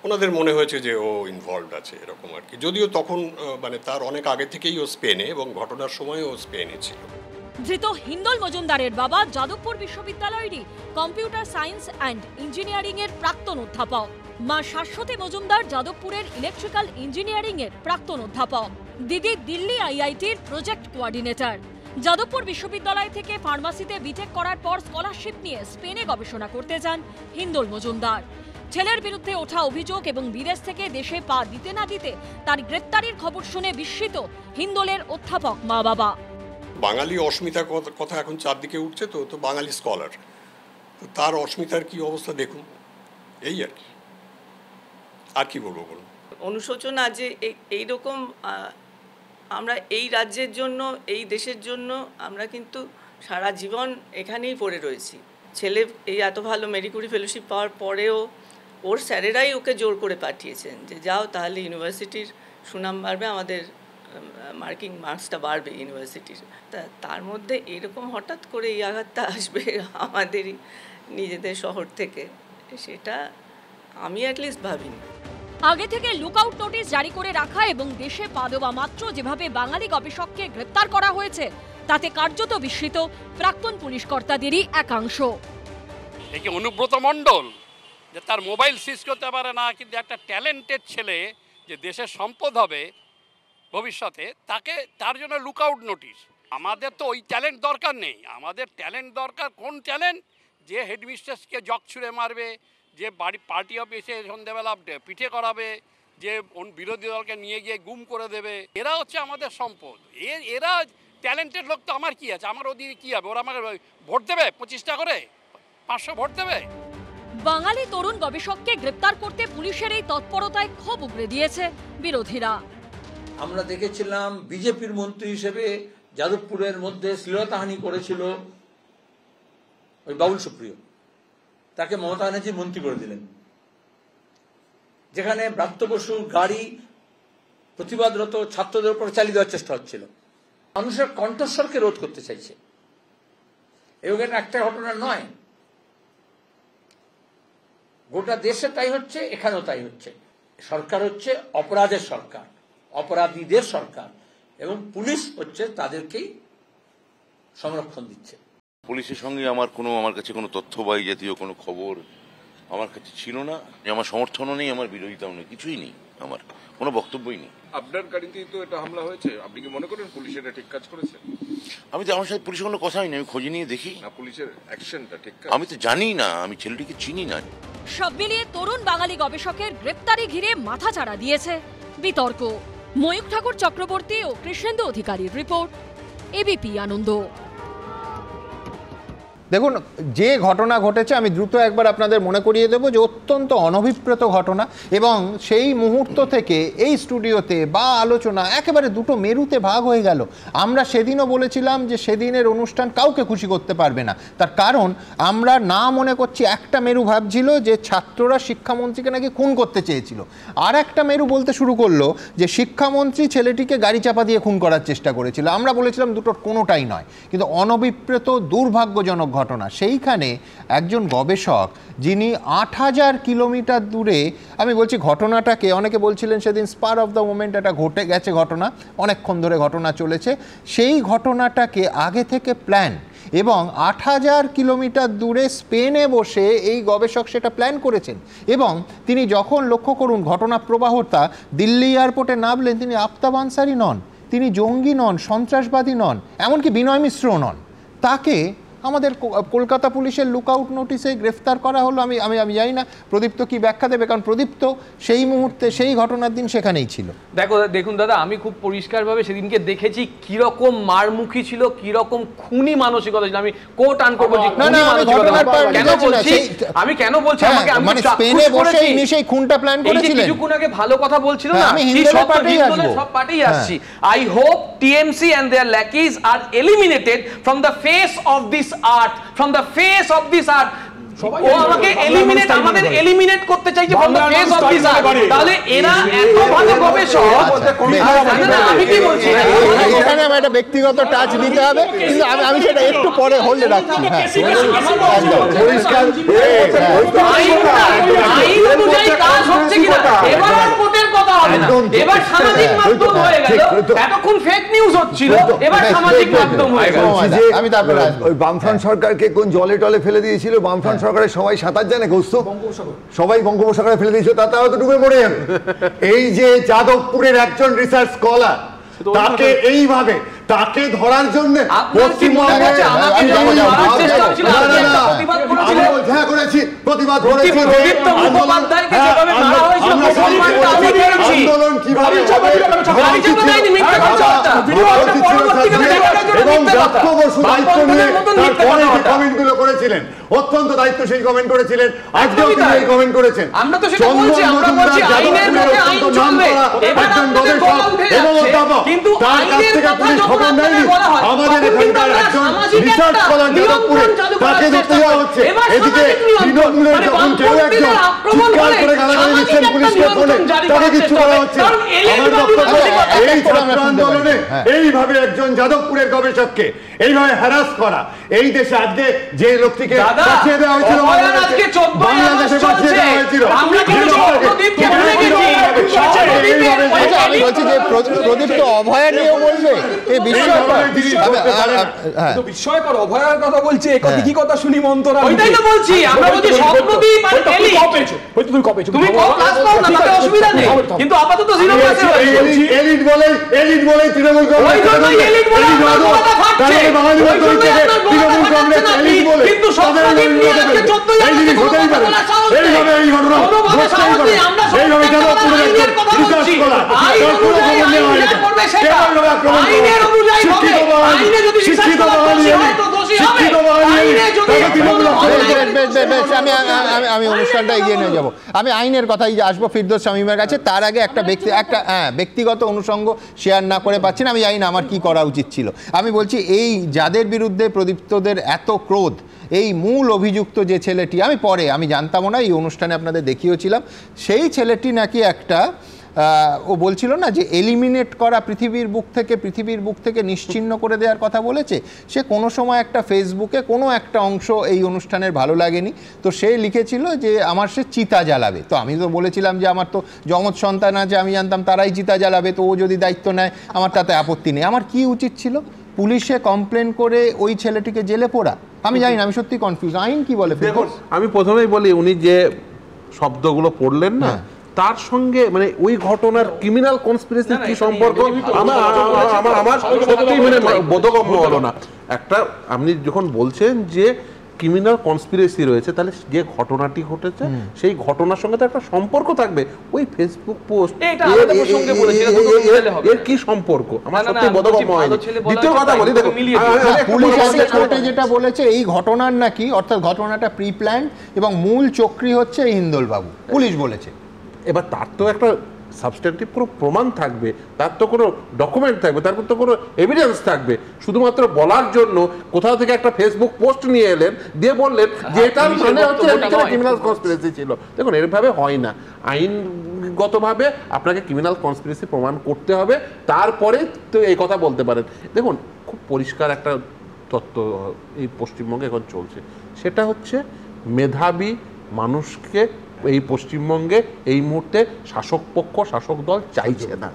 Speaker 4: ওনাদের মনে হয়েছে যে ও ইনভলভড আছে, এরকম আর কি। যদিও তখন মানে তার অনেক আগে থেকেই ও স্পেনে, এবং ঘটনার সময় ও স্পেনে ছিল।
Speaker 8: ধৃত হিন্দল মজুমদারের বাবা যাদবপুর বিশ্ববিদ্যালয়েরই কম্পিউটার সায়েন্স অ্যান্ড ইঞ্জিনিয়ারিং এর প্রাক্তন অধ্যাপক। মা শাশ্বতী মজুমদার যাদবপুরের ইলেকট্রিক্যাল ইঞ্জিনিয়ারিং এর প্রাক্তন অধ্যাপক। দিদি দিল্লি আইআইটির প্রজেক্ট কোঅর্ডিনেটর। যাদবপুর বিশ্ববিদ্যালয় থেকে ফার্মাসিতে বিটেক করার পর স্কলারশিপ নিয়ে স্পেনে গবেষণা করতে যান হিন্দল মজুমদার। ছেলের বিরুদ্ধে ওঠা অভিযোগ এবং বিদেশ থেকে দেশে পা দিতে না দিতে তার গ্রেপ্তারির খবর শুনে বিস্মিত হিন্দলের অধ্যাপক মা বাবা।
Speaker 4: বাঙালি অস্মিতার কথা এখন চারদিকে উঠছে, তো বাঙালি স্কলার, তো তার অস্মিতার কি অবস্থা দেখুন, এই আর কি। আর কি বলবো বলুন।
Speaker 5: অনুশোচনা যে এইরকম আমরা এই রাজ্যের জন্য, এই দেশের জন্য আমরা কিন্তু সারা জীবন এখানেই পড়ে রয়েছি। ছেলে এই এত ভালো মেরি কুরি ফেলোশিপ পাওয়ার পরেও ওর স্যারেরাই ওকে জোর করে পাঠিয়েছেন যে যাও, তাহলে ইউনিভার্সিটির সুনাম বাড়বে, আমাদের মার্কিং মার্কসটা বাড়বে ইউনিভার্সিটির। তার মধ্যে এরকম হঠাৎ করে এই আঘাতটা আসবে আমাদেরই নিজেদের শহর থেকে, সেটা আমি অ্যাটলিস্ট ভাবিনি।
Speaker 8: আগে থেকে লুকআউট নোটিশ জারি করে রাখা এবং দেশে পা দেওয়া মাত্র যেভাবে বাঙালি গবেষককে গ্রেপ্তার করা হয়েছে, তাতে কার্যত বিস্মিত প্রাক্তন পুলিশ কর্তাদেরই একাংশ।
Speaker 23: একে অনুব্রত মণ্ডল যে তার মোবাইল সিজ করতে পারে না, কিন্তু একটা ট্যালেন্টেড ছেলে যে দেশের সম্পদ হবে ভবিষ্যতে, তাকে তার জন্য লুকআউট নোটিশ। আমাদের তো ওই ট্যালেন্ট দরকার নেই, আমাদের ট্যালেন্ট দরকার কোন ট্যালেন্ট? যে হেডমিস্ট্রেসকে জগ ছুঁড়ে মারবে, যে বাড়ি পার্টি অফিসে সন্ধ্যেবেলা পিঠে করাবে, যে বিরোধী দলকে নিয়ে গিয়ে গুম করে দেবে, এরা হচ্ছে আমাদের সম্পদ। এরা ট্যালেন্টেড লোক, তো আমার কি আছে, আমার ওদিকে কি হবে? ওরা আমাকে ভোট দেবে 25টা করে, 500 ভোট দেবে।
Speaker 8: বাঙালি তরুণ গবেষককে গ্রেপ্তার করতে পুলিশের এই তৎপরতায় ক্ষোভ উগরে দিয়েছে বিরোধীরা।
Speaker 9: আমরা দেখেছিলাম বিজেপির মন্ত্রী হিসেবে যাদবপুরের মধ্যে শ্লীলতাহানি করেছিল ওই বাবুল সুপ্রিয়, তাকে মমতা ব্যানার্জি মন্ত্রী করে দিলেন। যেখানে ব্রাত্য বসুর গাড়ি প্রতিবাদরত ছাত্রদের উপর চালিয়ে দেওয়ার চেষ্টা হচ্ছিল, মানুষের কণ্ঠস্বরকে রোধ করতে চাইছে। এবং এটা একটা ঘটনা নয়, গোটা দেশে তাই হচ্ছে, এখানেও তাই হচ্ছে। সরকার হচ্ছে অপরাধের সরকার, অপরাধীদের সরকার, এবং পুলিশ হচ্ছে তাদেরকেই সংরক্ষণ দিচ্ছে।
Speaker 2: পুলিশের সঙ্গে আমার কাছে কোনো তথ্য বা এই জাতীয় কোনো খবর আমার কাছে ছিল না। আমার সমর্থনও নেই, আমার বিরোধিতাও নেই, কিছুই নেই, আমার কোনো বক্তব্যই নেই।
Speaker 7: আপনার গাড়িতেই তো এটা হামলা হয়েছে, আপনি কি মনে করেন পুলিশ এটা ঠিক কাজ করেছে?
Speaker 2: আমি তো, আমার সাথে পুলিশের কোনো কথা হয়নি, আমি খোঁজ নিয়ে দেখি
Speaker 7: না পুলিশের অ্যাকশনটা ঠিক।
Speaker 2: আমি তো জানি না, আমি ছেলেটিকে চিনি না।
Speaker 8: সব মিলিয়ে তরুণ বাঙালি গবেষকের গ্রেপ্তারি ঘিরে মাথাচাড়া দিয়েছে বিতর্ক। ময়ূখ ঠাকুর চক্রবর্তী ও কৃষ্ণেন্দু অধিকারীর রিপোর্ট, এবিপি আনন্দ।
Speaker 1: দেখুন, যে ঘটনা ঘটেছে আমি দ্রুত একবার আপনাদের মনে করিয়ে দেবো যে অত্যন্ত অনভিপ্রেত ঘটনা, এবং সেই মুহূর্ত থেকে এই স্টুডিওতে বা আলোচনা একেবারে দুটো মেরুতে ভাগ হয়ে গেল। আমরা সেদিনও বলেছিলাম যে সেদিনের অনুষ্ঠান কাউকে খুশি করতে পারবে না, তার কারণ আমরা না মনে করছি একটা মেরু ভাবছিল যে ছাত্ররা শিক্ষামন্ত্রীকে নাকি খুন করতে চেয়েছিল, আর একটা মেরু বলতে শুরু করলো যে শিক্ষামন্ত্রী ছেলেটিকে গাড়ি চাপা দিয়ে খুন করার চেষ্টা করেছিল। আমরা বলেছিলাম দুটোর কোনোটাই নয়, কিন্তু অনভিপ্রেত দুর্ভাগ্যজনক ঘটনা। সেইখানে একজন গবেষক যিনি ৮,০০০ কিলোমিটার দূরে, আমি বলছি ঘটনাটাকে, অনেকে বলছিলেন সেদিন স্পার অফ দ্য মোমেন্ট, এটা ঘটে গেছে ঘটনা, অনেকক্ষণ ধরে ঘটনা চলেছে, সেই ঘটনাটাকে আগে থেকে প্ল্যান, এবং ৮,০০০ কিলোমিটার দূরে স্পেনে বসে এই গবেষক সেটা প্ল্যান করেছেন। এবং তিনি যখন, লক্ষ্য করুন ঘটনা প্রবাহটা, দিল্লি এয়ারপোর্টে নামলেন, তিনি আফতাব আনসারি নন, তিনি জঙ্গি নন, সন্ত্রাসবাদী নন, এমনকি বিনয় মিশ্রও নন। তাকে আমাদের কলকাতা পুলিশের লুকআউট নোটিশে গ্রেফতার করা হলো। আমি আমি আমি জানি না প্রদীপ্ত কি ব্যাখ্যা দেবে, কারণ প্রদীপ্ত সেই মুহূর্তে, সেই ঘটনার দিন সেখানেই ছিল।
Speaker 16: দেখুন দাদা, আমি খুব পরিষ্কারভাবে সেদিনকে দেখেছি কিরকম মারমুখী ছিল, কিরকম খুনি মানসিকতা ছিল। আমি কোট আন করবো, আমি কেন বলছি,
Speaker 1: মানে স্পেনে বসে ইনি সেই খুনটা প্ল্যান করেছিলেন।
Speaker 16: কিছুক্ষণ আগে ভালো কথা বলছিল না,
Speaker 1: আমি হিন্দুদের পার্টিই আসবো,
Speaker 16: সব পার্টিই আসছি। I hope TMC and their lackeys are eliminated from the face of this earth, from the face of this earth. ও আমাকে এলিমিনেট, আমাদের এলিমিনেট করতে চাইছে from the face of this earth। তাহলে এরা এত ভালো গবেষক, আমি কি বলছি,
Speaker 1: এখানে আমার একটা ব্যক্তিগত টাচ দিতে হবে, কিন্তু আমি সেটা একটু পরে হোল্ডে রাখছি।
Speaker 16: আইন অনুযায়ী কাজ হচ্ছে কিনা, এবার আর কোর্টের কথা হবে না, এবার সামাজিক মাধ্যম হয়ে গেল। এতক্ষণ ফেক নিউজ হচ্ছিল, এবার সামাজিক মাধ্যম হয়ে গেল।
Speaker 13: আমি তারপরে ওই বামফ্রন্ট সরকারকে কোন জলে টলে ফেলে দিয়েছিল, বামফ্রন্ট সরকারের সবাই সাঁতার জানে, কৌস্তু সবাই বঙ্গোপসাগরে ফেলে দিয়েছিল, তাতে হয়তো ডুবে মরে যাবে। এই যে যাদবপুরের একজন রিসার্চ স্কলার, তাকে এইভাবে তাকে ধরার জন্য পশ্চিমবঙ্গে প্রতিবাদ করেছি, আন্দোলন কিভাবে এবং দক্ষ বসু দায়িত্ব নিয়ে তারপরে কমেন্টগুলো করেছিলেন, অত্যন্ত দায়িত্বশীল কমেন্ট করেছিলেন, আজকেও তিনি এই কমেন্ট করেছেন। চন্দন মজুমদার যাদবপুরের অত্যন্ত নাম করা একজন গবেষক এবং অধ্যাপক, তার কাছ থেকে পুলিশ খবর নেয়নি। আমাদের এখানকার একজন রিসার্চ স্কলার যাদবপুরে, তাকে ধরতে যাওয়া হচ্ছে। এদিকে তৃণমূলের যখন কেউ একজন চিৎকার করে গালাগালি দিচ্ছেন পুলিশকে ফোনে, তাকে কিচ্ছু বলা হচ্ছে। আমার বক্তব্য, এই ছাত্র আন্দোলনে এইভাবে একজন যাদবপুরের গবেষককে এইভাবে হ্যারাস করা, এই দেশে আজকে যে লোকটিকে বাঁচিয়ে দেওয়া হয়েছিল, বাংলাদেশে বাঁচিয়ে দেওয়া হয়েছিল,
Speaker 1: আমি বলছি যে প্রদীপ তো অভয়া নিয়েও বলবে,
Speaker 20: বিস্ময়কর অভয়ার কথা বলছে, কি কথা শুনি মন্তরা,
Speaker 16: ওইটাই তো বলছি, আমরা বলছি স্বপ্নদীপ আর এলি,
Speaker 20: তুমি কপেছো,
Speaker 16: তুমি ক্লাস পাও না, তাতে অসুবিধা নেই, কিন্তু আপাতত জিরো ক্লাসে
Speaker 20: রয়েছে।
Speaker 13: এলিট বলে তৃণমূল কংগ্রেস, তৃণমূল কংগ্রেস এলিট বলে,
Speaker 16: কিন্তু স্বপ্নদীপ নিয়ে আজকে 14 জন
Speaker 13: এই হতেই পারে, এইভাবে এই ঘটনা ঘটতেই পারে, এইভাবে যাদবপুরের একজন রিসার্চ স্কলার, তার কোনো খবর নেওয়া হয়নি, কেবল আক্রমণ করা, শিক্ষিত
Speaker 1: আমি অনুষ্ঠানটা এগিয়ে নিয়ে যাবো, আমি আইনের কথাই আসবো ফিরদৌস শামীমের কাছে। তার আগে একটা ব্যক্তিগত অনুষঙ্গ শেয়ার না করে পাচ্ছি না, আমি জানি না আমার কি করা উচিত ছিল। আমি বলছি, এই যাদের বিরুদ্ধে প্রদীপ্তদের এত ক্রোধ, এই মূল অভিযুক্ত যে ছেলেটি, আমি জানতামও না, এই অনুষ্ঠানে আপনাদের দেখিয়েছিলাম, সেই ছেলেটি নাকি একটা ও বলছিল না যে এলিমিনেট করা পৃথিবীর বুক থেকে নিশ্চিহ্ন করে দেওয়ার কথা বলেছে, সে কোনো সময় একটা ফেসবুকে কোনো একটা অংশ এই অনুষ্ঠানের ভালো লাগেনি, তো সে লিখেছিল যে আমার সে চিতা জ্বালাবে। তো আমি তো বলেছিলাম যে আমার তো যমজ সন্তান আছে, আমি জানতাম তারাই চিতা জ্বালাবে, তো ও যদি দায়িত্ব নেয় আমার তাতে আপত্তি নেই। আমার কি উচিত ছিল? পুলিশে কমপ্লেন করে ওই ছেলেটিকে জেলে পোড়া? আমি জানি না, আমি সত্যি কনফিউজ। আইন কি বলে?
Speaker 6: দেখুন, আমি প্রথমেই বলি, উনি যে শব্দগুলো পড়লেন না, তার সঙ্গে মানে ওই ঘটনার ক্রিমিনাল কনস্পিরেসির কি সম্পর্ক আমার সত্যি মানে বোধগম্য হলো না। একটা আপনি যখন বলছেন যে ক্রিমিনাল কনস্পিরেসি রয়েছে, তাহলে যে ঘটনাটি ঘটেছে সেই ঘটনার সঙ্গে তো একটা সম্পর্ক থাকবে। ওই ফেসবুক পোস্ট এর কি সম্পর্ক আমার সত্যি বোধগম্য হয়নি। দ্বিতীয় কথা বলি, দেখুন
Speaker 1: পুলিশ কোর্টে যেটা বলেছে এই ঘটনার নাকি, অর্থাৎ ঘটনাটা প্রি প্ল্যান এবং মূল চক্রী হচ্ছে এই হিন্দোল বাবু, পুলিশ বলেছে।
Speaker 6: এবার তার তো একটা সাবস্ট্যান্টিভ কোনো প্রমাণ থাকবে, তার তো কোনো ডকুমেন্ট থাকবে, তার তো কোনো এভিডেন্স থাকবে। শুধুমাত্র বলার জন্য কোথাও থেকে একটা ফেসবুক পোস্ট নিয়ে এলেন, দিয়ে বললেন যে এটার মানে হচ্ছে ক্রিমিনাল কনস্পিরেসি ছিল। দেখুন, এরভাবে হয় না। আইনগতভাবে আপনাকে ক্রিমিনাল কনস্পিরেসি প্রমাণ করতে হবে, তারপরে তো এই কথা বলতে পারেন। দেখুন, খুব পরিষ্কার একটা তত্ত্ব এই পশ্চিমবঙ্গে এখন চলছে, সেটা হচ্ছে মেধাবী মানুষকে এই পশ্চিমবঙ্গে এই মুহূর্তে শাসক পক্ষ, শাসক দল চাইছে না।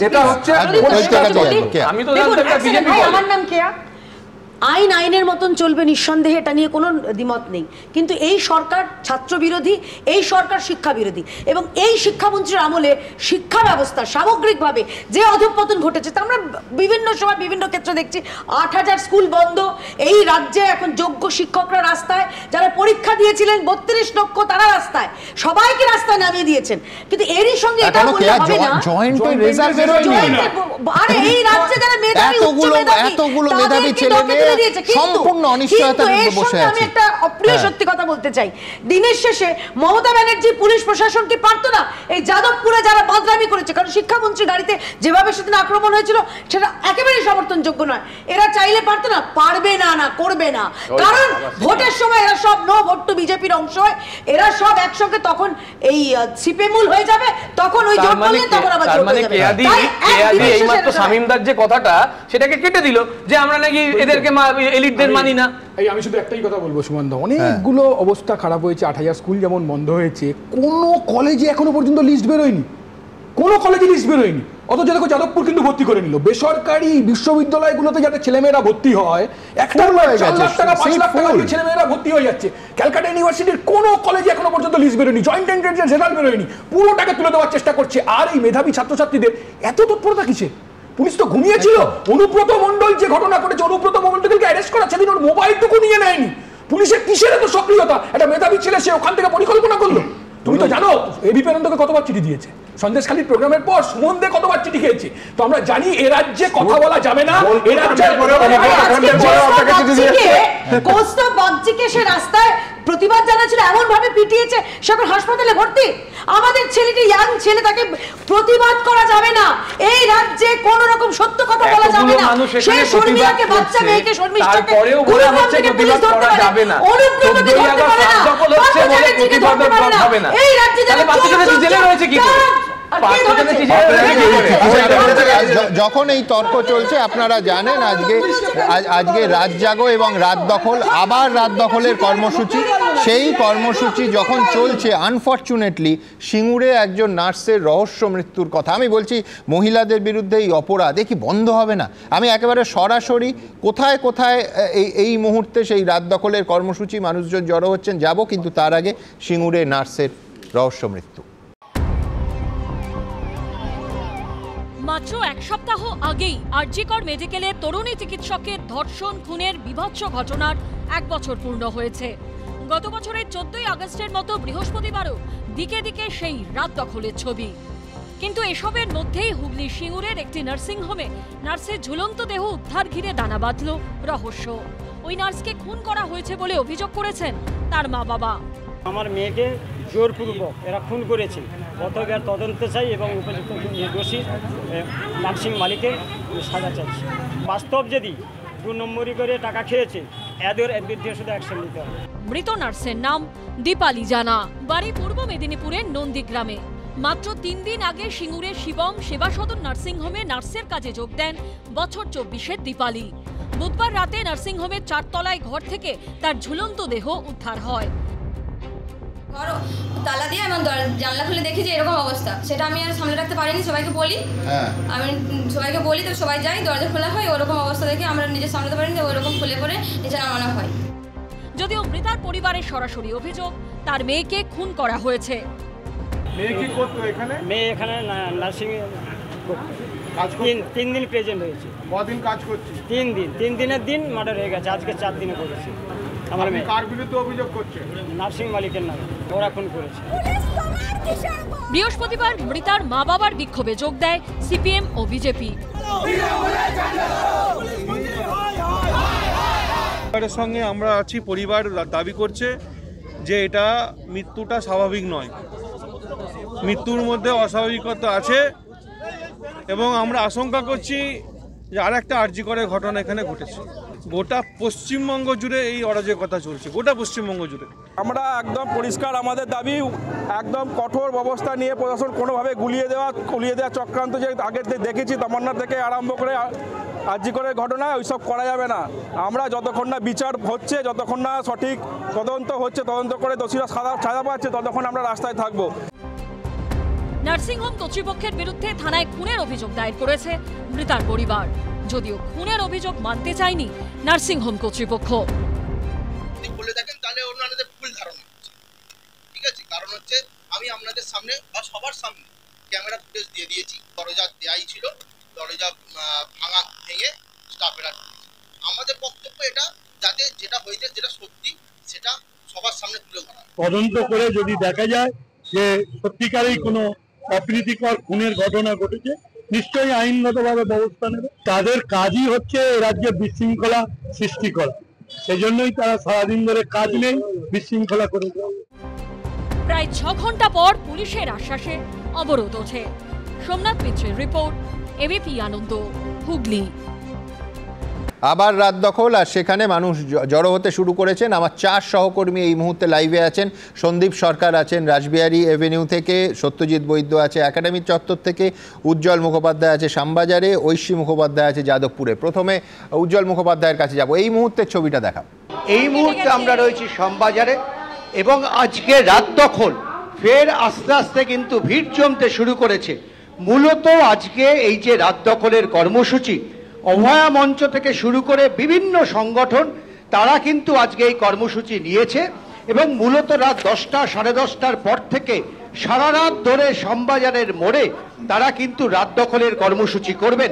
Speaker 19: এটা হচ্ছে আমার নাম কেয়া। আইন আইনের মতন চলবে নিঃসন্দেহে, এটা নিয়ে কোনো দ্বিমত নেই। কিন্তু এই সরকার ছাত্র বিরোধী, এই সরকার শিক্ষা বিরোধী, এবং এই শিক্ষামন্ত্রীর আমলে শিক্ষা ব্যবস্থা সামগ্রিকভাবে যে অধঃপতন ঘটেছে তা আমরা বিভিন্ন সময় বিভিন্ন ক্ষেত্রে দেখছি। ৮,০০০ স্কুল বন্ধ, এই রাজ্যে এখন যোগ্য শিক্ষকরা রাস্তায়, যারা পরীক্ষা দিয়েছিলেন ৩২ লক্ষ তারা রাস্তায়, সবাইকে রাস্তায় নামিয়ে দিয়েছেন। কিন্তু এরই সঙ্গে এটা বললে হবে না, আরে এই রাজ্যে যারা মেধাবী, উচ্চ মেধাবী ছেলে সম্পূর্ণ অনিশ্চয়তার মধ্যে বসে আছে। আমি একটা অপ্রিয় সত্যি কথা বলতে চাই, দিনের শেষে মমতা ব্যানার্জি পুলিশ প্রশাসন কি পারতো না এই যাদবপুরে যারা বদনামি করেছে, কারণ শিক্ষামন্ত্রী গাড়িতে যেভাবে সেদিন আক্রমণ হয়েছিল সেটা একেবারেই সমর্থনযোগ্য নয়, এরা চাইলে পারতো না? পারবে না, না করবে না। কারণ ভোটের সময় এরা সব নো ভোট টু বিজেপির অংশ হয়, এরা সব একসঙ্গে তখন এই সিপেমুল হয়ে যাবে, তখন ওই জোট করলে তখন আবার জোট হয়ে যাবে।
Speaker 16: এইমাত্র শামীমদার যে কথাটা সেটাকে কেটে দিল যে আমরা নাকি এদেরকে এলিটদের মানি না।
Speaker 20: আমি শুধু একটাই কথা বলবো সুমনদা, অনেকগুলো অবস্থা খারাপ হয়েছে। ৮,০০০ স্কুল যেমন বন্ধ হয়েছে, কোনো কলেজে এখনো পর্যন্ত লিস্ট বেরোয়নি, কোনো কলেজে লিস্ট বেরোয়নি। অথচ দেখো যাদবপুর কিন্তু ভর্তি করে নিল। বেসরকারি বিশ্ববিদ্যালয়গুলোতে যাতে ছেলেমেয়েরা ভর্তি হয়, 1 লাখ টাকা 5 লাখ টাকা দিয়ে ছেলেমেয়েরা ভর্তি হয়ে যাচ্ছে। ক্যালকাটা ইউনিভার্সিটির কোনো কলেজে এখনো পর্যন্ত লিস্ট বেরোয়নি, জয়েন্ট এন্ট্রান্সের রেজাল্ট বেরোয়নি, পুরোটাকে তুলে দেওয়ার চেষ্টা করছে। আর এই মেধাবী ছাত্রছাত্রীদের এত তৎপরতা কিসে? পুলিশ তো ঘুমিয়েছিল। অনুব্রত মণ্ডল যে ঘটনা করেছে, অনুব্রত মণ্ডলকে অ্যারেস্ট করা, সেদিন ওর মোবাইলটুকু নিয়ে নেয়নি। পুলিশের কিসের এত সক্রিয়তা? একটা মেধাবী ছেলে, সে ওখান থেকে পরিকল্পনা করলো। তুমি তো জানো এবি পেনন্তকে কতবার চিঠি দিয়েছে, সন্দেশখালীর প্রোগ্রামের পর সুমন দে কতবার চিঠি খেয়েছে। তো আমরা জানি এ রাজ্যে কথা বলা যাবে না, এ রাজ্যে
Speaker 19: কৌস্তব বাগচিকে সে রাস্তায় প্রতিবাদ জানাচ্ছিল, এমন ভাবে পিটিয়েছে সে এখন হাসপাতালে ভর্তি। আমাদের ছেলেটি ইয়াং ছেলে, তাকে প্রতিবাদ করা যাবে না। এই রাজ্যে কোন রকম সত্য কথা বলা যাবে না। সে শর্মিলাকে, বাচ্চা মেয়েকে, শর্মিষ্ঠাকে গুরুগ্রাম থেকে পুলিশ ধরতে পারে না, অনুব্রতকে ধরতে পারে না, পার্থচারীকে ধরতে পারে না। এই রাজ্যে যারা জেলে রয়েছে কি করে?
Speaker 1: যখন এই তর্ক চলছে, আপনারা জানেন আজকে রাত জাগো এবং রাত দখল, আবার রাত দখলের কর্মসূচি। সেই কর্মসূচি যখন চলছে, আনফর্চুনেটলি সিঙ্গুরে একজন নার্সের রহস্য মৃত্যুর কথা। আমি বলছি মহিলাদের বিরুদ্ধে এই অপরাধ কি বন্ধ হবে না? আমি একেবারে সরাসরি কোথায় কোথায় এই মুহূর্তে সেই রাত দখলের কর্মসূচি মানুষজন জড়ো হচ্ছেন যাব, কিন্তু তার আগে সিঙ্গুরে নার্সের রহস্য মৃত্যু।
Speaker 8: মাত্র 1 সপ্তাহ আগেই আরজিকর মেডিকেলে তরুণী চিকিৎসকের ধর্ষণ খুনের বিভৎস ঘটনার 1 বছর পূর্ণ হয়েছে। গত বছরের 14ই আগস্টের মতো বৃহস্পতিবারও দিকে দিকে সেই রাত দখলের ছবি। কিন্তু এসবের মধ্যেই হুগলি সিঙ্গুরের একটি নার্সিংহোমে নার্সের ঝুলন্ত দেহ উদ্ধার ঘিরে দানা বাঁধল রহস্য। ওই নার্সকে খুন করা হয়েছে বলে অভিযোগ করেছেন তার মা বাবা।
Speaker 15: আমার মেয়েকে জোরপূর্বক এরা খুন করেছে, গতকাল তদন্ত চাই এবং উপযুক্ত দোষী নার্সিং মালিকের সাজা চাইছে। বাস্তব যদি 2 নম্বরই করে টাকা খেয়েছে, এদের বিরুদ্ধে শুধু অ্যাকশন নিতে হবে।
Speaker 8: মৃত নার্সের নাম দীপালি জানা, বাড়ি পূর্ব মেদিনীপুরের নন্দীগ্রামে। মাত্র 3 দিন আগে সিঙ্গুরের শিবম সেবা সদন নার্সিংহোমে নার্সের কাজে যোগ দেন বছর 24-এর দীপালি। বুধবার রাতে নার্সিংহোমের 4 তলায় ঘর থেকে তার ঝুলন্ত দেহ উদ্ধার হয়।
Speaker 11: তালা দিয়ে আমার জানলা খুলে দেখি যে এরকম অবস্থা, সেটা আমি আর সামনে রাখতে পারিনি, সবাইকে বলি, আমি সবাইকে বলি, তো সবাই যাই, দরজা খোলা হয়, ওরকম অবস্থা দেখে আমরা নিজে সামলাতে পারিনি, ওরকম খুলে করে নিচে নামানো হয়।
Speaker 8: যদিও মৃতার পরিবারের সরাসরি অভিযোগ তার মেয়েকে খুন করা হয়েছে।
Speaker 15: মেয়ে কি করতো এখানে? মেয়ে এখানে নার্সিং করতো। 3 দিন প্রেজেন্ট হয়েছে। কদিন কাজ করছি? 3 দিন। 3 দিনের দিন মার্ডার হয়ে গেছে, আজকে 4 দিনে করেছে। আমার মেয়ে কার বিরুদ্ধে অভিযোগ করছে? নার্সিং মালিকের নামে, ওরা খুন করেছে।
Speaker 8: বৃহস্পতিবার মৃতার মা বাবার বিক্ষোভে যোগ দেয় সিপিএম ও বিজেপি।
Speaker 17: পরিবারের সঙ্গে আমরা আছি। পরিবার দাবি করছে যে এটা মৃত্যুটা স্বাভাবিক নয়, মৃত্যুর মধ্যে অস্বাভাবিকতা আছে, এবং আমরা আশঙ্কা করছি যে আর একটা আরজিকরের ঘটনা এখানে ঘটেছে। গোটা পশ্চিমবঙ্গ জুড়ে এই অরাজকতা চলছে, গোটা পশ্চিমবঙ্গ জুড়ে।
Speaker 18: আমরা একদম পরিষ্কার আমাদের দাবি, একদম কঠোর ব্যবস্থা নিয়ে প্রশাসন কোনোভাবে গুলিয়ে দেওয়া চক্রান্ত যে আগের দেখেছি তামান্না থেকে আরম্ভ করে আরজিকরের ঘটনা, ওইসব করা যাবে না। আমরা যতক্ষণ না বিচার হচ্ছে, যতক্ষণ না সঠিক তদন্ত হচ্ছে, তদন্ত করে দোষীরা সাজা পাচ্ছে, ততক্ষণ আমরা রাস্তায় থাকবো।
Speaker 8: নার্সিংহোম কর্তৃপক্ষের বিরুদ্ধে থানায় খুনের অভিযোগ দায়ের করেছে মৃতার পরিবার, যদিও খুনের অভিযোগ মানতে চায়নি নার্সিংহোম কর্তৃপক্ষ।
Speaker 24: বলে দেখেন তাহলে ওনাদের ভুল ধারণা হচ্ছে, ঠিক আছে? কারণ হচ্ছে আমি আপনাদের সামনে বা সবার সামনে ক্যামেরা ফুটেজ দিয়ে দিয়েছি, দরজা দেয়াই ছিল, দরজা ভেঙে স্টাফেরা। আমাদের বক্তব্য এটা, যাতে যেটা হয়েছে যেটা সত্যি সেটা সবার সামনে তুলে ধরা।
Speaker 25: তদন্ত করে যদি দেখা যায় যে সত্যিকারেই কোনো অপ্রীতিকর খুনের ঘটনা ঘটেছে, নিশ্চয়ই আইনগতভাবে ব্যবস্থা নেবে। তাদের কাজই হচ্ছে রাজ্যে বিশৃঙ্খলা সৃষ্টি করা, সেজন্যই তারা সারাদিন ধরে কাজ নেই, বিশৃঙ্খলা করে দেয়।
Speaker 8: প্রায় 6 ঘন্টা পর পুলিশের আশ্বাসে অবরোধ ওঠে। সোমনাথ মিত্রের রিপোর্ট, এবিপি আনন্দ, হুগলি।
Speaker 1: আবার রাত দখল, আর সেখানে মানুষ জড়ো হতে শুরু করেছেন। আমার 4 সহকর্মী এই মুহূর্তে লাইভে আছেন। সন্দীপ সরকার আছেন রাসবিহারী এভিনিউ থেকে, সত্যজিৎ বৈদ্য আছে একাডেমিক চত্বর থেকে, উজ্জ্বল মুখোপাধ্যায় আছে শ্যামবাজারে, ঐশী মুখোপাধ্যায় আছে যাদবপুরে। প্রথমে উজ্জ্বল মুখোপাধ্যায়ের কাছে যাব। এই মুহূর্তের ছবিটা দেখা।
Speaker 26: এই মুহূর্তে আমরা রয়েছি শ্যামবাজারে, এবং আজকে রাত দখল ফের আস্তে আস্তে কিন্তু ভিড় জমতে শুরু করেছে। মূলত আজকে এই যে রাত দখলের কর্মসূচি, অভয়া মঞ্চ থেকে শুরু করে বিভিন্ন সংগঠন তারা কিন্তু আজকে এই কর্মসূচি নিয়েছে, এবং মূলত রাত 10টা সাড়ে 10টার পর থেকে সারা রাত ধরে শ্যামবাজারের মোড়ে তারা কিন্তু রাত দখলের কর্মসূচি করবেন।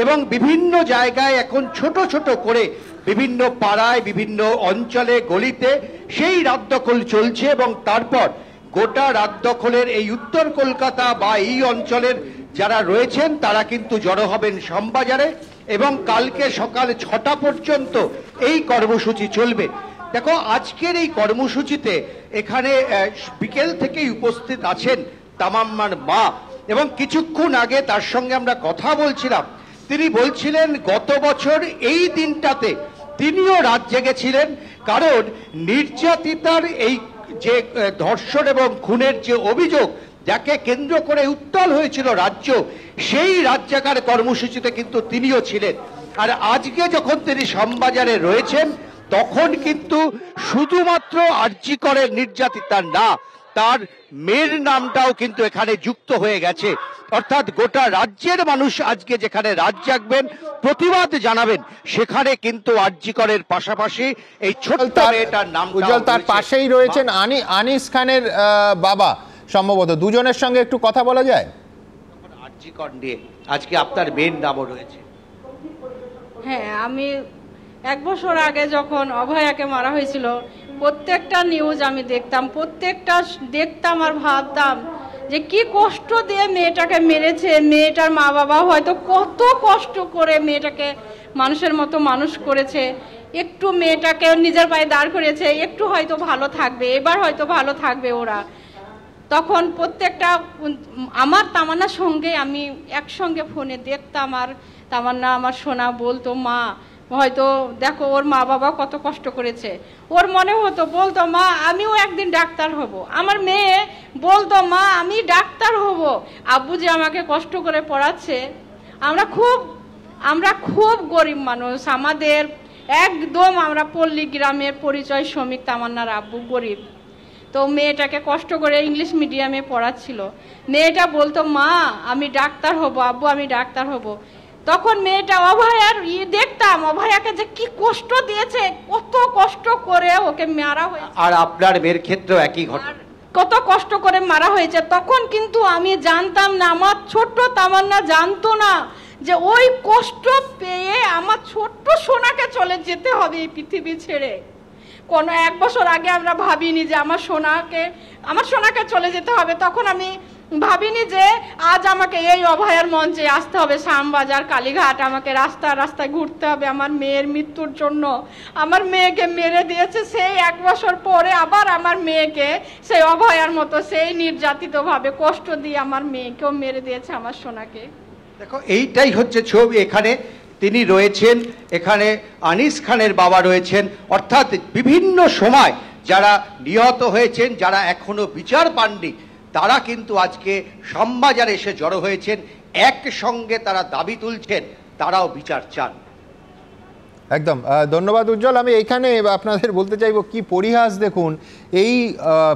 Speaker 26: এবং বিভিন্ন জায়গায় এখন ছোট ছোট করে বিভিন্ন পাড়ায়, বিভিন্ন অঞ্চলে, গলিতে সেই রাত দখল চলছে, এবং তারপর গোটা রাত দখলের এই উত্তর কলকাতা বা এই অঞ্চলের যারা রয়েছেন তারা কিন্তু জড়ো হবেন শ্যামবাজারে, এবং কালকে সকাল 6টা পর্যন্ত এই কর্মসূচি চলবে। দেখো, আজকের এই কর্মসূচিতে এখানে বিকেল থেকেই উপস্থিত আছেন তামান্নার মা, এবং কিছুক্ষণ আগে তার সঙ্গে আমরা কথা বলছিলাম। তিনি বলছিলেন গত বছর এই দিনটাতে তিনিও রাত জেগেছিলেন, কারণ নির্যাতিতার এই যে ধর্ষণ এবং খুনের যে অভিযোগ যাকে কেন্দ্র করে উত্তাল হয়েছিল রাজ্য, সেই রাত জাগার কর্মসূচিতে কিন্তু তিনিও ছিলেন। আর আজকে যখন তিনি শ্যামবাজারে রয়েছেন, তখন কিন্তু শুধুমাত্র আরজিকরের নির্যাতিতার না, তার মেয়ের নামটাও কিন্তু এখানে যুক্ত হয়ে গেছে। অর্থাৎ গোটা রাজ্যের মানুষ আজকে যেখানে রাত জাগবেন, প্রতিবাদ জানাবেন, সেখানে কিন্তু আরজিকরের পাশাপাশি এই ছোট্ট মেয়েটার নাম।
Speaker 1: উজ্জ্বল, তার পাশেই রয়েছেন আনিস খানের বাবা, সম্ভবত দুজনের সঙ্গে একটু কথা বলা যায়।
Speaker 26: আরজিকর নিয়ে আজকে আপনার মেয়ের নামও রয়েছে।
Speaker 27: হ্যাঁ, আমি 1 বছর আগে যখন অভয়াকে মারা হয়েছিল, প্রত্যেকটা নিউজ আমি দেখতাম, প্রত্যেকটা দেখতাম আর ভাবতাম যে কি কষ্ট দিয়ে মেয়েটাকে মেরেছে। মেয়েটার মা বাবা হয়তো কত কষ্ট করে মেয়েটাকে মানুষের মতো মানুষ করেছে, একটু মেয়েটাকে নিজের পায়ে দাঁড় করেছে, একটু হয়তো ভালো থাকবে, এবার হয়তো ভালো থাকবে ওরা। তখন প্রত্যেকটা আমার তামান্নার সঙ্গে আমি একসঙ্গে ফোনে দেখতাম, আর তামান্না আমার সোনা বলতো, মা হয়তো দেখো ওর মা বাবা কত কষ্ট করেছে। ওর মনে বলতো মা আমিও একদিন ডাক্তার হব। আমার মেয়ে বলতো, মা আমি ডাক্তার হব, হব, আব্বু যে আমাকে কষ্ট করে পড়াচ্ছে। আমরা খুব গরিব মানুষ, আমাদের একদম আমরা পল্লী গ্রামের পরিচয় শ্রমিক। তামান্নার আব্বু গরিব, তো মেয়েটাকে কষ্ট করে ইংলিশ মিডিয়ামে পড়াচ্ছিল। মেয়েটা বলতো, মা আমি ডাক্তার হব, আব্বু আমি ডাক্তার হব। তখন মেয়েটা অভয়ার দেখতাম, অভয়াকে যে কি কষ্ট দিয়েছে, কত কষ্ট করে ওকে মারা হয়েছে।
Speaker 26: আর আপনার মেয়ের ক্ষেত্রেও একই ঘটনা,
Speaker 27: কত কষ্ট করে মারা হয়েছে। তখন কিন্তু আমি জানতাম না, আমার ছোট্ট তামান্না জানতো না যে ওই কষ্ট পেয়ে আমার ছোট্ট সোনাকে চলে যেতে হবে এই পৃথিবী ছেড়ে। কোনো 1 বছর আগে আমরা ভাবিনি যে আমার সোনাকে চলে যেতে হবে। তখন আমি ভাবিনি যে আজ আমাকে এই অভয়ার মঞ্চে আসতে হবে, শ্যামবাজার কালীঘাট, আমাকে রাস্তায় ঘুরতে হবে আমার মেয়ের মৃত্যুর জন্য। আমার মেয়েকে মেরে দিয়েছে, সেই 1 বছর পরে আবার আমার মেয়েকে সেই অভয়ার মতো সেই নির্যাতিতভাবে কষ্ট দিয়ে আমার মেয়েকেও মেরে দিয়েছে, আমার সোনাকে।
Speaker 26: দেখো এইটাই হচ্ছে ছবি। এখানে তিনি রয়েছেন, এখানে আনিস খানের বাবা রয়েছেন, অর্থাৎ বিভিন্ন সময় যারা নিহত হয়েছেন, যারা এখনো বিচার পাননি, তারা কিন্তু আজকে শ্যামবাজারে এসে জড়ো হয়েছেন। একসঙ্গে তারা দাবি তুলছেন, তারাও বিচার চান।
Speaker 1: একদম ধন্যবাদ উজ্জ্বল। আমি এইখানে আপনাদের বলতে চাইবো কি পরিহাস দেখুন, এই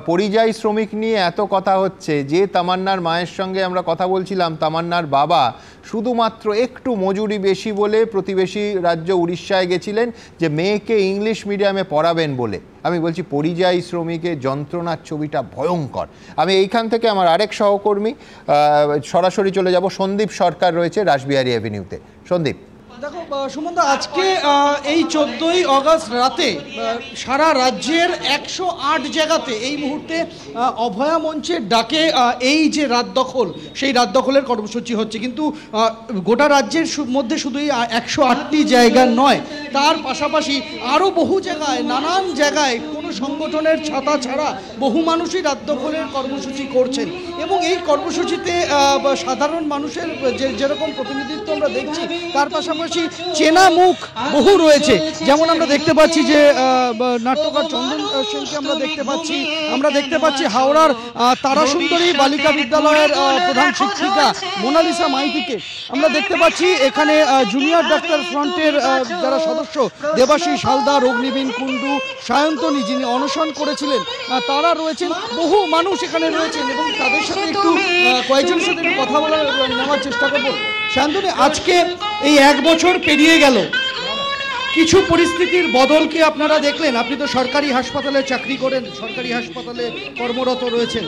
Speaker 1: পরিযায়ী শ্রমিক নিয়ে এত কথা হচ্ছে, যে তামান্নার মায়ের সঙ্গে আমরা কথা বলছিলাম, তামান্নার বাবা শুধুমাত্র একটু মজুরি বেশি বলে প্রতিবেশী রাজ্য উড়িষ্যায় গেছিলেন যে মেয়েকে ইংলিশ মিডিয়ামে পড়াবেন বলে। আমি বলছি পরিযায়ী শ্রমিকের যন্ত্রণার ছবিটা ভয়ঙ্কর। আমি এইখান থেকে আমার আরেক সহকর্মী সরাসরি চলে যাব, সন্দীপ সরকার রয়েছে রাসবিহারী অ্যাভিনিউতে। সন্দীপ,
Speaker 3: দেখো সুমনদা, আজকে এই 14ই আগস্ট রাতে সারা রাজ্যের 108 জায়গাতে এই মুহূর্তে অভয়া মঞ্চের ডাকে এই যে রাত দখল, সেই রাত দখলের কর্মসূচি হচ্ছে। কিন্তু গোটা রাজ্যের মধ্যে শুধু এই 108টি জায়গা নয়, তার পাশাপাশি আরও বহু জায়গায়, নানান জায়গায় কোনো সংগঠনের ছাতা ছাড়া বহু মানুষই রাত দখলের কর্মসূচি করছেন। এবং এই কর্মসূচিতে সাধারণ মানুষের যেরকম প্রতিনিধিত্ব আমরা দেখছি, তার পাশাপাশি চেনা মুখ বহু রয়েছে। যেমন আমরা দেখতে পাচ্ছি যে নাট্যকার চন্দন সেনকে আমরা দেখতে পাচ্ছি হাওড়ার তারাসুন্দরী বালিকা বিদ্যালয়ের প্রধান শিক্ষিকা মোনালিসা মাইতিকে আমরা দেখতে পাচ্ছি। এখানে জুনিয়র ডাক্তার ফ্রন্টের যারা সদস্য দেবাশিস হালদার, অগ্নিবীণ কুণ্ডু, সায়ন্তনী যিনি অনশন করেছিলেন, তারা রয়েছেন। বহু মানুষ এখানে রয়েছেন এবং তাদের সাথে একটু কয়েকজনের সাথে একটু কথা নেওয়ার চেষ্টা করবো। শান্তনী, আজকে এই 1 বছর পেরিয়ে গেল, কিছু পরিস্থিতির বদল কি আপনারা দেখলেন? আপনি তো সরকারি হাসপাতালে চাকরি করেন, সরকারি হাসপাতালে কর্মরত রয়েছেন।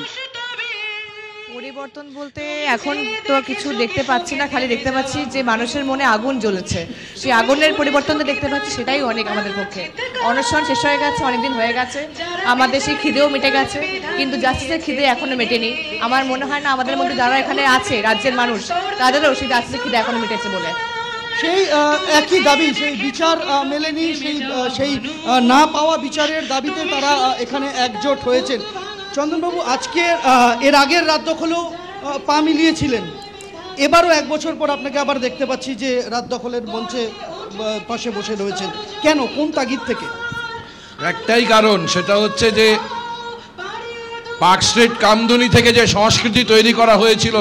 Speaker 4: পরিবর্তন বলতে এখন তো কিছু দেখতে পাচ্ছি না, খালি দেখতে পাচ্ছি যে মানুষের মনে আগুন জ্বলেছে। সেই আগুনের পরিবর্তন দেখতে পাচ্ছি, সেটাই অনেক আমাদের পক্ষে। অনশন শেষ হয়ে গেছে, অনেকদিন হয়ে গেছে, আমাদের সেই খিদেও মিটে গেছে, কিন্তু জাস্টিসের খিদে এখনো মেটেনি। আমার মনে হয় না আমাদের মধ্যে যারা এখানে আছে রাজ্যের মানুষ, তাদেরও সেই জাস্টিসের খিদে এখনো মিটেছে বলে।
Speaker 3: সেই একই দাবি, সেই বিচার মেলেনি, সেই না পাওয়া বিচারের দাবিতে তারা এখানে একজোট হয়েছেন। চন্দনবাবু, আজকে এর আগের রাত দখলেও পা মিলিয়েছিলেন, এবারও 1 বছর পর আপনাকে আবার দেখতে পাচ্ছি যে রাত দখলের মঞ্চে পাশে বসে রয়েছেন। কেন, কোন তাগিদ থেকে?
Speaker 10: একটাই কারণ, সেটা হচ্ছে যে পার্ক স্ট্রিট কামদুনি থেকে যে সংস্কৃতি তৈরি করা হয়েছিল,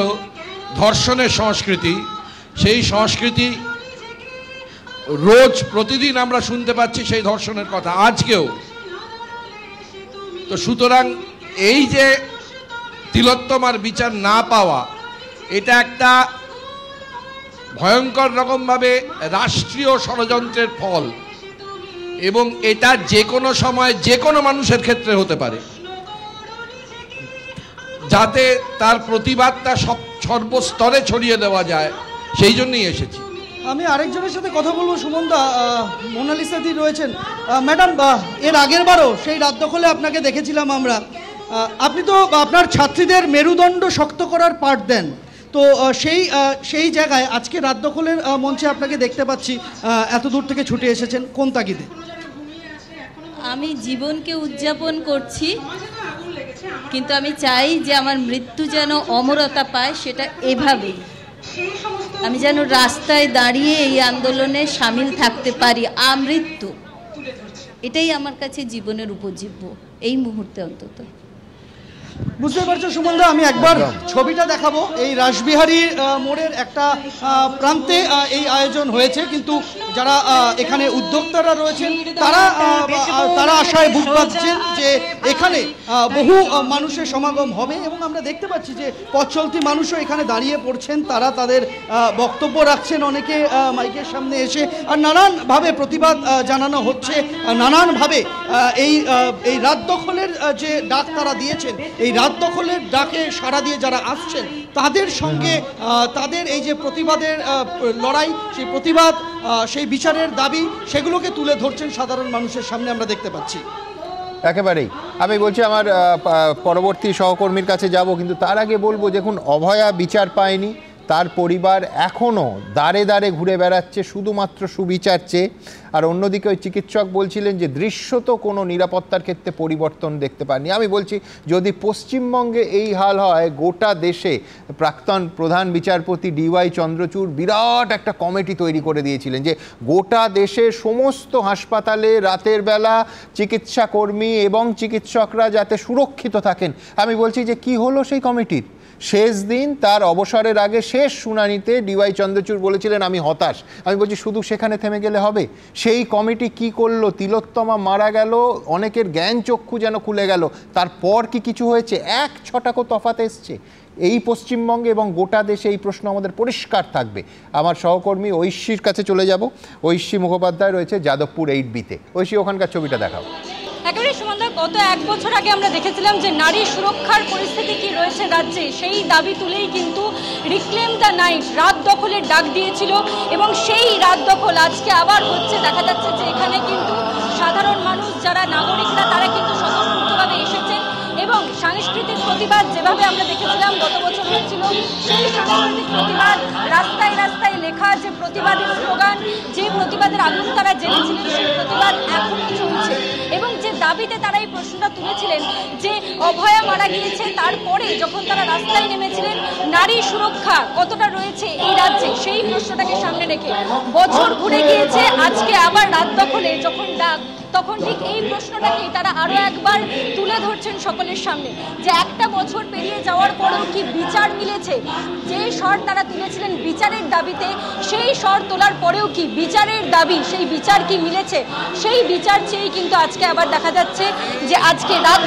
Speaker 10: ধর্ষণের সংস্কৃতি, সেই সংস্কৃতি রোজ প্রতিদিন আমরা শুনতে পাচ্ছি সেই ধর্ষণের কথা, আজকেও। তো সুতরাং এই যে তিলোত্তমার বিচার না পাওয়া, এটা একটা ভয়ঙ্কর রকমভাবে রাষ্ট্রীয় ষড়যন্ত্রের ফল, এবং এটা যে কোনো সময় যে কোনো মানুষের ক্ষেত্রে হতে পারে, যাতে তার প্রতিবাদটা সর্বস্তরে ছড়িয়ে দেওয়া যায়, সেই জন্যই এসেছি।
Speaker 3: আমি আরেকজনের সাথে কথা বলবো। সুমনদা, মোনালিসাদি রয়েছেন। ম্যাডাম, এর আগের বারও সেই রাত দখলে আপনাকে দেখেছিলাম আমরা। আপনি তো আপনার ছাত্রীদের মেরুদণ্ড শক্ত করার পাঠ দেন, তো সেই জায়গায় আজকে রাত দখলের মঞ্চে আপনাকে দেখতে পাচ্ছি এত দূর থেকে ছুটে এসেছেন, কোন তাগিদে?
Speaker 12: আমি জীবনকে উদযাপন করছি, কিন্তু আমি চাই যে আমার মৃত্যু যেন অমরতা পায়, সেটা এভাবেই। আমি যেন রাস্তায় দাঁড়িয়ে এই আন্দোলনে সামিল থাকতে পারি আমৃত্যু। এটাই আমার কাছে জীবনের উপজীব্য, এই মুহূর্তে অন্তত।
Speaker 3: বুঝতে পারছো সুমনদা, আমি একবার ছবিটা দেখাবো। এই রাসবিহারী মোড়ের একটা প্রান্তে এই আয়োজন হয়েছে, কিন্তু যারা এখানে উদ্যোক্তারা রয়েছেন তারা আশায় বুক বাঁধছেন যে এখানে বহু মানুষের সমাগম হবে, এবং আমরা দেখতে পাচ্ছি যে পথ চলতি মানুষও এখানে দাঁড়িয়ে পড়ছেন, তারা তাদের বক্তব্য রাখছেন, অনেকে মাইকের সামনে এসে, আর নানানভাবে প্রতিবাদ জানানো হচ্ছে, নানানভাবে এই রাত দখলের যে ডাক তারা দিয়েছেন, এই রাত দখলের ডাকে সাড়া দিয়ে যারা আসছেন তাদের সঙ্গে তাদের এই যে প্রতিবাদের লড়াই, সেই প্রতিবাদ, সেই বিচারের দাবি, সেগুলোকে তুলে ধরছেন সাধারণ মানুষের সামনে আমরা দেখতে পাচ্ছি।
Speaker 1: একেবারেই। আমি বলছি আমার পরবর্তী সহকর্মীর কাছে যাব, কিন্তু তার আগে বলবো, দেখুন অভয়া বিচার পায়নি, তার পরিবার এখনও দাঁড়ে দাঁড়ে ঘুরে বেড়াচ্ছে শুধুমাত্র সুবিচার চেয়ে। আর অন্যদিকে ওই চিকিৎসক বলছিলেন যে দৃশ্যত কোনো নিরাপত্তার ক্ষেত্রে পরিবর্তন দেখতে পাননি। আমি বলছি যদি পশ্চিমবঙ্গে এই হাল হয়, গোটা দেশে প্রাক্তন প্রধান বিচারপতি DY চন্দ্রচূড় বিরাট একটা কমিটি তৈরি করে দিয়েছিলেন যে গোটা দেশের সমস্ত হাসপাতালে রাতের বেলা চিকিৎসা কর্মী এবং চিকিৎসকরা যাতে সুরক্ষিত থাকেন। আমি বলছি যে কি হলো সেই কমিটির? শেষ দিন তার অবসরের আগে শেষ শুনানিতে DY চন্দ্রচূড় বলেছিলেন আমি হতাশ। আমি বলছি শুধু সেখানে থেমে গেলে হবে? সেই কমিটি কি করলো? তিলোত্তমা মারা গেল, অনেকের জ্ঞান চক্ষু যেন খুলে গেল, তারপর কি কিছু হয়েছে? এক ছটাকও তফাৎ এসছে। এই পশ্চিমবঙ্গে এবং গোটা দেশে এই প্রশ্ন আমাদের পরিষ্কার থাকবে। আমার সহকর্মী ঐশীর কাছে চলে যাব। ঐশী মুখোপাধ্যায় রয়েছে যাদবপুর 8B-তে। ঐশী, ওখানকার ছবিটা দেখাও।
Speaker 5: একেবারে সুমনদা, গত 1 বছর আগে আমরা দেখেছিলাম যে নারী সুরক্ষার পরিস্থিতি কি রয়েছে রাজ্যে, সেই দাবি তুলেই কিন্তু রিক্লেম দ্য নাইট রাত দখলের ডাক দিয়েছিল, এবং সেই রাত দখল আজকে আবার হচ্ছে। দেখা যাচ্ছে যে এখানে কিন্তু সাধারণ মানুষ, যারা নাগরিকরা, তারা কিন্তু স্বতঃস্ফূর্তভাবে এসেছেন, এবং সাংস্কৃতিক প্রতিবাদ যেভাবে আমরা দেখেছিলাম গত বছর হয়েছিল, সেই সাংস্কৃতিক প্রতিবাদ, রাস্তায় রাস্তায় লেখা যে প্রতিবাদের স্লোগান, যে প্রতিবাদের আগুন তারা জেনেছিলেন, সেই প্রতিবাদ এখনও চলছে। এবং যে দাবিতে তারা এই প্রশ্নটা তুলেছিলেন যে অভয়া মারা গিয়েছে, তারপরে যখন তারা রাস্তায় নেমেছিলেন নারী সুরক্ষা কতটা রয়েছে এই রাজ্যে, সেই প্রশ্নটাকে সামনে রেখে বছর ঘুরে গিয়েছে, আজকে আবার রাত দখলে যখন ডাক, তখন ঠিক এই প্রশ্নটাকেই তারা আরও একবার তুলে ধরছেন সকলের সামনে, যে একটা বছর পেরিয়ে যাওয়ার পরেও কি বিচার মিলেছে? যে স্বর তারা তুলেছিলেন বিচারের দাবিতে, সেই স্বর তোলার পরেও কি বিচারের দাবি, সেই বিচার কি মিলেছে? সেই বিচার চেয়েই কিন্তু আজকে আবার দেখা যাচ্ছে যে আজকে রাত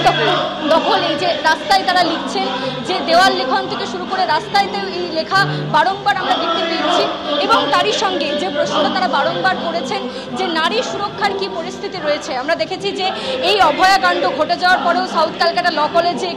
Speaker 5: দখল এই যে রাস্তায় তারা লিখছেন, যে দেওয়াল লেখন থেকে শুরু করে রাস্তায় এই লেখা বারংবার আমরা দেখতে পেয়েছি, এবং তারই সঙ্গে যে প্রশ্নটা তারা বারংবার করেছেন যে নারী সুরক্ষার কি পরিস্থিতি রয়েছে। আমরা দেখেছি যে এই অভয়াকাণ্ড ঘটে যাওয়ার পরেও সাউথ ক্যালকাটা ল কলেজে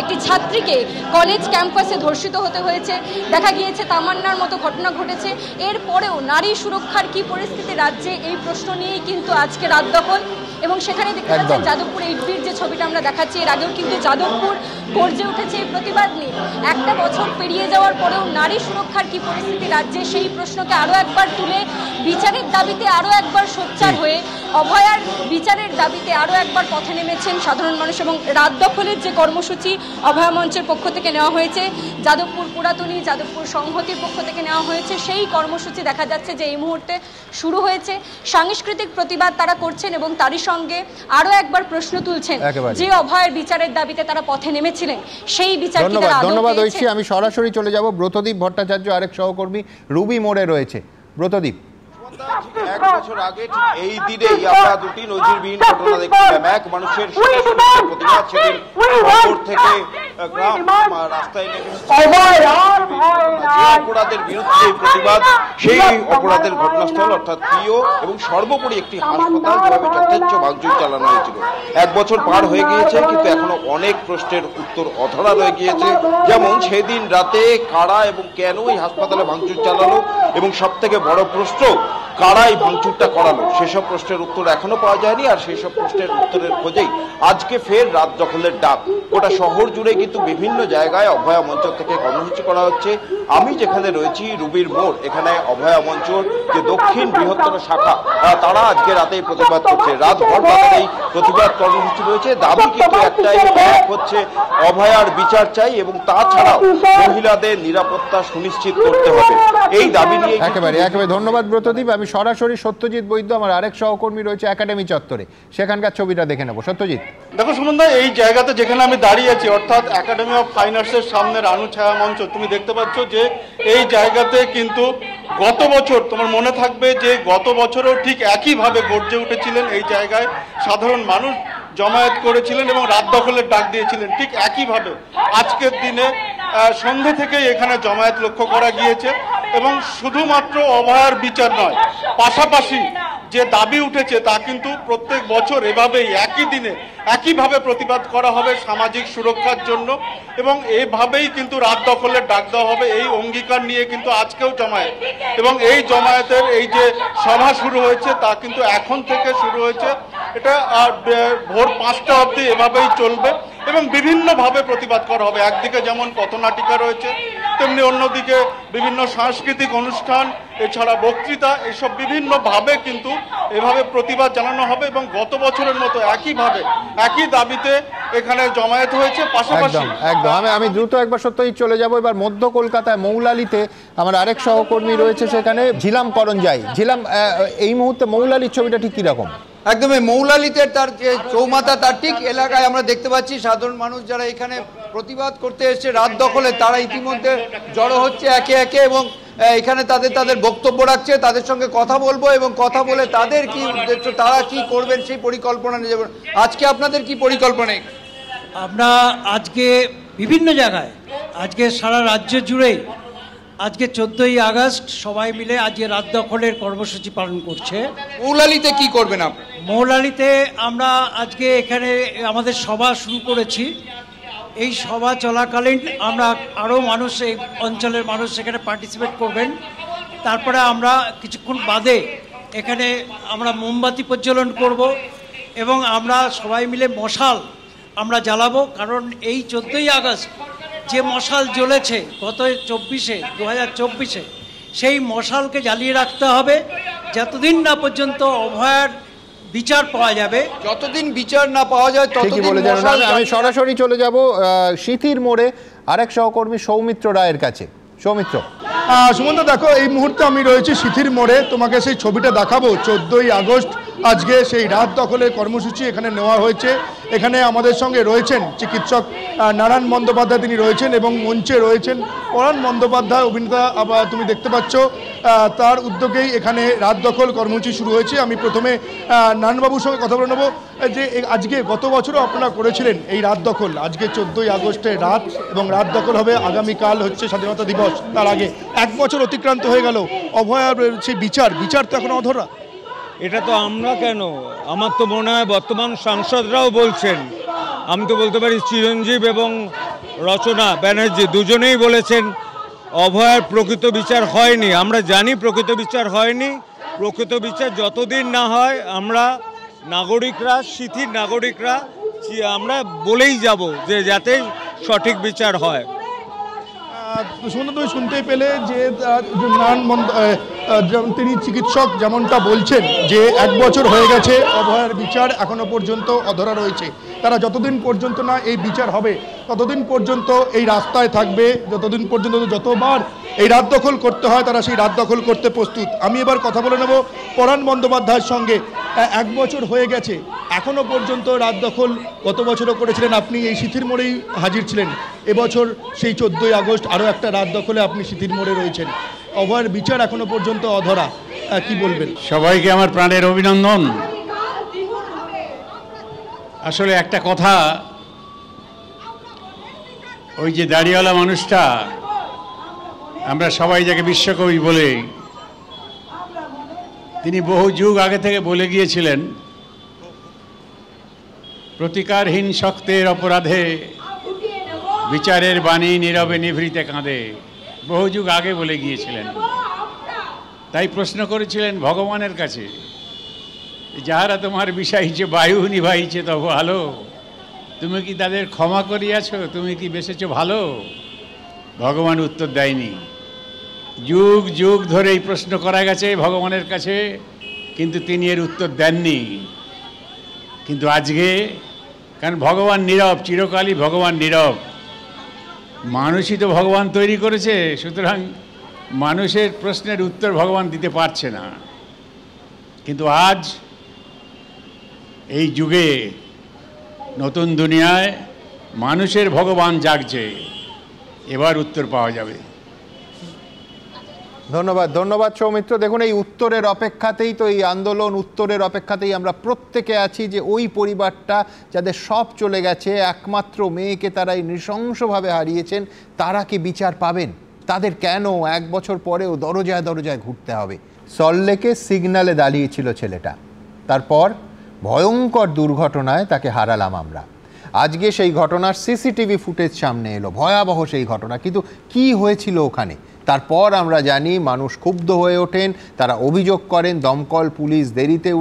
Speaker 5: একটি ছাত্রীকে কলেজ ক্যাম্পাসে ধর্ষিত হতে হয়েছে, দেখা গিয়েছে তামান্নার মতো ঘটনা ঘটেছে। এরপরেও নারী সুরক্ষার কি পরিস্থিতি রাজ্যে, এই প্রশ্ন নিয়েই কিন্তু আজকে রাত দখল। এবং সেখানে দেখতে পাচ্ছেন যাদবপুর 8B-র যে ছবিটা আমরা দেখাচ্ছি, এর আগেও কিন্তু যাদবপুর গর্জে উঠেছে এই প্রতিবাদ নিয়ে। একটা বছর পেরিয়ে যাওয়ার পরেও নারী সুরক্ষার কি পরিস্থিতি রাজ্যে, সেই প্রশ্নকে আরও একবার তুলে বিচারের দাবিতে আরও একবার সোচ্চার হয়ে অভয়ার বিচারের দাবিতে আরও একবার পথে নেমেছেন সাধারণ মানুষ। এবং রাত দখলের যে কর্মসূচি অভয়া মঞ্চের পক্ষ থেকে নেওয়া হয়েছে, যাদবপুর পুরাতনী, যাদবপুর সংহতির পক্ষ থেকে নেওয়া হয়েছে, সেই কর্মসূচি দেখা যাচ্ছে যে এই মুহূর্তে শুরু হয়েছে। সাংস্কৃতিক প্রতিবাদ তারা করছেন, এবং তারই সঙ্গে আরও একবার প্রশ্ন তুলছেন যে অভয়ের বিচারের দাবিতে তারা পথে নেমেছিলেন, সেই বিচার কি তারা আদৌ পেয়েছে?
Speaker 1: ধন্যবাদ ঐশী। আমি সরাসরি চলে যাব ব্রতদীপ ভট্টাচার্য, আরেক সহকর্মী রুবি মোড়ে রয়েছে। ব্রতদীপ,
Speaker 7: 1 বছর আগে ঠিক এই দিনেই আমরা দুটি নজিরবিহীন ঘটনা দেখছিলাম। এক, মানুষের প্রতিবাদ, সেদিন শহর থেকে গ্রাম রাস্তায় নেমে অপরাধের বিরুদ্ধে প্রতিবাদ, সেই অপরাধের ঘটনাস্থল অর্থাৎ প্রিয় এবং সর্বোপরি একটি হাসপাতাল যেভাবে যথেচ্ছ ভাঙচুর চালানো হয়েছিল। 1 বছর পার হয়ে গিয়েছে, কিন্তু এখনো অনেক প্রশ্নের উত্তর অধরা রয়ে গিয়েছে। যেমন সেদিন রাতে কারা এবং কেন এই হাসপাতালে ভাঙচুর চালালো, এবং সব থেকে বড় প্রশ্ন কারা এই ভাঙচুরটা করালো, সেসব প্রশ্নের উত্তর এখনো পাওয়া যায়নি। আর সেই সব প্রশ্নের উত্তরের খোঁজেই আজকে ফের রাত দখলের ডাক। গোটা শহর জুড়ে কিন্তু বিভিন্ন জায়গায় অভয়া মঞ্চ থেকে কর্মসূচি করা হচ্ছে। আমি যেখানে রয়েছি রুবির মোড়, এখানে অভয়া মঞ্চর যে দক্ষিণ বৃহত্তর শাখা, তারা আজকে রাতেই প্রতিবাদ করছে। রাতভর তাদের এই প্রতিবাদ কর্মসূচি রয়েছে। দাবি কিন্তু একটাই, এক হচ্ছে অভয়ার বিচার চাই, এবং তাছাড়াও মহিলাদের নিরাপত্তা সুনিশ্চিত করতে হবে। এই দাবি নিয়ে
Speaker 1: একেবারে ধন্যবাদ ব্রতদীপ। আমি আমি সরাসরি সত্যজিৎ বৈদ্য, আমার আরেক সহকর্মী রয়েছে একাডেমি চত্বরে, সেখানকার ছবিটা দেখে নেবো। সত্যজিৎ,
Speaker 2: দেখো সুমনদা, এই জায়গাতে যেখানে আমি দাঁড়িয়ে আছি অর্থাৎ একাডেমি অফ ফাইন আর্টসের সামনে রানু ছায়া মঞ্চ, তুমি দেখতে পাচ্ছ যে এই জায়গাতে কিন্তু গত বছর তোমার মনে থাকবে যে গত বছরও ঠিক একইভাবে গর্জে উঠেছিলেন এই জায়গায় সাধারণ মানুষ, জমায়েত করেছিলেন এবং রাত দখলের ডাক দিয়েছিলেন। ঠিক একইভাবে আজকের দিনে সন্ধ্যে থেকেই এখানে জমায়েত লক্ষ্য করা গিয়েছে এবং শুধুমাত্র অভয়ার বিচার নয়, পাশাপাশি যে দাবি উঠেছে তা কিন্তু প্রত্যেক বছর এভাবেই একই দিনে একইভাবে প্রতিবাদ করা হবে সামাজিক সুরক্ষার জন্য এবং এভাবেই কিন্তু রাত দখলের ডাক দেওয়া হবে, এই অঙ্গীকার নিয়ে কিন্তু আজকেও জমায়েত। এবং এই জমায়েতের এই যে সভা শুরু হয়েছে তা কিন্তু এখন থেকে শুরু হয়েছে, এটা ভোর 5টা অবধি এভাবেই চলবে এবং বিভিন্নভাবে প্রতিবাদ করা হবে। একদিকে যেমন পথনাটিকা রয়েছে, তেমনি অন্যদিকে বিভিন্ন সাংস্কৃতিক অনুষ্ঠান, এছাড়া বক্তৃতা, এসব বিভিন্নভাবে কিন্তু এভাবে প্রতিবাদ জানানো হবে এবং গত বছরের মতো একইভাবে একই দাবিতে এখানে জমায়েত হয়েছে। পাশাপাশি
Speaker 1: একদম আমি দ্রুত একবার সত্যজিৎ চলে যাব এবার মধ্য কলকাতায় মৌলালিতে, আমার আরেক সহকর্মী রয়েছে সেখানে, ঝিলাম করঞ্জাই। ঝিলাম, এই মুহূর্তে মৌলালির ছবিটা ঠিক কিরকম?
Speaker 9: একদমই মৌলালিতে তার যে চৌমাথা তার ঠিক এলাকায় আমরা দেখতে পাচ্ছি সাধারণ মানুষ যারা এখানে প্রতিবাদ করতে এসছে রাত দখলে, তারা ইতিমধ্যে জড়ো হচ্ছে একে একে এবং এখানে তাদের বক্তব্য রাখছে, তাদের সঙ্গে কথা বলবো এবং কথা বলে তাদের কি উদ্দেশ্য, তারা কি করবেন সেই পরিকল্পনা নিয়ে যাবেন। আজকে আপনাদের কি পরিকল্পনা?
Speaker 13: আমরা আজকে বিভিন্ন জায়গায়, আজকে সারা রাজ্য জুড়েই আজকে 14ই আগস্ট সবাই মিলে আজকে রাত দখলের কর্মসূচি পালন করছে।
Speaker 9: মৌলালিতে কি করবেন আপনি?
Speaker 13: মৌলালিতে আমরা আজকে এখানে আমাদের সভা শুরু করেছি। এই সভা চলাকালীন আমরা আরও মানুষ, এই অঞ্চলের মানুষ এখানে পার্টিসিপেট করবেন। তারপরে আমরা কিছুক্ষণ বাদে এখানে আমরা মোমবাতি প্রজ্বলন করব এবং আমরা সবাই মিলে মশাল আমরা জ্বালাবো, কারণ এই 14ই আগস্ট যে মশাল জ্বলেছে গত 2024 সেই মশালকে জ্বালিয়ে রাখতে হবে যতদিন না পর্যন্ত অভয়ার বিচার পাওয়া যাবে।
Speaker 9: যতদিন বিচার না পাওয়া যায় ততদিন মশাল।
Speaker 1: আমি সরাসরি চলে যাব সিথির মোড়ে আরেক সহকর্মী সৌমিত্র রায়ের কাছে। সৌমিত্র,
Speaker 14: সুমন্ত, দেখো এই মুহূর্তে আমি রয়েছি সিথির মোড়ে, তোমাকে সেই ছবিটা দেখাবো। 14ই আগস্ট আজকে সেই রাত দখলের কর্মসূচি এখানে নেওয়া হয়েছে। এখানে আমাদের সঙ্গে রয়েছেন চিকিৎসক নারায়ণ বন্দ্যোপাধ্যায়, তিনি রয়েছেন এবং মঞ্চে রয়েছেন পরাণ বন্দ্যোপাধ্যায়, অভিনেতা। আবার তুমি দেখতে পাচ্ছ তার উদ্যোগেই এখানে রাত দখল কর্মসূচি শুরু হয়েছে। আমি প্রথমে নারায়ণবাবুর সঙ্গে কথা বলে নেবো যে আজকে গত বছরও আপনারা করেছিলেন এই রাত দখল, আজকে 14ই আগস্টের রাত এবং রাত দখল হবে আগামীকাল হচ্ছে স্বাধীনতা দিবস, তার আগে 1 বছর অতিক্রান্ত হয়ে গেল। অভয়ার সেই বিচার তো এখন অধরা।
Speaker 21: এটা তো আমরা কেন, আমার তো মনে হয় বর্তমান সাংসদরাও বলছেন, আমি তো বলতে পারি চিরঞ্জীব এবং রচনা ব্যানার্জি দুজনেই বলেছেন অভয়ার প্রকৃত বিচার হয়নি। আমরা জানি প্রকৃত বিচার হয়নি। প্রকৃত বিচার যতদিন না হয় আমরা নাগরিকরা, সিথির নাগরিকরা আমরা বলেই যাব যে যাতে সঠিক বিচার হয়।
Speaker 14: তুমি শুনতে পেলে যে তিনি চিকিৎসক যেমনটা বলছেন যে 1 বছর হয়ে গেছে অভয়ার বিচার এখনো পর্যন্ত অধরা রয়েছে। তারা যতদিন পর্যন্ত না এই বিচার হবে ততদিন পর্যন্ত এই রাস্তায় থাকবে, যতদিন পর্যন্ত যতবার এই রাত দখল করতে হয় তারা সেই রাত দখল করতে প্রস্তুত। আমি এবার কথা বলে নেব পরাণ বন্দ্যোপাধ্যায়ের সঙ্গে। 1 বছর হয়ে গেছে, এখনো পর্যন্ত রাত দখল গত বছরও করেছিলেন, আপনি এই সিথির মোড়েই হাজির ছিলেন। এবছর সেই 14ই আগস্ট আরও একটা রাত দখলে আপনি সিথির মোড়ে রয়েছেন। অভয়ের বিচার এখনো পর্যন্ত অধরা, কি বলবেন?
Speaker 22: সবাইকে আমার প্রাণের অভিনন্দন। আসলে একটা কথা, ওই যে দাড়িওয়ালা মানুষটা, আমরা সবাই যাকে বিশ্বকবি বলে, তিনি বহু যুগ আগে থেকে বলে গিয়েছিলেন প্রতিকারহীন শক্তের অপরাধে বিচারের বাণী নীরবে নিভৃতে কাঁদে। বহু যুগ আগে বলে গিয়েছিলেন। তাই প্রশ্ন করেছিলেন ভগবানের কাছে, যাহারা তোমার বিষাইছে বায়ু নিভাইছে তব আলো, তুমি কি তাদের ক্ষমা করিয়াছ? তুমি কি বেসেছ ভালো? ভগবান উত্তর দেয়নি। যুগ যুগ ধরে এই প্রশ্ন করা গেছে ভগবানের কাছে, কিন্তু তিনি এর উত্তর দেননি। কিন্তু আজকে, কারণ ভগবান নীরব, চিরকালই ভগবান নীরব। মানুষই তো ভগবান তৈরি করেছে, সুতরাং মানুষের প্রশ্নের উত্তর ভগবান দিতে পারছে না। কিন্তু আজ এই যুগে নতুন দুনিয়ায় মানুষের ভগবান জাগছে, এবার উত্তর পাওয়া যাবে।
Speaker 1: ধন্যবাদ, ধন্যবাদ সৌমিত্র। দেখুন, এই উত্তরের অপেক্ষাতেই তো, এই আন্দোলন উত্তরের অপেক্ষাতেই আমরা প্রত্যেকে আছি, যে ওই পরিবারটা যাদের সব চলে গেছে, একমাত্র মেয়েকে তারা এই নৃশংসভাবে হারিয়েছেন, তারা কি বিচার পাবেন? তাদের কেন 1 বছর পরেও দরজায় দরজায় ঘুরতে হবে? সল্টলেকে সিগন্যালে দাঁড়িয়েছিল ছেলেটা, তারপর ভয়ঙ্কর দুর্ঘটনায় তাকে হারালাম আমরা। আজকে সেই ঘটনার সিসিটিভি ফুটেজ সামনে এলো, ভয়াবহ সেই ঘটনা। কিন্তু কি হয়েছিল ওখানে? তারপর আমরা জানি মানুষ ক্ষুব্ধ হয়ে ওঠেন, তারা অভিযোগ করেন দমকল পুলিশ দেরিতে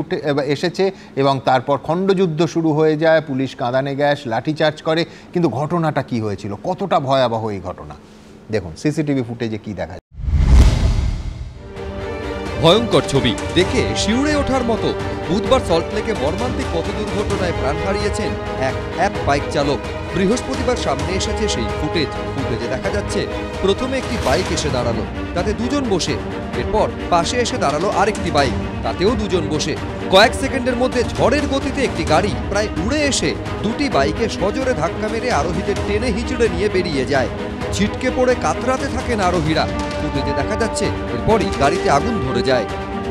Speaker 1: এসেছে, এবং তারপর খণ্ডযুদ্ধ শুরু হয়ে যায়, পুলিশ কাঁদানে গ্যাস লাঠিচার্জ করে। কিন্তু ঘটনাটা কি হয়েছিল, কতটা ভয়াবহ এই ঘটনা, দেখুন সিসিটিভি ফুটেজে কি দেখা যায়।
Speaker 6: ভয়ঙ্কর ছবি দেখে শিউরে ওঠার মতো। বুধবার সল্টলেকে মর্মান্তিক পথ দুর্ঘটনায় প্রাণ হারিয়েছেন এক বাইক চালক। বৃহস্পতিবার সামনে এসেছে সেই ফুটেজে দেখা যাচ্ছে প্রথমে একটি বাইক এসে দাঁড়ালো, তাতে দুজন বসে। এরপর পাশে এসে দাঁড়ালো আরেকটি বাইক, তাতেও দুজন বসে। কয়েক সেকেন্ডের মধ্যে ঝড়ের গতিতে একটি গাড়ি প্রায় উড়ে এসে দুটি বাইকে সজোরে ধাক্কা মেরে আরোহীদের টেনে হিঁচড়ে নিয়ে বেরিয়ে যায়। ছিটকে পড়ে কাতরাতে থাকেন আরোহীরা। ফুটেজে দেখা যাচ্ছে এরপরই গাড়িতে আগুন ধরে যায়।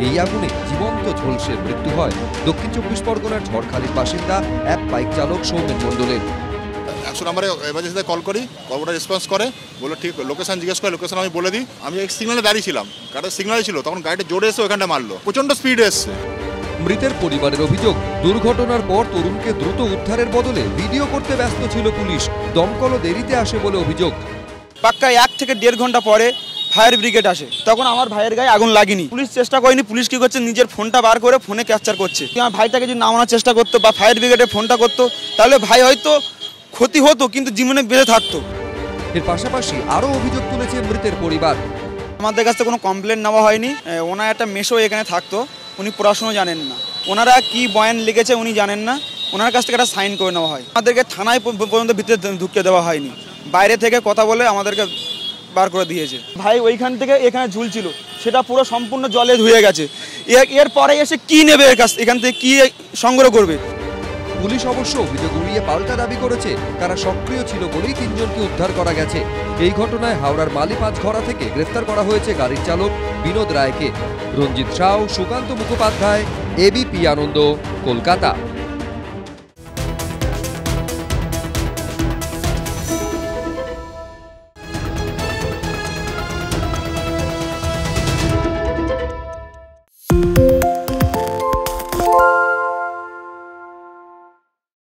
Speaker 6: এই আগুনে জীবন্ত ঝলসে মৃত্যু হয় দক্ষিণ 24 পরগনার ঝড়খালির বাসিন্দা এক বাইক চালক সৌমেন মণ্ডলের।
Speaker 11: 100 নম্বরে এমার্জেন্সিতে কল করি, কলটা রেসপন্স করে, বলে ঠিক লোকেশন জিজ্ঞেস করে, লোকেশন আমি বলে দিই। আমি এক সিগন্যালে দাঁড়িয়েছিলাম, গাড়ির সিগন্যাল ছিল, তখন গাড়িটা জোরে এসে ওখানটা মারলো, প্রচন্ড স্পিডে এসছে।
Speaker 6: মৃতের পরিবারের অভিযোগ, দুর্ঘটনার পর তরুণকে দ্রুত উদ্ধারের বদলে ভিডিও করতে ব্যস্ত ছিল পুলিশ। দমকলও দেরিতে আসে বলে অভিযোগ।
Speaker 15: পাক্কা 1 থেকে 1.5 ঘন্টা পরে ফায়ার ব্রিগেড আসে, তখন আমার ভাইয়ের গায়ে আগুন লাগেনি। পুলিশ চেষ্টা করেনি, পুলিশ কি করছে নিজের ফোনটা বার করে ফোনে ক্যাপচার করছে। আমার ভাইটাকে যদি নামানোর চেষ্টা করতো বা ফায়ার ব্রিগেডে ফোনটা করতো, তাহলে ভাই হয়তো ক্ষতি হতো কিন্তু জীবনে বেঁচে থাকতো।
Speaker 6: এর পাশাপাশি আরও অভিযোগ তুলেছে মৃতের পরিবার।
Speaker 15: আমাদের কাছ থেকে কোনো কমপ্লেন নেওয়া হয়নি। ওনার একটা মেসো এখানে থাকতো, উনি পড়াশুনো জানেন না, ওনারা কি বয়ান লিখেছে উনি জানেন না, ওনার কাছ থেকে একটা সাইন করে নেওয়া হয়। আমাদেরকে থানায় পর্যন্ত ভিতরে ঢুকতে দেওয়া হয়নি, বাইরে থেকে কথা বলে আমাদেরকে বার করে দিয়েছে। ভাই ওইখান থেকে এখানে ঝুলছিল, সেটা পুরো সম্পূর্ণ জলে ধুয়ে গেছে। এরপরে এসে কি নেবে এখান থেকে, কি সংগ্রহ করবে?
Speaker 6: পুলিশ অবশ্য অভিযোগ উড়িয়ে পাল্টা দাবি করেছে তারা সক্রিয় ছিল বলেই 3 জনকে উদ্ধার করা গেছে। এই ঘটনায় হাওড়ার মালিপাঁচঘরা থেকে গ্রেফতার করা হয়েছে গাড়ির চালক বিনোদ রায়কে। রঞ্জিত সাউ, সুকান্ত মুখোপাধ্যায়, এবিপি আনন্দ, কলকাতা।